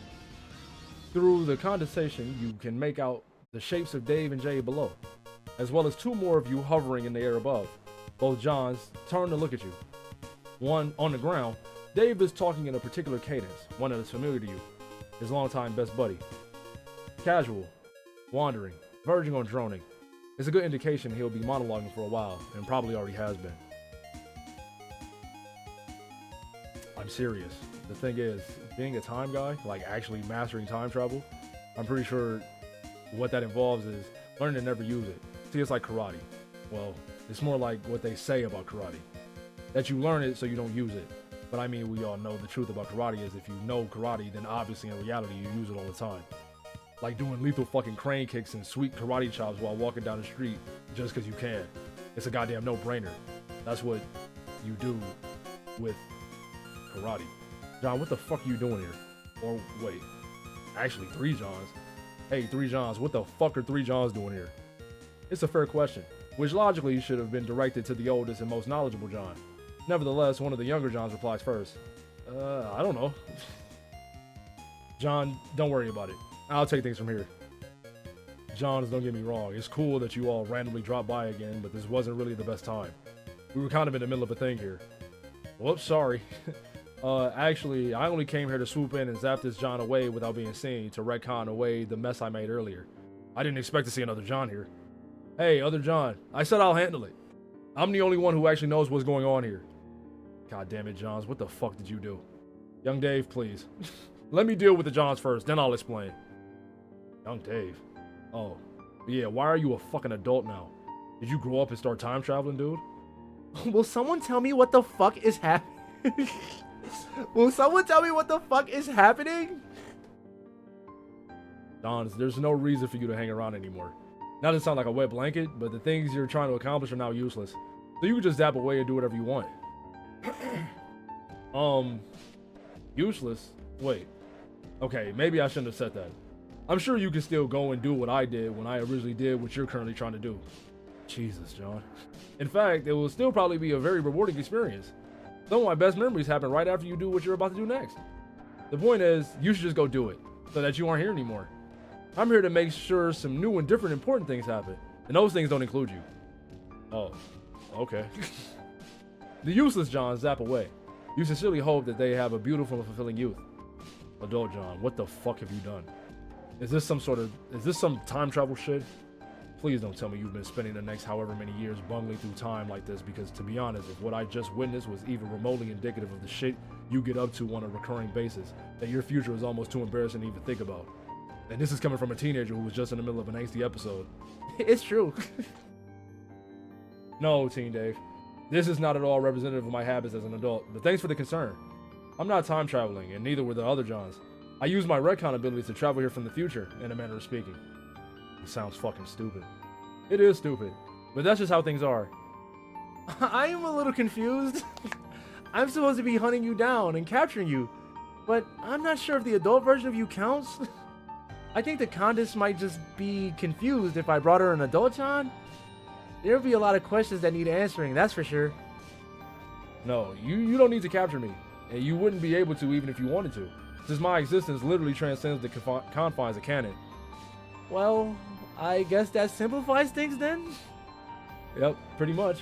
Through the condensation, you can make out the shapes of Dave and Jay below, as well as two more of you hovering in the air above. Both Johns turn to look at you. One, on the ground, Dave is talking in a particular cadence, one that is familiar to you, his longtime best buddy. Casual, wandering, verging on droning. It's a good indication he'll be monologuing for a while, and probably already has been. I'm serious. The thing is, being a time guy, like actually mastering time travel, I'm pretty sure what that involves is learning to never use it. See, it's like karate. Well, it's more like what they say about karate. That you learn it so you don't use it. But I mean, we all know the truth about karate is if you know karate, then obviously in reality you use it all the time. Like doing lethal fucking crane kicks and sweet karate chops while walking down the street just because you can. It's a goddamn no-brainer. That's what you do with karate. John, what the fuck are you doing here? Or wait, actually 3 Johns. Hey, 3 Johns, what the fuck are 3 Johns doing here? It's a fair question, which logically should have been directed to the oldest and most knowledgeable John. Nevertheless, one of the younger Johns replies first. I don't know. John, don't worry about it. I'll take things from here. Johns, don't get me wrong. It's cool that you all randomly dropped by again, but this wasn't really the best time. We were kind of in the middle of a thing here. Whoops, sorry. Actually, I only came here to swoop in and zap this John away without being seen, to retcon away the mess I made earlier. I didn't expect to see another John here. Hey, other John, I said I'll handle it. I'm the only one who actually knows what's going on here. God damn it, Johns, what the fuck did you do? Young Dave, please. Let me deal with the Johns first, then I'll explain. Young Dave? Oh, yeah, why are you a fucking adult now? Did you grow up and start time traveling, dude? Will someone tell me what the fuck is happening? Will someone tell me what the fuck is happening? Johns, there's no reason for you to hang around anymore. Not to sound like a wet blanket, but the things you're trying to accomplish are now useless. So you can just zap away and do whatever you want. Useless? Wait. Okay, maybe I shouldn't have said that. I'm sure you can still go and do what I did when I originally did what you're currently trying to do. Jesus, John. In fact, it will still probably be a very rewarding experience. Some of my best memories happen right after you do what you're about to do next. The point is, you should just go do it, so that you aren't here anymore. I'm here to make sure some new and different important things happen, and those things don't include you. Oh, okay. The useless Johns zap away. You sincerely hope that they have a beautiful and fulfilling youth. Adult John, what the fuck have you done? Is this some time travel shit? Please don't tell me you've been spending the next however many years bungling through time like this, because to be honest, if what I just witnessed was even remotely indicative of the shit you get up to on a recurring basis, then your future is almost too embarrassing to even think about. And this is coming from a teenager who was just in the middle of an angsty episode. It's true. No, Teen Dave. This is not at all representative of my habits as an adult, but thanks for the concern. I'm not time traveling, and neither were the other Johns. I use my retcon abilities to travel here from the future, in a manner of speaking. It sounds fucking stupid. It is stupid, but that's just how things are. I am a little confused. I'm supposed to be hunting you down and capturing you, but I'm not sure if the adult version of you counts. I think the Condis might just be confused if I brought her an adult John. There'll be a lot of questions that need answering, that's for sure. No, you don't need to capture me, and you wouldn't be able to even if you wanted to, since my existence literally transcends the confines of canon. Well, I guess that simplifies things then? Yep, pretty much.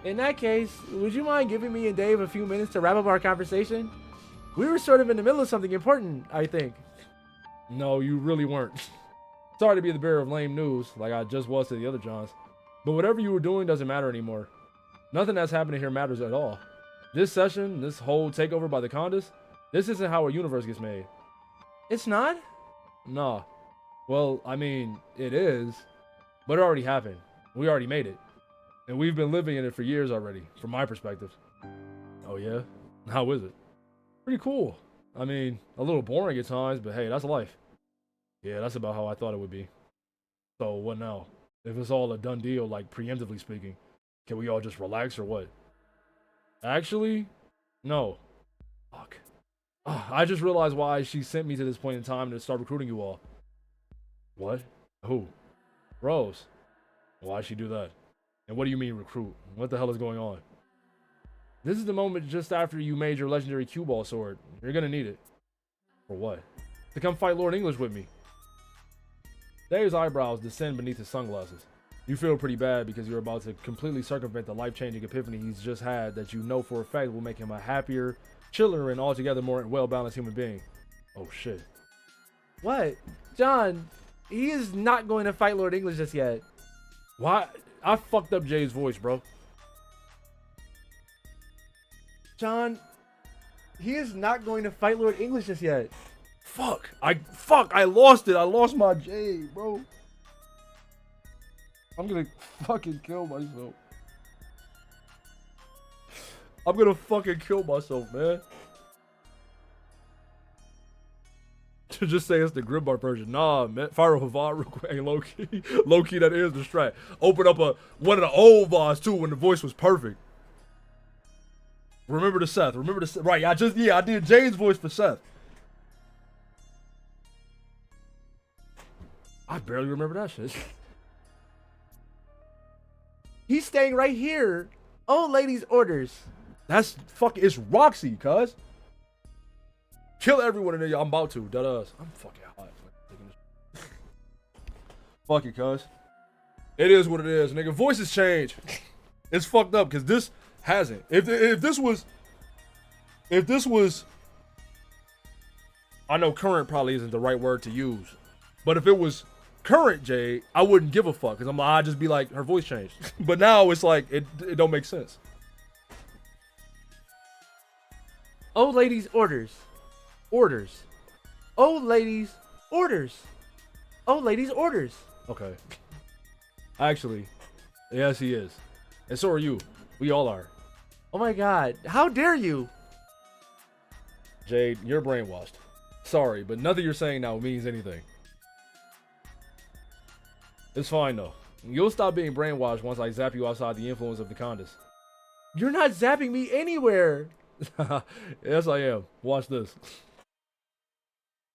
In that case, would you mind giving me and Dave a few minutes to wrap up our conversation? We were sort of in the middle of something important, I think. No, you really weren't. Sorry to be the bearer of lame news, like I just was to the other Johns. But whatever you were doing doesn't matter anymore. Nothing that's happening here matters at all. This session, this whole takeover by the Condis, this isn't how a universe gets made. It's not? Nah. Well, I mean, it is. But it already happened. We already made it. And we've been living in it for years already, from my perspective. Oh yeah? How is it? Pretty cool. I mean, a little boring at times, but hey, that's life. Yeah, that's about how I thought it would be. So what now? If it's all a done deal, like preemptively speaking, can we all just relax or what? Actually, no. Fuck. I just realized why she sent me to this point in time to start recruiting you all. What? Who? Rose. Why'd she do that? And what do you mean recruit? What the hell is going on? This is the moment just after you made your legendary cue ball sword. You're gonna need it. For what? To come fight Lord English with me. Dave's eyebrows descend beneath his sunglasses. You feel pretty bad because you're about to completely circumvent the life-changing epiphany he's just had that you know for a fact will make him a happier, chiller, and altogether more well-balanced human being. Oh shit. What? John, he is not going to fight Lord English just yet. Why? I fucked up Jay's voice, bro. John, he is not going to fight Lord English just yet. Fuck. I lost it. I lost my J, bro. I'm gonna fucking kill myself. I'm gonna fucking kill myself, man. To just say it's the Grimbar version. Nah, man. Fire a VOD real quick. Hey, low-key. Low-key, that is the strat. Open up one of the old VODs, too, when the voice was perfect. Remember the Seth. Remember the Seth. Right, I did Jay's voice for Seth. I barely remember that shit. He's staying right here. Old lady's orders. That's fucking, it's Roxy, cuz. Kill everyone in there. I'm about to. Deadass. I'm fucking hot. Fuck it, cuz. It is what it is, nigga. Voices change. It's fucked up because this hasn't. If this was, I know current probably isn't the right word to use, but if it was current Jay, I wouldn't give a fuck because I'd just be like, her voice changed. But now it's like it don't make sense. Old lady's orders. Orders. Old lady's orders. Old lady's orders. Okay. Actually, yes, he is. And so are you. We all are. Oh my god. How dare you? Jade, you're brainwashed. Sorry, but nothing you're saying now means anything. It's fine though. You'll stop being brainwashed once I zap you outside the influence of the Condas. You're not zapping me anywhere. Yes, I am. Watch this.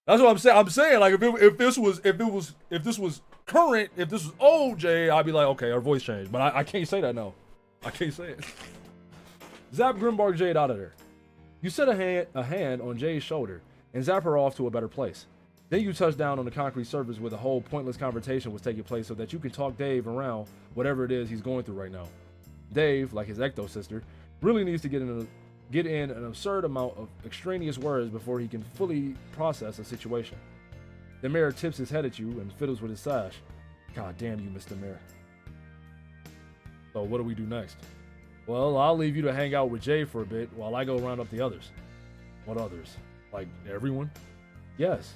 That's what I'm saying. I'm saying like if this was current, if this was old Jay, I'd be like, okay, our voice changed. But I can't say that now. I can't say it. Zap Grimbark Jade out of there. You set a hand on Jay's shoulder and zap her off to a better place. Then you touch down on the concrete surface where the whole pointless conversation was taking place so that you can talk Dave around whatever it is he's going through right now. Dave, like his ecto sister, really needs to get in an absurd amount of extraneous words before he can fully process a situation. The mayor tips his head at you and fiddles with his sash. God damn you, Mr. Mayor. So what do we do next? Well, I'll leave you to hang out with Jay for a bit while I go round up the others. What others? Like everyone? Yes.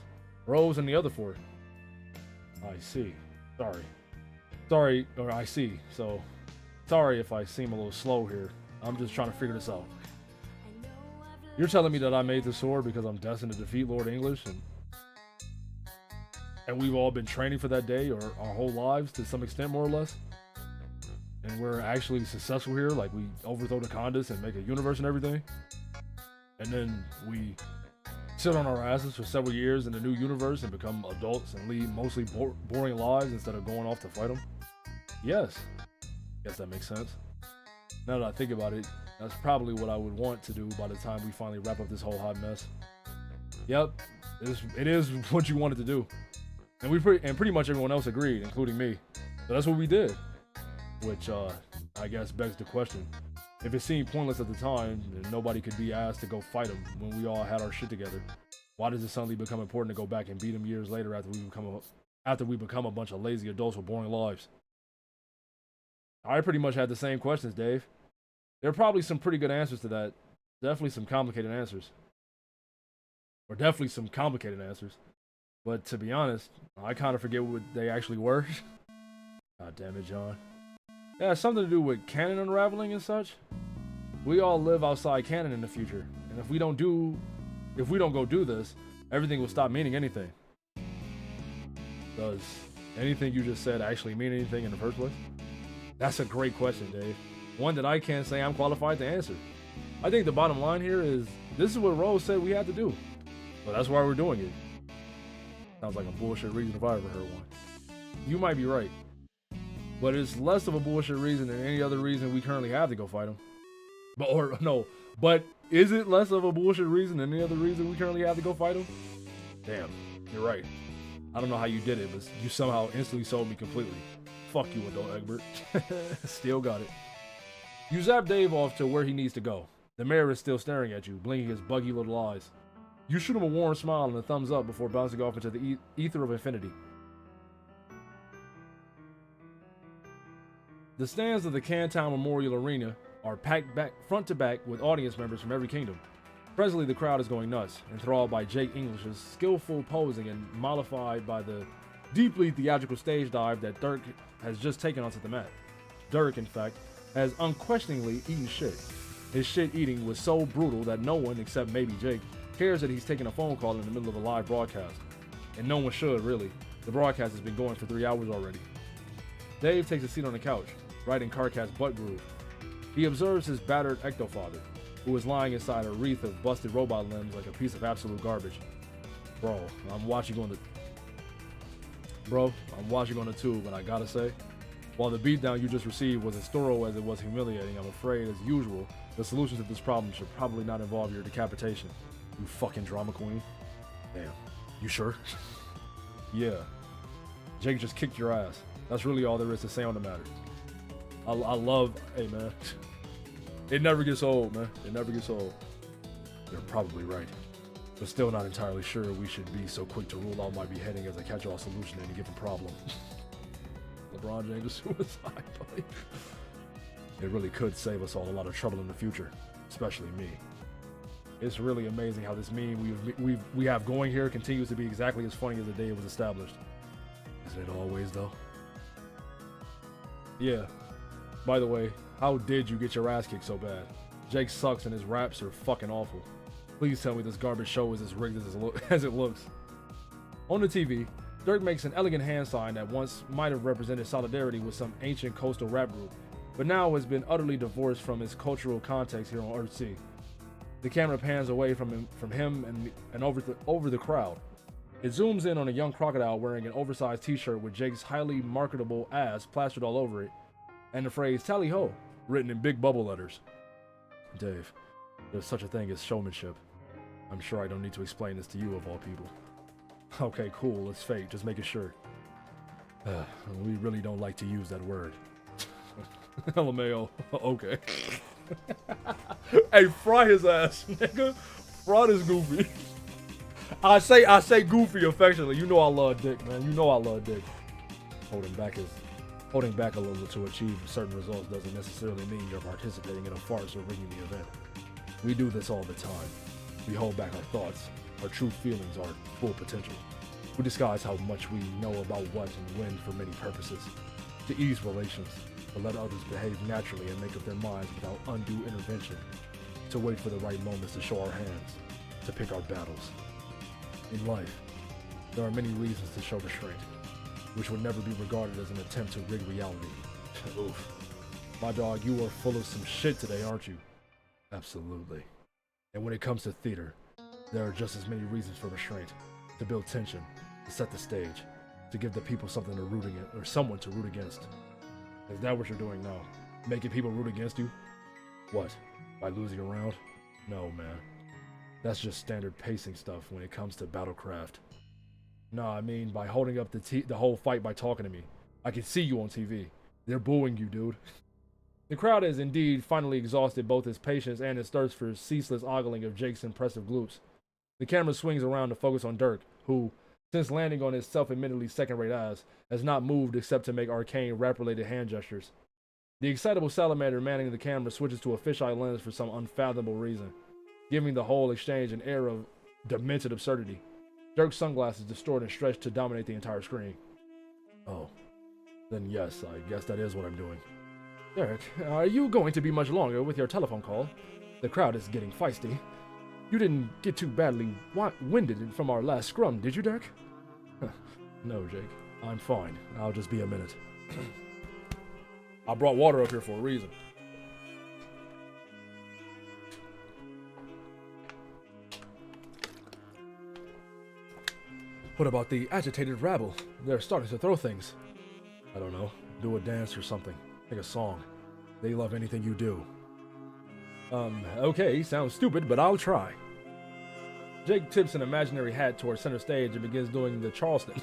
Rose and the other four. I see. Sorry, or I see. So, sorry if I seem a little slow here. I'm just trying to figure this out. You're telling me that I made the sword because I'm destined to defeat Lord English and we've all been training for that day or our whole lives to some extent, more or less? And we're actually successful here, like we overthrow the Condas and make a universe and everything? And then we sit on our asses for several years in the new universe and become adults and lead mostly boring lives instead of going off to fight them? Yes. Guess that makes sense. Now that I think about it, that's probably what I would want to do by the time we finally wrap up this whole hot mess. Yep, it is what you wanted to do. And pretty much everyone else agreed, including me. So that's what we did. Which, I guess begs the question. If it seemed pointless at the time, and nobody could be asked to go fight them when we all had our shit together, why does it suddenly become important to go back and beat them years later after we become a bunch of lazy adults with boring lives? I pretty much had the same questions, Dave. There are probably some pretty good answers to that. Definitely some complicated answers. But to be honest, I kind of forget what they actually were. God damn it, John. Yeah, it's something to do with canon unraveling and such. We all live outside canon in the future, and if we don't go do this, everything will stop meaning anything. Does anything you just said actually mean anything in the first place? That's a great question, Dave. One that I can't say I'm qualified to answer. I think the bottom line here is this is what Rose said we had to do. So that's why we're doing it. Sounds like a bullshit reason if I ever heard one. You might be right. But it's less of a bullshit reason than any other reason we currently have to go fight him. But is it less of a bullshit reason than any other reason we currently have to go fight him? Damn, you're right. I don't know how you did it, but you somehow instantly sold me completely. Fuck you, adult Egbert. Still got it. You zap Dave off to where he needs to go. The mayor is still staring at you, blinking his buggy little eyes. You shoot him a warm smile and a thumbs up before bouncing off into the ether of infinity. The stands of the Cantown Memorial Arena are packed back front to back with audience members from every kingdom. Presently, the crowd is going nuts, enthralled by Jake English's skillful posing and mollified by the deeply theatrical stage dive that Dirk has just taken onto the mat. Dirk, in fact, has unquestioningly eaten shit. His shit eating was so brutal that no one, except maybe Jake, cares that he's taking a phone call in the middle of a live broadcast. And no one should, really. The broadcast has been going for 3 hours already. Dave takes a seat on the couch, right in Karkat's butt groove. He observes his battered ectofather, who is lying inside a wreath of busted robot limbs like a piece of absolute garbage. Bro, I'm watching on the tube, and I gotta say, while the beatdown you just received was as thorough as it was humiliating, I'm afraid, as usual, the solution to this problem should probably not involve your decapitation. You fucking drama queen. Damn. You sure? Yeah. Jake just kicked your ass. That's really all there is to say on the matter. I love, hey man, it never gets old, man. It never gets old. You're probably right, but still not entirely sure we should be so quick to rule out my beheading as a catch-all solution to any given problem. LeBron James' suicide, buddy. It really could save us all a lot of trouble in the future, especially me. It's really amazing how this meme we have going here continues to be exactly as funny as the day it was established. Isn't it always, though? Yeah. By the way, how did you get your ass kicked so bad? Jake sucks and his raps are fucking awful. Please tell me this garbage show is as rigged as it looks. On the TV, Dirk makes an elegant hand sign that once might have represented solidarity with some ancient coastal rap group, but now has been utterly divorced from its cultural context here on Earthsea. The camera pans away from him and over the crowd. It zooms in on a young crocodile wearing an oversized t-shirt with Jake's highly marketable ass plastered all over it, and the phrase "Tally ho" written in big bubble letters. Dave, there's such a thing as showmanship. I'm sure I don't need to explain this to you of all people. Okay, cool, it's fake, just making sure. We really don't like to use that word. LMAO, okay. Hey, fry his ass, nigga. Fry this goofy. I say goofy affectionately. You know I love dick, man. You know I love dick. Holding back a little to achieve certain results doesn't necessarily mean you're participating in a farce or rigging the event. We do this all the time. We hold back our thoughts, our true feelings, our full potential. We disguise how much we know about what and when for many purposes. To ease relations, to let others behave naturally and make up their minds without undue intervention. To wait for the right moments to show our hands, to pick our battles. In life, there are many reasons to show restraint, which would never be regarded as an attempt to rig reality. Oof. My dog, you are full of some shit today, aren't you? Absolutely. And when it comes to theater, there are just as many reasons for restraint. To build tension, to set the stage, to give the people something to root against, or someone to root against. Is that what you're doing now? Making people root against you? What? By losing a round? No, man. That's just standard pacing stuff when it comes to battlecraft. Nah, I mean by holding up the whole fight by talking to me. I can see you on TV. They're booing you, dude. The crowd has indeed finally exhausted both his patience and his thirst for ceaseless ogling of Jake's impressive glutes. The camera swings around to focus on Dirk, who, since landing on his self-admittedly second-rate ass, has not moved except to make arcane rap-related hand gestures. The excitable salamander manning the camera switches to a fisheye lens for some unfathomable reason, giving the whole exchange an air of demented absurdity. Dirk's sunglasses distort and stretch to dominate the entire screen. Oh, then yes, I guess that is what I'm doing. Dirk, are you going to be much longer with your telephone call? The crowd is getting feisty. You didn't get too badly winded from our last scrum, did you, Dirk? No, Jake. I'm fine. I'll just be a minute. I brought water up here for a reason. What about the agitated rabble? They're starting to throw things. I don't know. Do a dance or something. Like a song. They love anything you do. Okay, sounds stupid, but I'll try. Jake tips an imaginary hat towards center stage and begins doing the Charleston.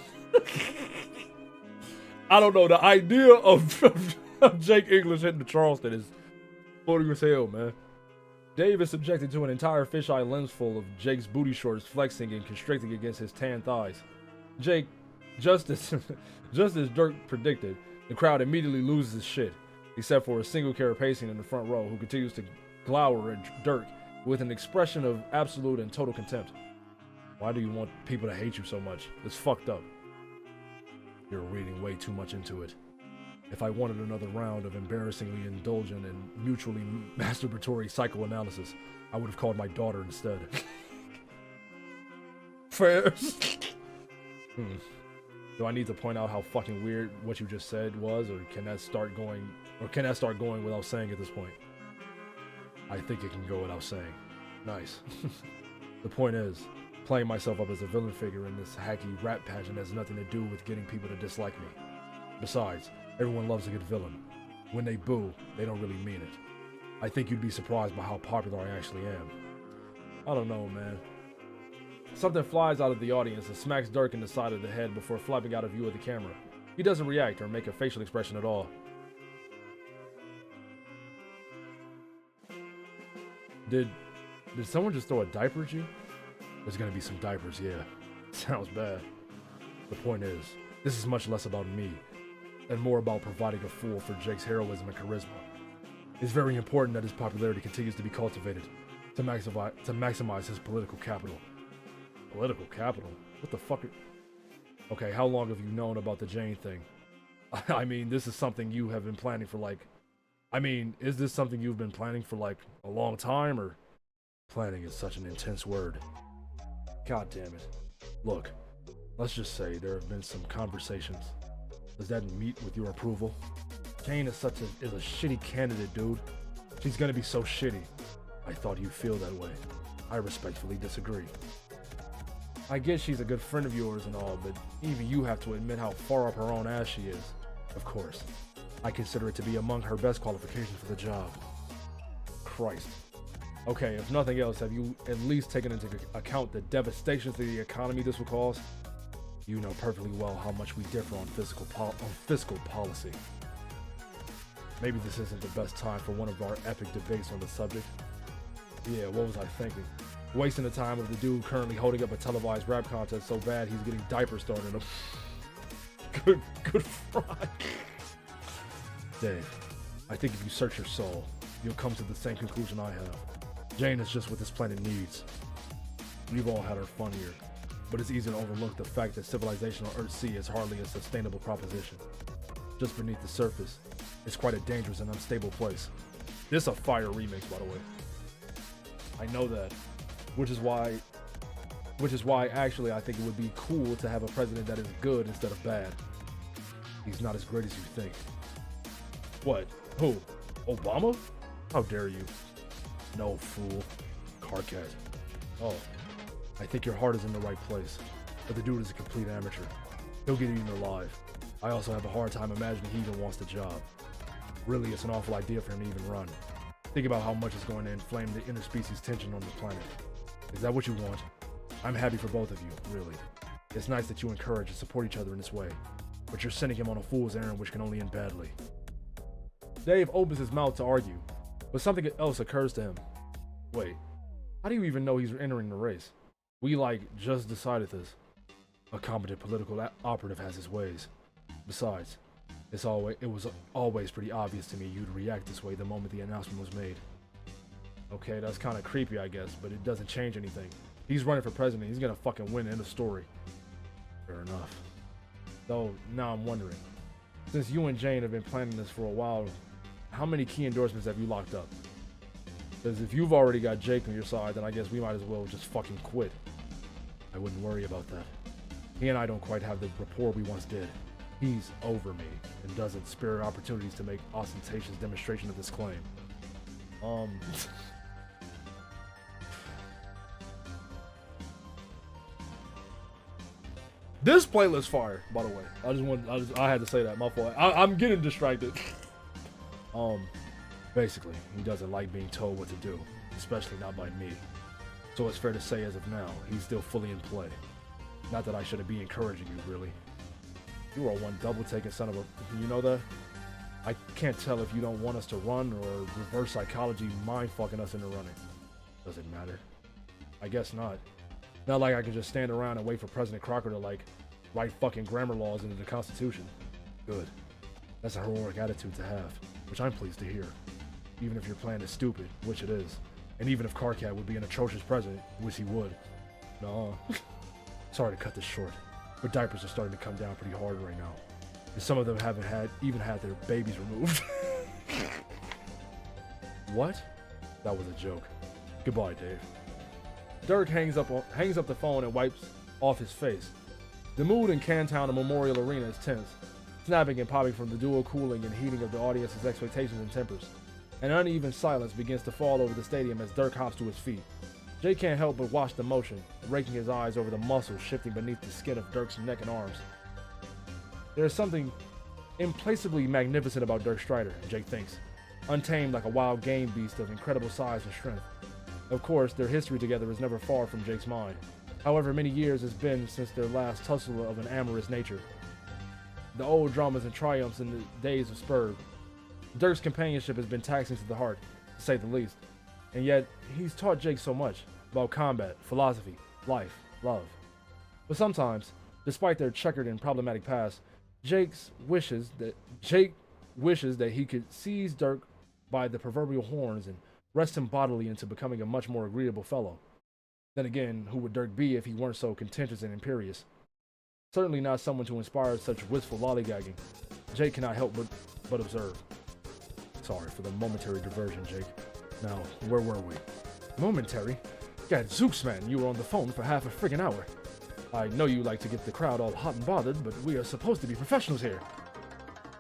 I don't know, the idea of Jake English hitting the Charleston is funny as hell, man. Dave is subjected to an entire fisheye lens full of Jake's booty shorts flexing and constricting against his tan thighs. Jake, just as Dirk predicted, the crowd immediately loses his shit, except for a single carapace in the front row who continues to glower at Dirk with an expression of absolute and total contempt. Why do you want people to hate you so much? It's fucked up. You're reading way too much into it. If I wanted another round of embarrassingly indulgent and mutually masturbatory psychoanalysis, I would have called my daughter instead. Fair. Do I need to point out how fucking weird what you just said was, or can that start going without saying at this point? I think it can go without saying. Nice. The point is, playing myself up as a villain figure in this hacky rap pageant has nothing to do with getting people to dislike me. Besides, everyone loves a good villain. When they boo, they don't really mean it. I think you'd be surprised by how popular I actually am. I don't know, man. Something flies out of the audience and smacks Dirk in the side of the head before flapping out of view of the camera. He doesn't react or make a facial expression at all. Did someone just throw a diaper at you? There's gonna be some diapers, yeah. Sounds bad. The point is, this is much less about me, and more about providing a fool for Jake's heroism and charisma. It's very important that his popularity continues to be cultivated, to maximize his political capital. Political capital? What the fuck? Okay, how long have you known about the Jane thing? I mean, this is something you have been planning for is this something you've been planning for a long time, or? Planning is such an intense word. God damn it. Look, let's just say there have been some conversations. Does that meet with your approval? Jane is a shitty candidate, dude. She's gonna be so shitty. I thought you'd feel that way. I respectfully disagree. I guess she's a good friend of yours and all, but even you have to admit how far up her own ass she is. Of course. I consider it to be among her best qualifications for the job. Christ. Okay, if nothing else, have you at least taken into account the devastation to the economy this will cause? You know perfectly well how much we differ on fiscal policy. Maybe this isn't the best time for one of our epic debates on the subject. Yeah, what was I thinking? Wasting the time of the dude currently holding up a televised rap contest so bad he's getting diapers thrown in him. Good fry. Dave, I think if you search your soul, you'll come to the same conclusion I have. Jane is just what this planet needs. We've all had our fun here, but it's easy to overlook the fact that civilization on Earthsea is hardly a sustainable proposition. Just beneath the surface, it's quite a dangerous and unstable place. This is a fire remix, by the way. I know that, which is why actually I think it would be cool to have a president that is good instead of bad. He's not as great as you think. What? Who? Obama? How dare you? No, fool. Carcat. Oh, I think your heart is in the right place, but the dude is a complete amateur. He'll get eaten alive. I also have a hard time imagining he even wants the job. Really, it's an awful idea for him to even run. Think about how much is going to inflame the interspecies tension on the planet. Is that what you want? I'm happy for both of you, really. It's nice that you encourage and support each other in this way, but you're sending him on a fool's errand which can only end badly. Dave opens his mouth to argue, but something else occurs to him. Wait, how do you even know he's entering the race? We just decided this. A competent political operative has his ways. Besides, it was always pretty obvious to me you'd react this way the moment the announcement was made. Okay, that's kind of creepy, I guess, but it doesn't change anything. He's running for president. He's gonna fucking win. End of story. Fair enough. Though, now I'm wondering. Since you and Jane have been planning this for a while, how many key endorsements have you locked up? Because if you've already got Jake on your side, then I guess we might as well just fucking quit. I wouldn't worry about that. He and I don't quite have the rapport we once did. He's over me and doesn't spare opportunities to make ostentatious demonstration of this claim. This playlist fire, by the way. I had to say that. My fault. I'm getting distracted. Basically, he doesn't like being told what to do, especially not by me. So it's fair to say, as of now, he's still fully in play. Not that I shouldn't be encouraging you, really. You are one double-taking son of a... You know that? I can't tell if you don't want us to run or reverse psychology mind-fucking us into running. Does it matter? I guess not. Not like I can just stand around and wait for President Crocker to, like, write fucking grammar laws into the Constitution. Good. That's a heroic attitude to have, which I'm pleased to hear. Even if your plan is stupid, which it is. And even if Carcat would be an atrocious president, which he would. No. Sorry to cut this short, but diapers are starting to come down pretty hard right now. And some of them haven't even had their babies removed. What? That was a joke. Goodbye, Dave. Dirk hangs up the phone and wipes off his face. The mood in Cantown and Memorial Arena is tense, snapping and popping from the dual cooling and heating of the audience's expectations and tempers. An uneven silence begins to fall over the stadium as Dirk hops to his feet. Jay can't help but watch the motion, raking his eyes over the muscles shifting beneath the skin of Dirk's neck and arms. There is something implacably magnificent about Dirk Strider, Jake thinks, untamed like a wild game beast of incredible size and strength. Of course, their history together is never far from Jake's mind. However many years it's been since their last tussle of an amorous nature. The old dramas and triumphs in the days of Spurg. Dirk's companionship has been taxing to the heart, to say the least. And yet, he's taught Jake so much about combat, philosophy, life, love. But sometimes, despite their checkered and problematic past, Jake wishes that he could seize Dirk by the proverbial horns and wrest him bodily into becoming a much more agreeable fellow. Then again, who would Dirk be if he weren't so contentious and imperious? Certainly not someone to inspire such wistful lollygagging. Jake cannot help but observe. Sorry for the momentary diversion, Jake. Now, where were we? Momentary? Gadzooks, man, you were on the phone for half a friggin' hour. I know you like to get the crowd all hot and bothered, but we are supposed to be professionals here.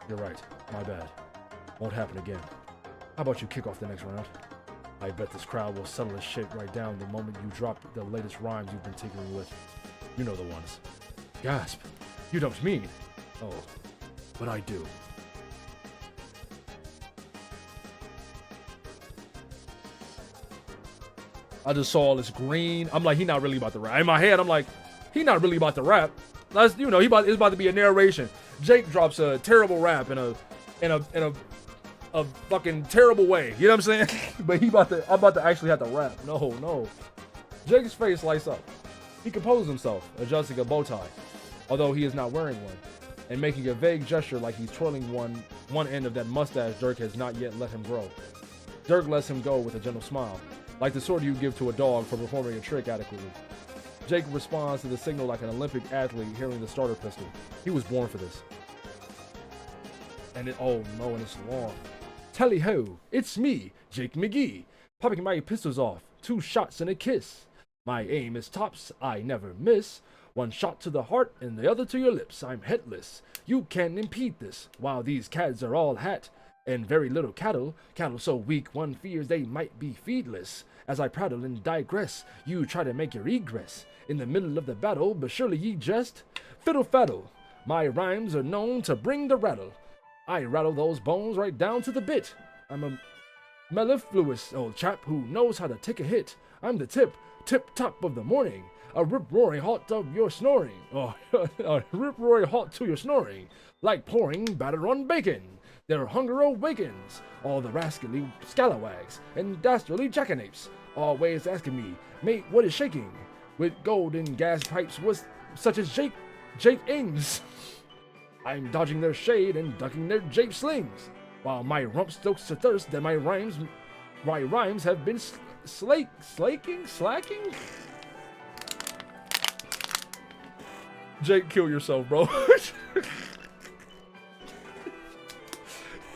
You're right. My bad. Won't happen again. How about you kick off the next round? I bet this crowd will settle this shit right down the moment you drop the latest rhymes you've been tinkering with. You know the ones. Gasp. You don't mean... Oh, but I do. I just saw all this green. I'm like, he not really about to rap. In my head, I'm like, he not really about to rap. That's, you know, it's about to be a narration. Jake drops a terrible rap in a fucking terrible way. You know what I'm saying? But I'm about to actually have to rap. No. Jake's face lights up. He composes himself, adjusting a bow tie, although he is not wearing one, and making a vague gesture like he's twirling one end of that mustache Dirk has not yet let him grow. Dirk lets him go with a gentle smile, like the sort you give to a dog for performing a trick adequately. Jake responds to the signal like an Olympic athlete hearing the starter pistol. He was born for this. And it's long. Tally-ho, it's me, Jake McGee, popping my pistols off, 2 shots and a kiss. My aim is tops, I never miss. 1 shot to the heart and the other to your lips. I'm headless, you can't impede this, while these cads are all hat. And very little cattle so weak one fears they might be feedless. As I prattle and digress, you try to make your egress in the middle of the battle, but surely ye jest. Fiddle faddle, my rhymes are known to bring the rattle. I rattle those bones right down to the bit. I'm a mellifluous old chap who knows how to take a hit. I'm the tip-top of the morning, a rip-roaring halt of your snoring. Oh, a rip-roaring halt to your snoring, like pouring batter on bacon. Their hunger awakens, all the rascally scalawags and dastardly jackanapes, always asking me, mate, what is shaking? With golden gas pipes was such as Jake Ings. I'm dodging their shade and ducking their jape slings, while my rump stokes the thirst that my rhymes have been slacking? Jake, kill yourself, bro.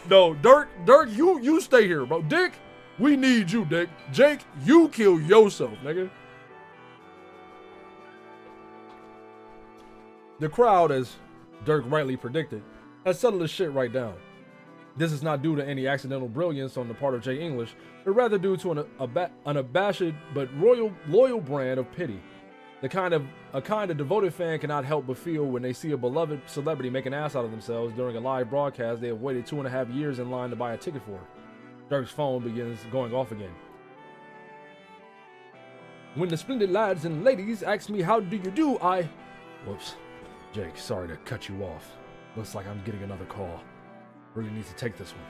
No, Dirk, you stay here, bro. Dick, we need you, Dick. Jake, you kill yourself, nigga. The crowd, as Dirk rightly predicted, has settled this shit right down. This is not due to any accidental brilliance on the part of Jay English, but rather due to an unabashed but loyal brand of pity. A kind of devoted fan cannot help but feel when they see a beloved celebrity make an ass out of themselves during a live broadcast they have waited 2.5 years in line to buy a ticket for. Dirk's phone begins going off again. When the splendid lads and ladies ask me how do you do, Whoops. Jake, sorry to cut you off. Looks like I'm getting another call. Really need to take this one.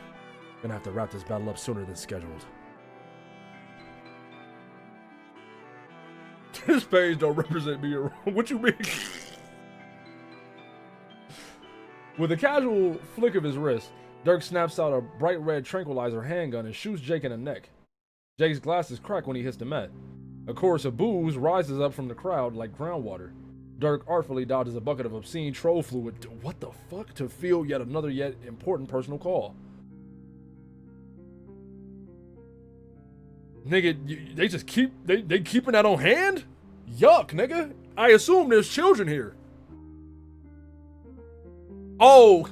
Gonna have to wrap this battle up sooner than scheduled. This page don't represent me. What you mean? With a casual flick of his wrist, Dirk snaps out a bright red tranquilizer handgun and shoots Jake in the neck. Jake's glasses crack when he hits the mat. A chorus of boos rises up from the crowd like groundwater. Dirk artfully dodges a bucket of obscene troll fluid. What the fuck? To field yet another yet important personal call. Nigga, they just they keeping that on hand? Yuck, nigga. I assume there's children here. Oh,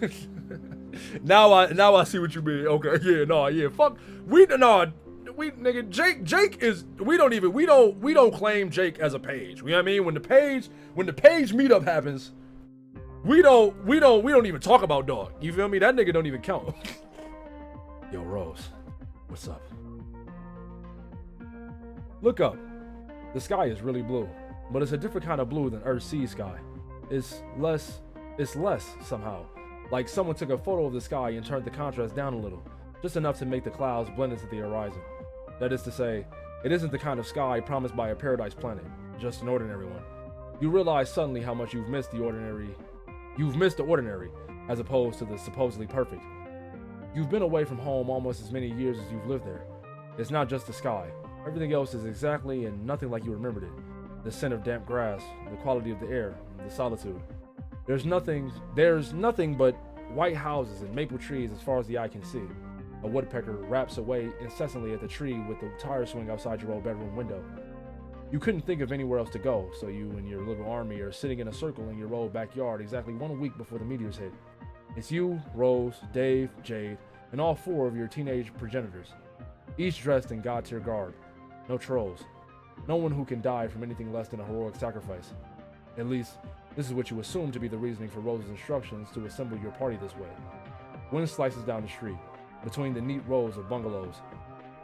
now I see what you mean. Okay, yeah, fuck. Nigga, Jake is, we don't claim Jake as a page. You know what I mean? When the page meetup happens, we don't even talk about dog. You feel me? That nigga don't even count. Yo, Rose, what's up? Look up. The sky is really blue, but it's a different kind of blue than Earth sea sky. It's less somehow. Like someone took a photo of the sky and turned the contrast down a little, just enough to make the clouds blend into the horizon. That is to say, it isn't the kind of sky promised by a paradise planet, just an ordinary one. You realize suddenly how much you've missed the ordinary, as opposed to the supposedly perfect. You've been away from home almost as many years as you've lived there. It's not just the sky. Everything else is exactly and nothing like you remembered it. The scent of damp grass, the quality of the air, the solitude. There's nothing but white houses and maple trees as far as the eye can see. A woodpecker raps away incessantly at the tree with the tire swing outside your old bedroom window. You couldn't think of anywhere else to go, so you and your little army are sitting in a circle in your old backyard exactly 1 week before the meteors hit. It's you, Rose, Dave, Jade, and all 4 of your teenage progenitors, each dressed in god-tier garb. No trolls. No one who can die from anything less than a heroic sacrifice. At least, this is what you assume to be the reasoning for Rose's instructions to assemble your party this way. Wind slices down the street, between the neat rows of bungalows.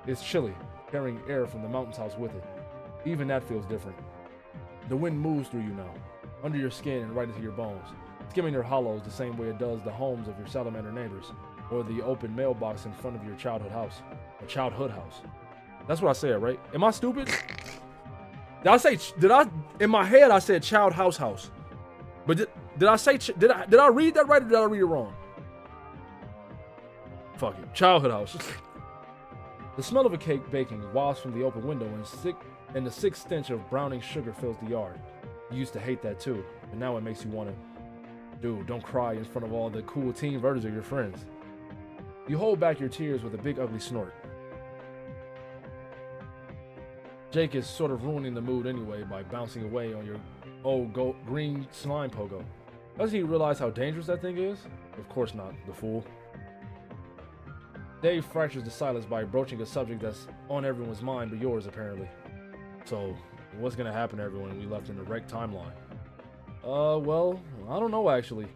It's chilly, carrying air from the mountaintops with it. Even that feels different. The wind moves through you now, under your skin and right into your bones, skimming your hollows the same way it does the homes of your salamander neighbors, or the open mailbox in front of your childhood house. A childhood house. That's what I said, right? Am I stupid? In my head I said child house. But did I read that right or did I read it wrong? Fuck it. Childhood house. The smell of a cake baking wafts from the open window and the sick stench of browning sugar fills the yard. You used to hate that too, but now it makes you want to. Dude, don't cry in front of all the cool teen versions of your friends. You hold back your tears with a big ugly snort. Jake is sort of ruining the mood anyway by bouncing away on your old green slime pogo. Doesn't he realize how dangerous that thing is? Of course not, the fool. Dave fractures the silence by broaching a subject that's on everyone's mind but yours, apparently. So, what's gonna happen to everyone we left in the wrecked timeline? Well, I don't know actually.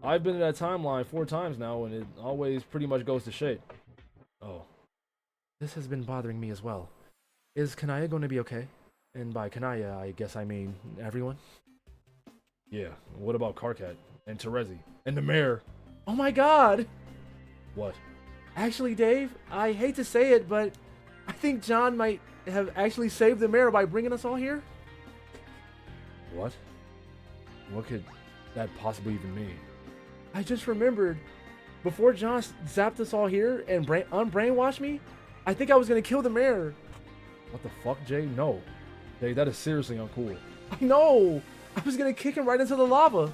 I've been in that timeline 4 times now and it always pretty much goes to shit. Oh. This has been bothering me as well. Is Kanaya going to be okay? And by Kanaya, I guess I mean everyone? Yeah, what about Karkat? And Terezi? And the mayor? Oh my god! What? Actually, Dave, I hate to say it, but I think John might have actually saved the mayor by bringing us all here. What? What could that possibly even mean? I just remembered, before John zapped us all here and unbrainwashed me, I think I was going to kill the mayor. What the fuck, Jay? No. Jay, that is seriously uncool. I know! I was gonna kick him right into the lava.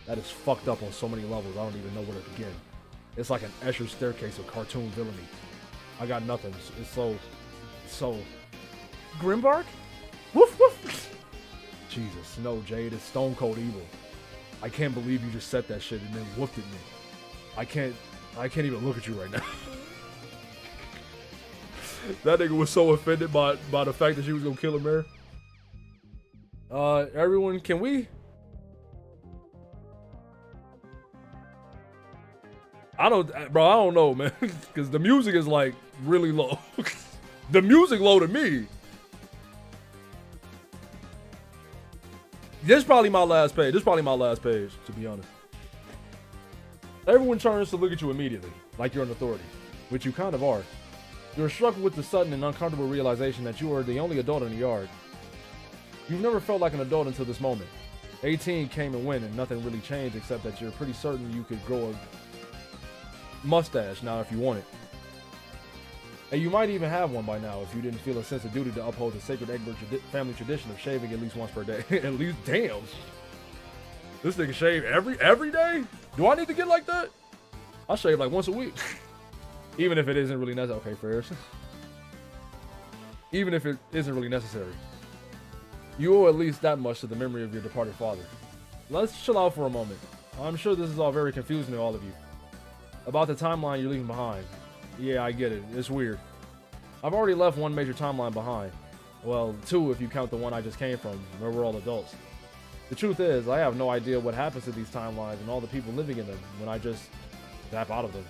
That is fucked up on so many levels, I don't even know where to begin. It's like an Escher staircase of cartoon villainy. I got nothing. It's so... Grimbark? Woof woof! Jesus, no, Jade, it's stone cold evil. I can't believe you just said that shit and then whooped at me. I can't even look at you right now. That nigga was so offended by the fact that she was gonna kill him there. Everyone, can we? I don't know, man, because the music is like really low. The music low to me. This is probably my last page. To be honest. Everyone turns to look at you immediately, like you're an authority, which you kind of are. You're struck with the sudden and uncomfortable realization that you are the only adult in the yard. You've never felt like an adult until this moment. 18 came and went, and nothing really changed except that you're pretty certain you could grow a mustache now if you want it. And you might even have one by now if you didn't feel a sense of duty to uphold the sacred Egbert family tradition of shaving at least once per day. At least, damn. This nigga shave every day? Do I need to get like that? I shave like once a week. Even if it isn't really necessary. Okay, fair. Even if it isn't really necessary. You owe at least that much to the memory of your departed father. Let's chill out for a moment. I'm sure this is all very confusing to all of you. About the timeline you're leaving behind. Yeah, I get it. It's weird. I've already left one major timeline behind. Well, two if you count the one I just came from, where we're all adults. The truth is, I have no idea what happens to these timelines and all the people living in them when I just zap out of them.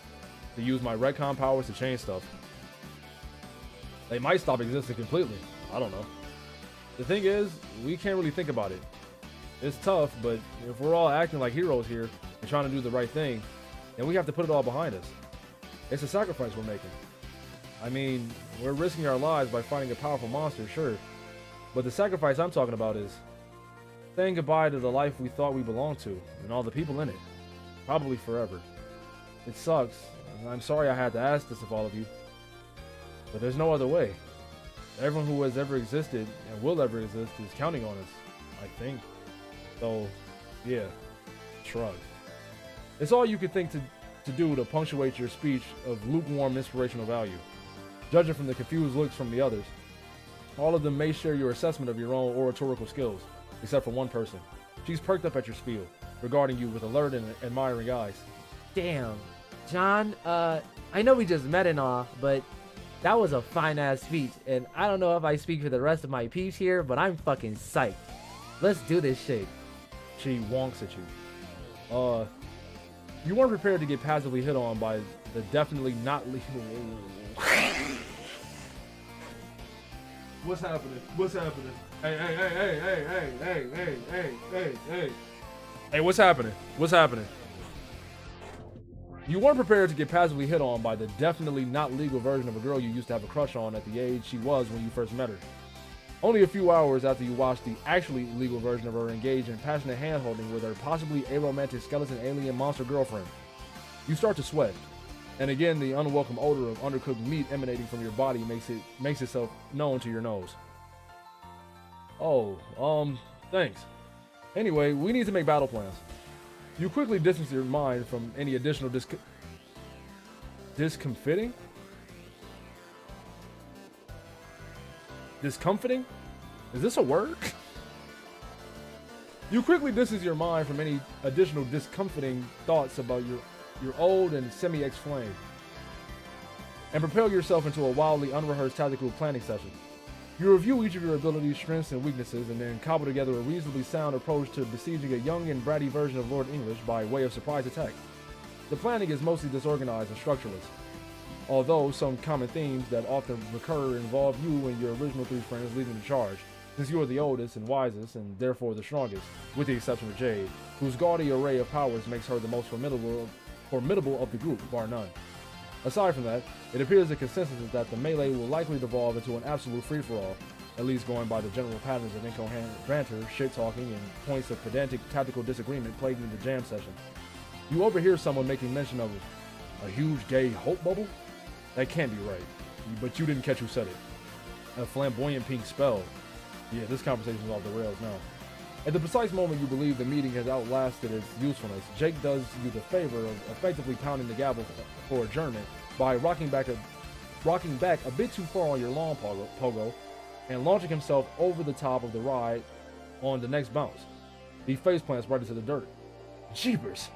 To use my retcon powers to change stuff. They might stop existing completely. I don't know. The thing is, we can't really think about it. It's tough, but if we're all acting like heroes here and trying to do the right thing, then we have to put it all behind us. It's a sacrifice we're making. I mean, we're risking our lives by fighting a powerful monster, sure. But the sacrifice I'm talking about is saying goodbye to the life we thought we belonged to and all the people in it. Probably forever. It sucks, and I'm sorry I had to ask this of all of you. But there's no other way. Everyone who has ever existed and will ever exist is counting on us, I think. So, yeah, shrug. It's all you could think to do to punctuate your speech of lukewarm inspirational value. Judging from the confused looks from the others, all of them may share your assessment of your own oratorical skills, except for one person. She's perked up at your spiel, regarding you with alert and admiring eyes. Damn. John, I know we just met and all, but that was a fine-ass speech, and I don't know if I speak for the rest of my peeps here, but I'm fucking psyched. Let's do this shit. She wonks at you. You weren't prepared to get passively hit on by the definitely not legal. What's happening? What's happening? Hey. Hey, what's happening? What's happening? You weren't prepared to get passively hit on by the definitely not legal version of a girl you used to have a crush on at the age she was when you first met her. Only a few hours after you watched the actually legal version of her engage in passionate hand-holding with her possibly aromantic skeleton alien monster girlfriend. You start to sweat, and again the unwelcome odor of undercooked meat emanating from your body makes itself known to your nose. Oh, thanks. Anyway, we need to make battle plans. You quickly distance your mind from any additional discomfiting? Discomfiting? Is this a word? You quickly distance your mind from any additional discomforting thoughts about your old and semi-ex-flame, and propel yourself into a wildly unrehearsed tactical planning session. You review each of your abilities, strengths, and weaknesses, and then cobble together a reasonably sound approach to besieging a young and bratty version of Lord English by way of surprise attack. The planning is mostly disorganized and structureless, although some common themes that often recur involve you and your original three friends leading the charge, since you are the oldest and wisest, and therefore the strongest, with the exception of Jade, whose gaudy array of powers makes her the most formidable of the group, bar none. Aside from that, it appears the consensus is that the melee will likely devolve into an absolute free-for-all, at least going by the general patterns of incoherent banter, shit-talking, and points of pedantic tactical disagreement plaguing the jam session. You overhear someone making mention of a huge gay hope bubble? That can't be right, but you didn't catch who said it. A flamboyant pink spell. Yeah, this conversation is off the rails now. At the precise moment you believe the meeting has outlasted its usefulness, Jake does you the favor of effectively pounding the gavel for adjournment by rocking back a bit too far on your lawn pogo and launching himself over the top of the ride on the next bounce. He face plants right into the dirt. Jeepers!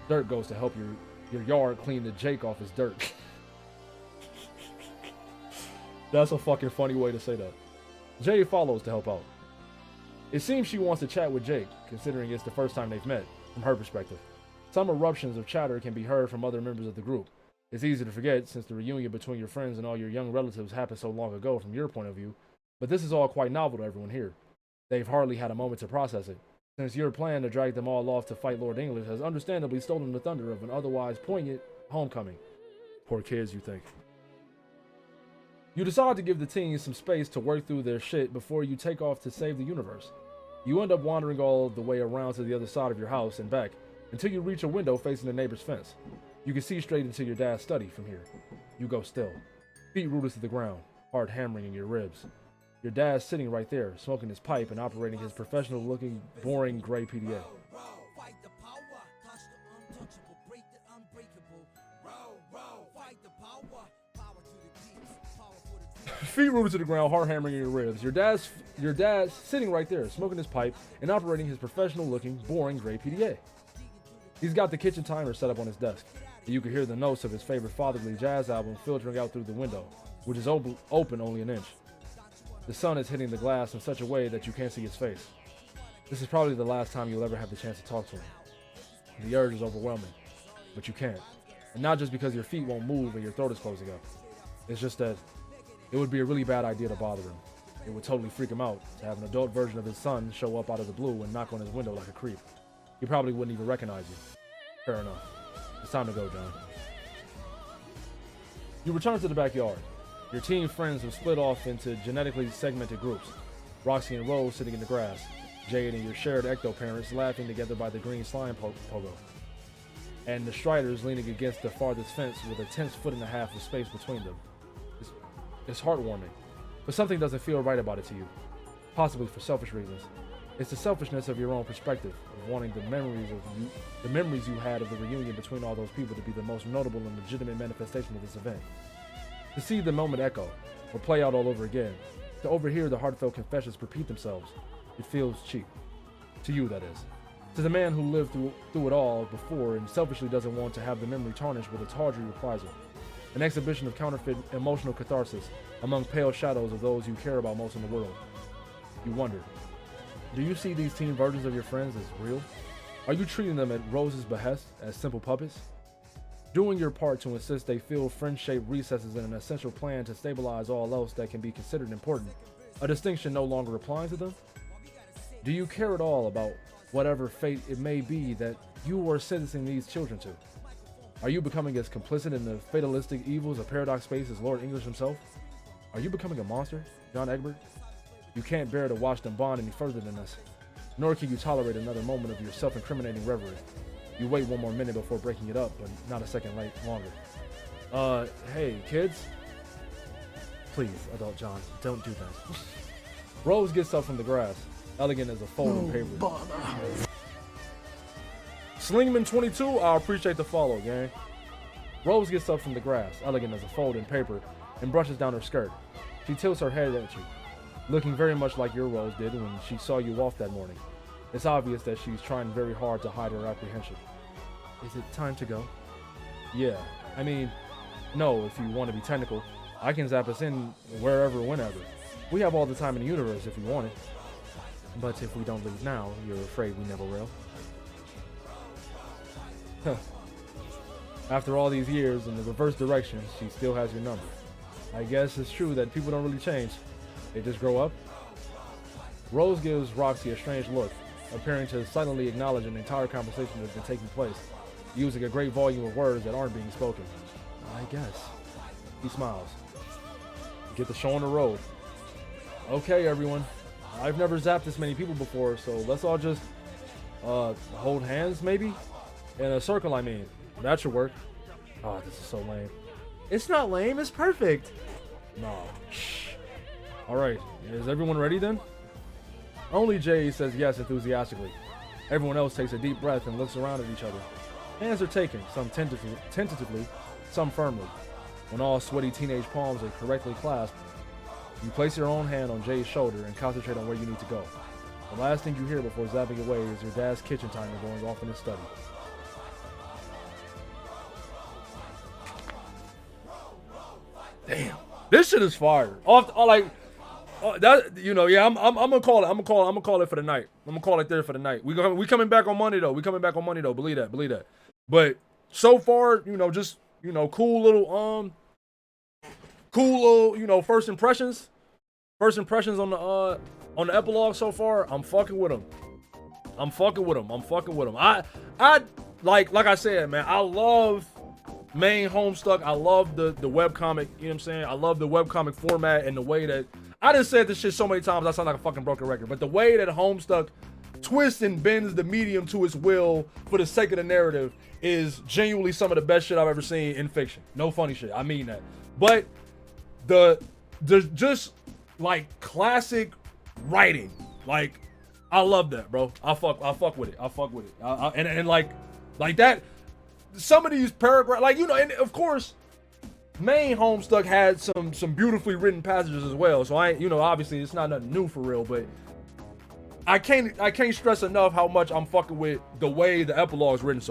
Dirt goes to help your yard clean the Jake off his dirt. That's a fucking funny way to say that. Jay follows to help out. It seems she wants to chat with Jake, considering it's the first time they've met, from her perspective. Some eruptions of chatter can be heard from other members of the group. It's easy to forget since the reunion between your friends and all your young relatives happened so long ago from your point of view, but this is all quite novel to everyone here. They've hardly had a moment to process it, since your plan to drag them all off to fight Lord English has understandably stolen the thunder of an otherwise poignant homecoming. Poor kids, you think. You decide to give the teens some space to work through their shit before you take off to save the universe. You end up wandering all the way around to the other side of your house and back, until you reach a window facing the neighbor's fence. You can see straight into your dad's study from here. You go still, feet rooted to the ground, heart hammering in your ribs. Your dad's sitting right there, smoking his pipe and operating his professional-looking, boring gray PDA. Feet rooted to the ground, heart hammering in your ribs. Your dad's sitting right there, smoking his pipe and operating his professional-looking, boring gray PDA. He's got the kitchen timer set up on his desk, and you can hear the notes of his favorite fatherly jazz album filtering out through the window, which is open only an inch. The sun is hitting the glass in such a way that you can't see his face. This is probably the last time you'll ever have the chance to talk to him. The urge is overwhelming, but you can't. And not just because your feet won't move and your throat is closing up. It's just that it would be a really bad idea to bother him. It would totally freak him out to have an adult version of his son show up out of the blue and knock on his window like a creep. He probably wouldn't even recognize you. Fair enough. It's time to go, John. You return to the backyard. Your teen friends have split off into genetically segmented groups. Roxy and Rose sitting in the grass. Jade and your shared ecto-parents laughing together by the green slime pogo. And the Striders leaning against the farthest fence with a tense 1.5 foot of space between them. It's heartwarming, but something doesn't feel right about it to you. Possibly for selfish reasons. It's the selfishness of your own perspective, of wanting the memories you had of the reunion between all those people to be the most notable and legitimate manifestation of this event. To see the moment echo, or play out all over again, to overhear the heartfelt confessions repeat themselves, it feels cheap. To you, that is. To the man who lived through it all before and selfishly doesn't want to have the memory tarnished with a tawdry reprisal. An exhibition of counterfeit emotional catharsis among pale shadows of those you care about most in the world. You wonder, do you see these teen versions of your friends as real? Are you treating them at Rose's behest as simple puppets? Doing your part to insist they fill friend-shaped recesses in an essential plan to stabilize all else that can be considered important, a distinction no longer applying to them? Do you care at all about whatever fate it may be that you are sentencing these children to? Are you becoming as complicit in the fatalistic evils of Paradox Space as Lord English himself? Are you becoming a monster, John Egbert? You can't bear to watch them bond any further than this, nor can you tolerate another moment of your self-incriminating reverie. You wait one more minute before breaking it up, but not a second longer. Hey, kids? Please, adult John, don't do that. Rose gets up from the grass, elegant as a folding paper. Slingman 22, I appreciate the follow, gang. Rose gets up from the grass, elegant as a fold in paper, and brushes down her skirt. She tilts her head at you, looking very much like your Rose did when she saw you off that morning. It's obvious that she's trying very hard to hide her apprehension. Is it time to go? Yeah, I mean, no, if you want to be technical. I can zap us in wherever, whenever. We have all the time in the universe if we want it. But if we don't leave now, you're afraid we never will? After all these years in the reverse direction, she still has your number. I guess it's true that people don't really change. They just grow up. Rose gives Roxy a strange look, appearing to silently acknowledge an entire conversation that's been taking place, using a great volume of words that aren't being spoken. I guess. He smiles. Get the show on the road. Okay, everyone. I've never zapped this many people before, so let's all just hold hands, maybe? In a circle, I mean. That should work. Oh, this is so lame. It's not lame, it's perfect. No. Shh. Alright, is everyone ready then? Only Jay says yes enthusiastically. Everyone else takes a deep breath and looks around at each other. Hands are taken, some tentatively, some firmly. When all sweaty teenage palms are correctly clasped, you place your own hand on Jay's shoulder and concentrate on where you need to go. The last thing you hear before zapping away is your dad's kitchen timer going off in his study. Damn. This shit is fire. that yeah, I'm gonna call it. I'm gonna call it for the night. I'm gonna call it there for the night. We coming back on Monday though. Believe that. But so far, just cool little first impressions. First impressions on the epilogue so far. I'm fucking with them. I like I said, man. I love main Homestuck. I love the webcomic. You know what I'm saying? I love the webcomic format and the way that I done said this shit so many times. I sound like a fucking broken record. But the way that Homestuck twists and bends the medium to its will for the sake of the narrative is genuinely some of the best shit I've ever seen in fiction. No funny shit. I mean that. But the just like classic writing, like I love that, bro. I fuck with it. And like that. Some of these paragraphs, like and of course, main Homestuck had some beautifully written passages as well. So I, obviously it's not nothing new for real, but I can't stress enough how much I'm fucking with the way the epilogue's written so